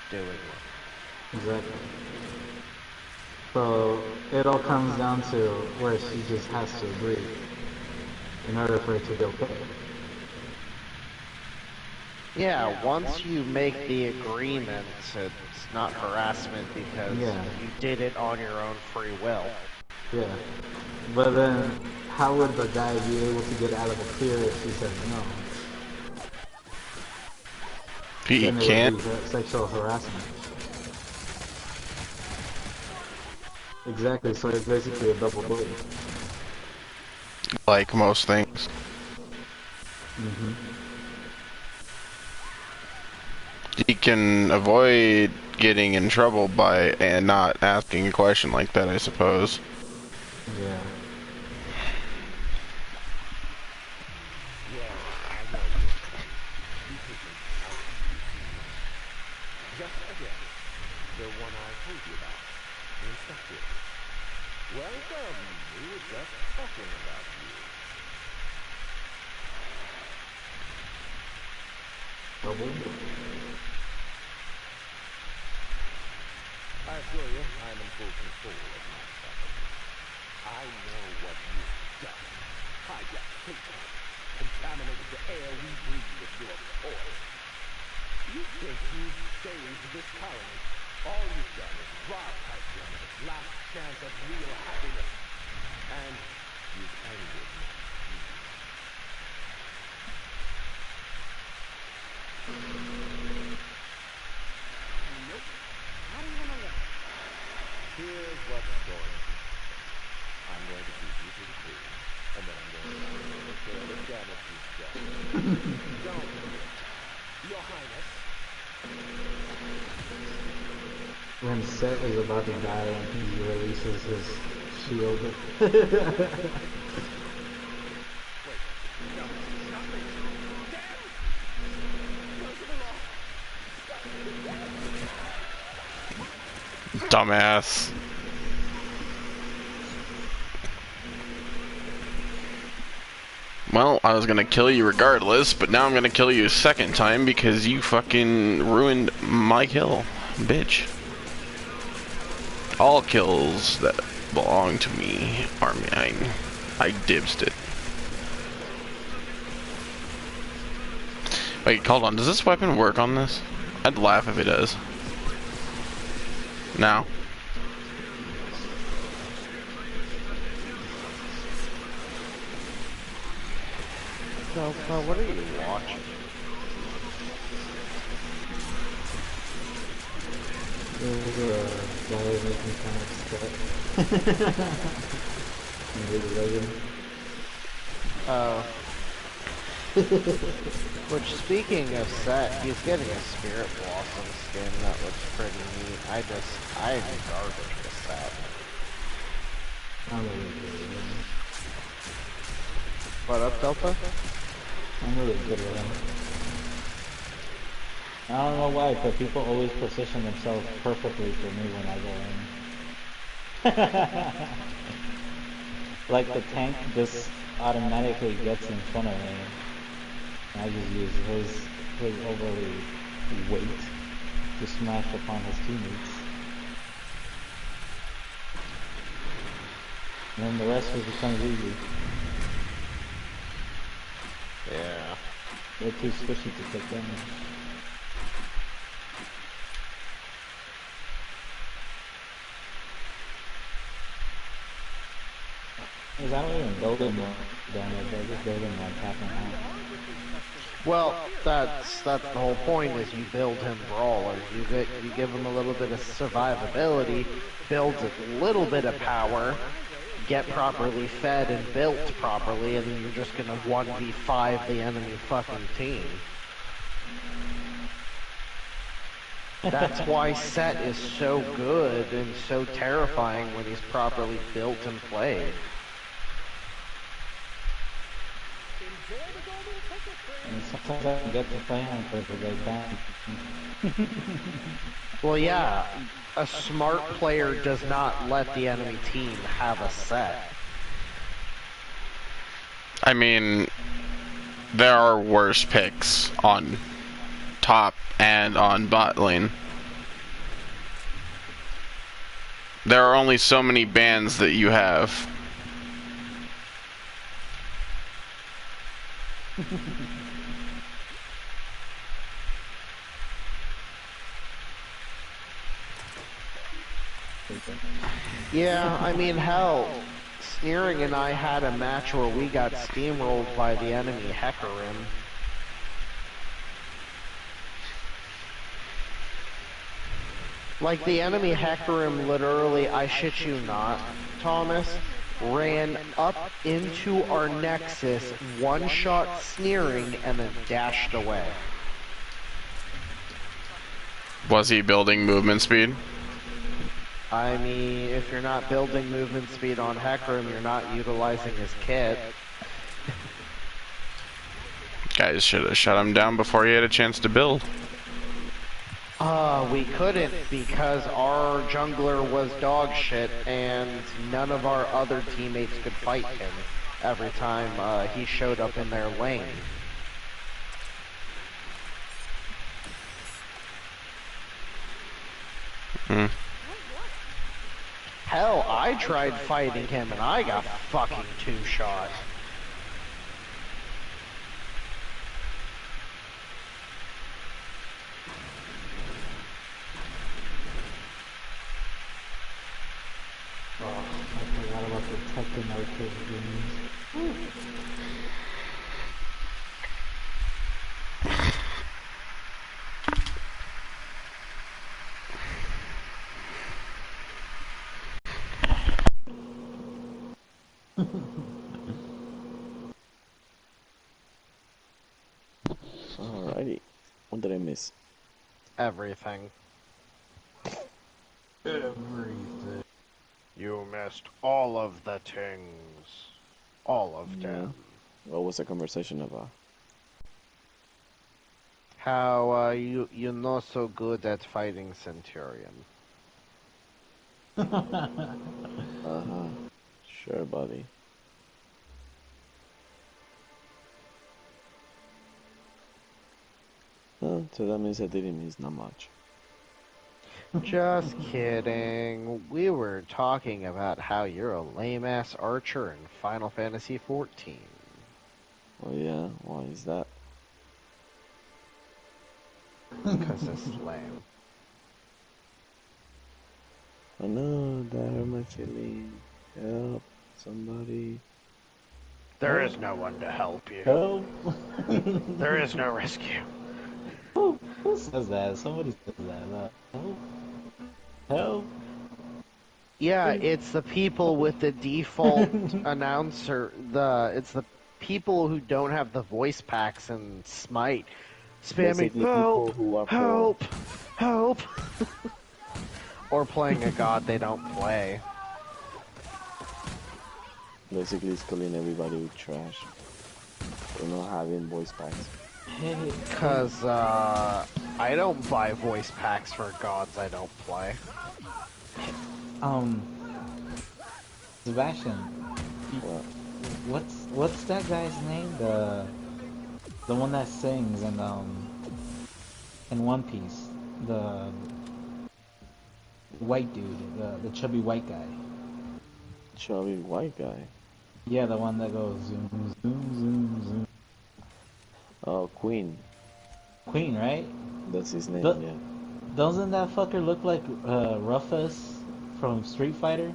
doing it. Exactly. So it all comes down to where she just has to agree in order for it to be okay. Yeah, once you make the agreement, it's not harassment because you did it on your own free will. Yeah. But then, how would the guy be able to get out of the clear if she says no? He Then it can't. would be sexual harassment. Exactly, so it's basically a double bully. Like most things. Mm-hmm. He can avoid getting in trouble by not asking a question like that, I suppose. Yeah. Well, I know you're be patient. I'll see you soon. Just again, the one I told you about. The inspector. Welcome. We were just talking about you. Double? I assure you, I'm in full control of my property. I know what you've done. Hijacked Payton, contaminated the air we breathe with your poison. You think you've saved this colony. All you've done is rob Halcyon of its last chance at real happiness. And you've ended my dreams. Nope. Not even a little. Here's what's going to happen. I'm going to keep you to the crew, and then I'm going to take care of the damage you've done. Don't forget, Your Highness. When Set is about to die and he releases his shield. Dumbass. Well, I was gonna kill you regardless, but now I'm gonna kill you a second time because you fucking ruined my kill, bitch. All kills that belong to me are mine. I dibsed it. Wait, hold on. Does this weapon work on this? I'd laugh if it does. Now. So, what are you watching? There's a guy making comic stuff. Oh. Which, speaking of Set, he's getting a Spirit Blossom skin that looks pretty neat. I am garbage with Set. I'm really good with him. What up, Delta? I'm really good with him. I don't know why, but people always position themselves perfectly for me when I Like the tank just automatically gets in front of me. And I just use his overly weight to smash upon his teammates. And then the rest just becomes easy. Yeah. They're too squishy to take damage. Because I don't even build them more damage, I just build them like half and half. Well, that's the whole point. Is you build him brawler. You give him a little bit of survivability, builds a little bit of power, get properly fed and built properly, and then you're just gonna 1v5 the enemy fucking team. That's why Set is so good and so terrifying when he's properly built and played. And sometimes I don't get to play him because they ban. Well, yeah, a smart player does not let the enemy team have a Set. I mean, there are worse picks on top and on bot lane. There are only so many bans that you have. Yeah, I mean, hell, Sneering and I had a match where we got steamrolled by the enemy Hecarim. Like, the enemy Hecarim literally, I shit you not, Thomas, ran up into our Nexus, one-shot Sneering, and then dashed away. Was he building movement speed? I mean, if you're not building movement speed on Hecarim, you're not utilizing his kit. Guys should have shut him down before he had a chance to build. We couldn't because our jungler was dog shit and none of our other teammates could fight him every time he showed up in their lane. Hmm. Hell, I tried fighting him and I got fucking two-shot. Oh, I forgot about the Tekken arcade games. Alrighty. What did I miss? Everything. Everything. You missed all of the things. All of them. What was the conversation about? How you're not so good at fighting Centurion. Uh-huh. Sure, buddy. So that means I didn't miss not much. Just kidding. We were talking about how you're a lame-ass archer in Final Fantasy XIV. Oh yeah? Why is that? Because it's lame. Oh no, that hurt my feeling. Help. Somebody. There is no one to help you. Help! There is no rescue. Who says that? Somebody says that. Help! Help! Yeah, it's the people with the default announcer. It's the people who don't have the voice packs and Smite spamming Basically help, people who are help, help, or playing a god they don't play. Basically, it's calling everybody with trash. For not having voice packs. Cause I don't buy voice packs for gods I don't play. Sebastian, What? what's that guy's name? The one that sings in One Piece. The white dude, the chubby white guy. Chubby white guy. Yeah, the one that goes zoom zoom zoom zoom. Oh, Queen. Queen, right? That's his name, Do- yeah. doesn't that fucker look like Rufus from Street Fighter?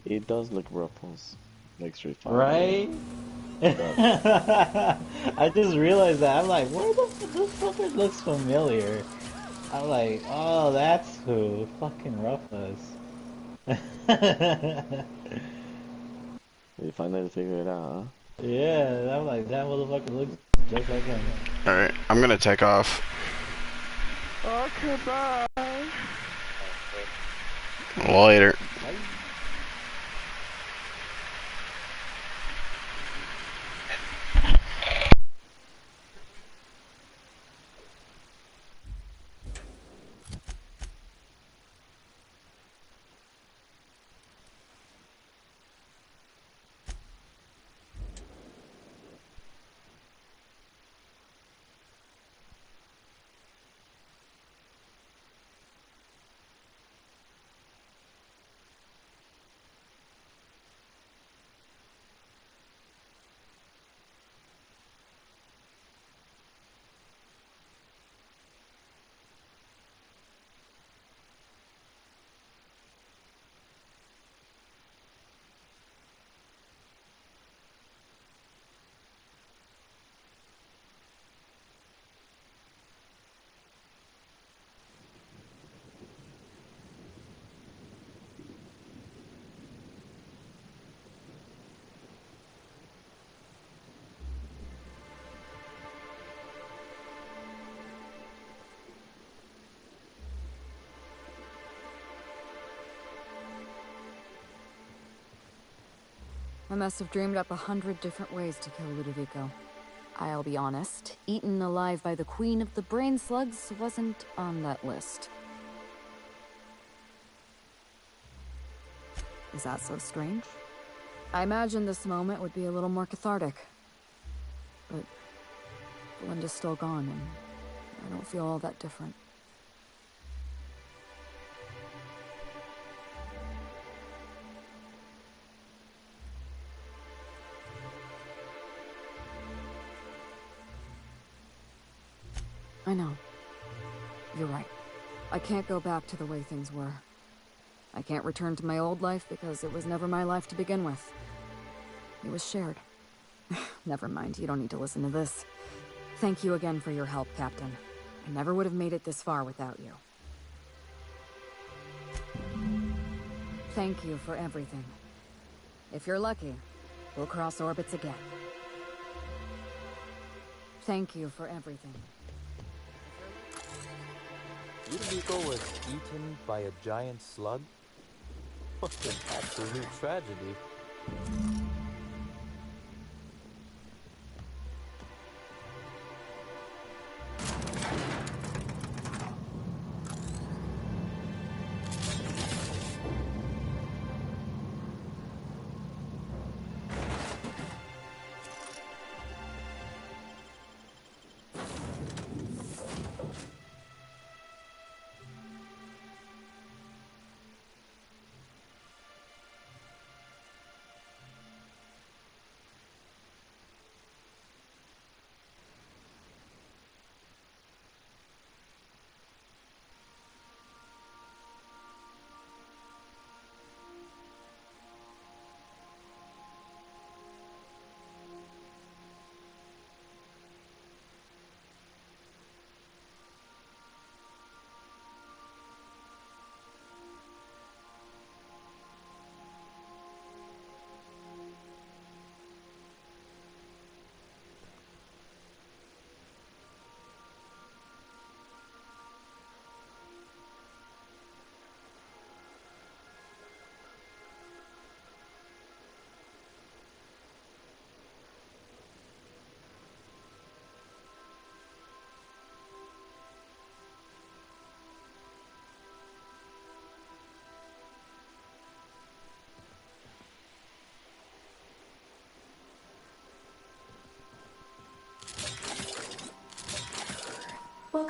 It does look Ruffles. Like Street Fighter, yeah. Right? It does. I just realized that. I'm like, where the this fucker looks familiar. I'm like, oh, that's who. Fucking Rufus. You finally figured it out, Yeah, I'm like, that motherfucker looks just like him. Alright, I'm gonna take off. huh? Okay, bye. Later. I must have dreamed up 100 different ways to kill Ludovico. I'll be honest, eaten alive by the queen of the brain slugs wasn't on that list. Is that so strange? I imagined this moment would be a little more cathartic. But Linda's still gone, and I don't feel all that different. I know. You're right. I can't go back to the way things were. I can't return to my old life because it was never my life to begin with. It was shared. Never mind, you don't need to listen to this. Thank you again for your help, Captain. I never would have made it this far without you. Thank you for everything. If you're lucky, we'll cross orbits again. Thank you for everything. Ludovico was eaten by a giant slug? What an absolute tragedy.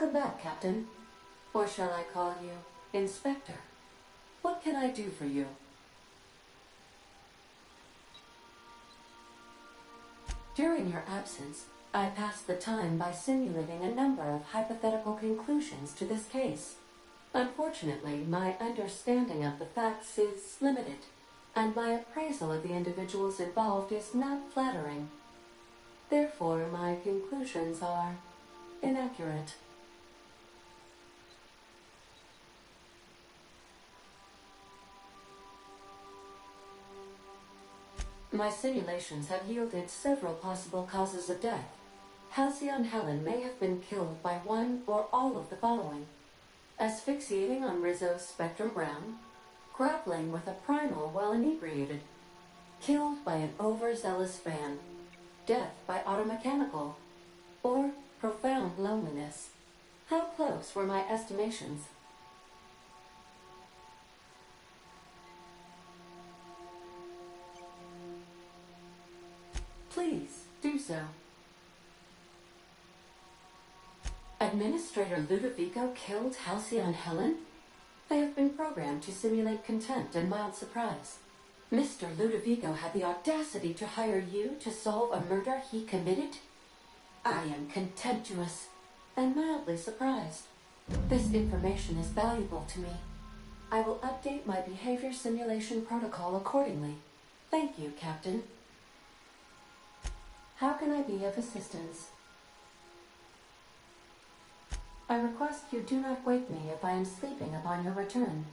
Welcome back, Captain. Or shall I call you Inspector? What can I do for you? During your absence, I passed the time by simulating a number of hypothetical conclusions to this case. Unfortunately, my understanding of the facts is limited, and my appraisal of the individuals involved is not flattering. Therefore, my conclusions are inaccurate. My simulations have yielded several possible causes of death. Halcyon Helen may have been killed by one or all of the following: asphyxiating on Rizzo's Spectrum Brown, grappling with a primal while inebriated, killed by an overzealous fan, death by automechanical, or profound loneliness. How close were my estimations? Please, do so. Administrator Ludovico killed Halcyon Helen? They have been programmed to simulate contempt and mild surprise. Mr. Ludovico had the audacity to hire you to solve a murder he committed? I am contemptuous and mildly surprised. This information is valuable to me. I will update my behavior simulation protocol accordingly. Thank you, Captain. How can I be of assistance? I request you do not wake me if I am sleeping upon your return.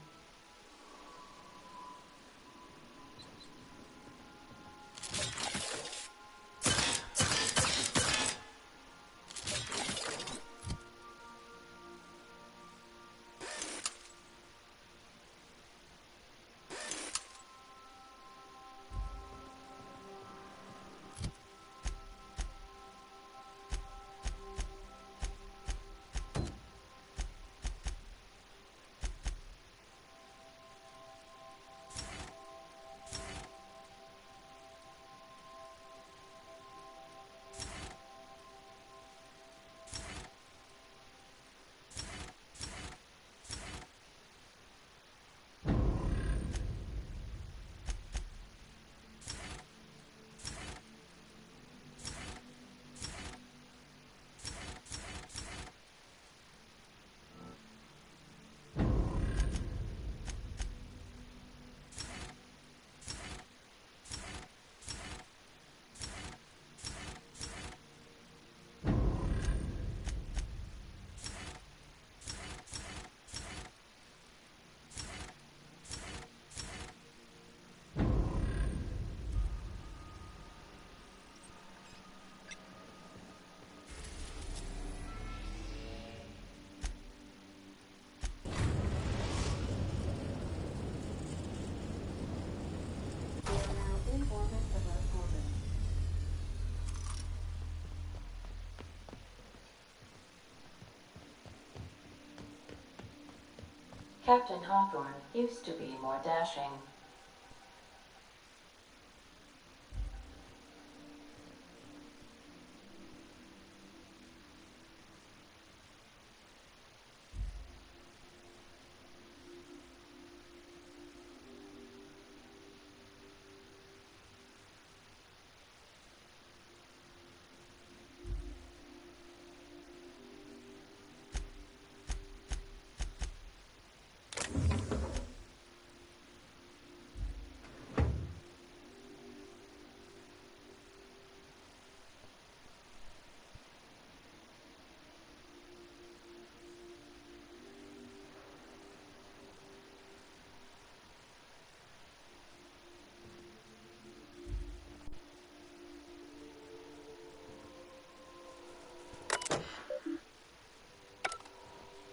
Captain Hawthorne used to be more dashing.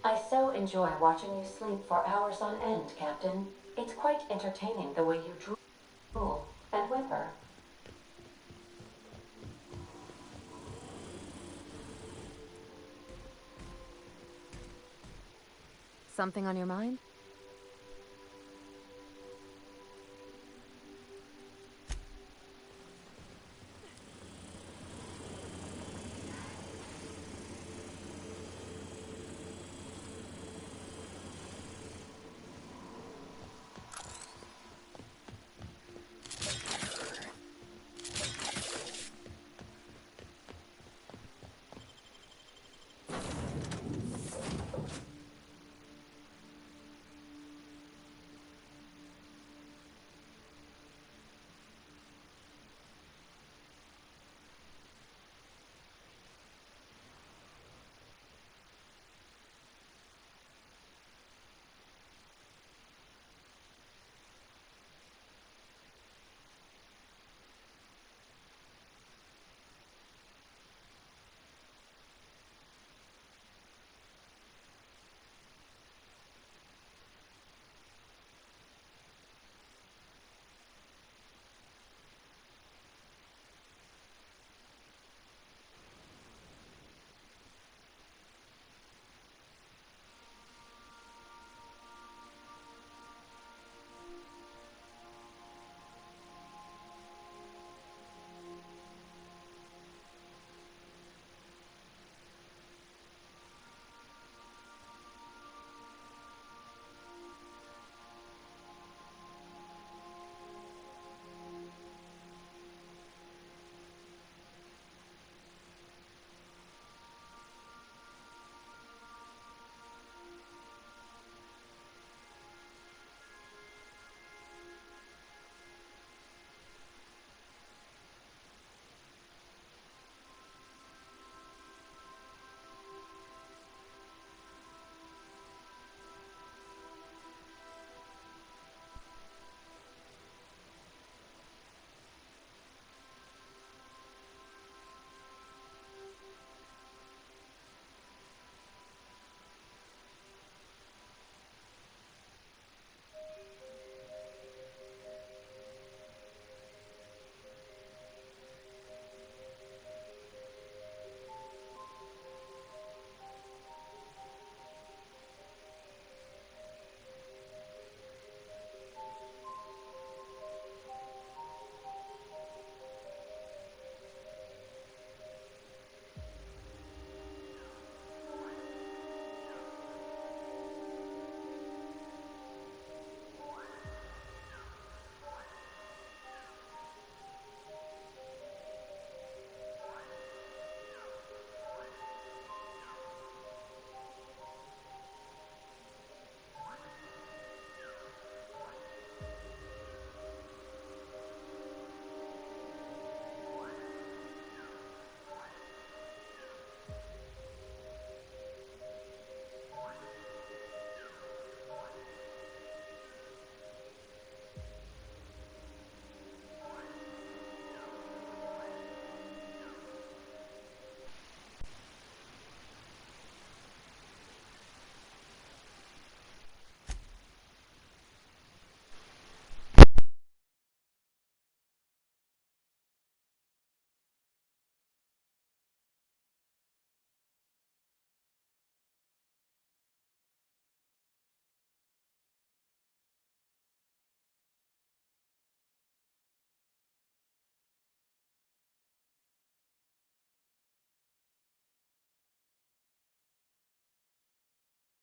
I so enjoy watching you sleep for hours on end, Captain. It's quite entertaining the way you drool and whimper. Something on your mind?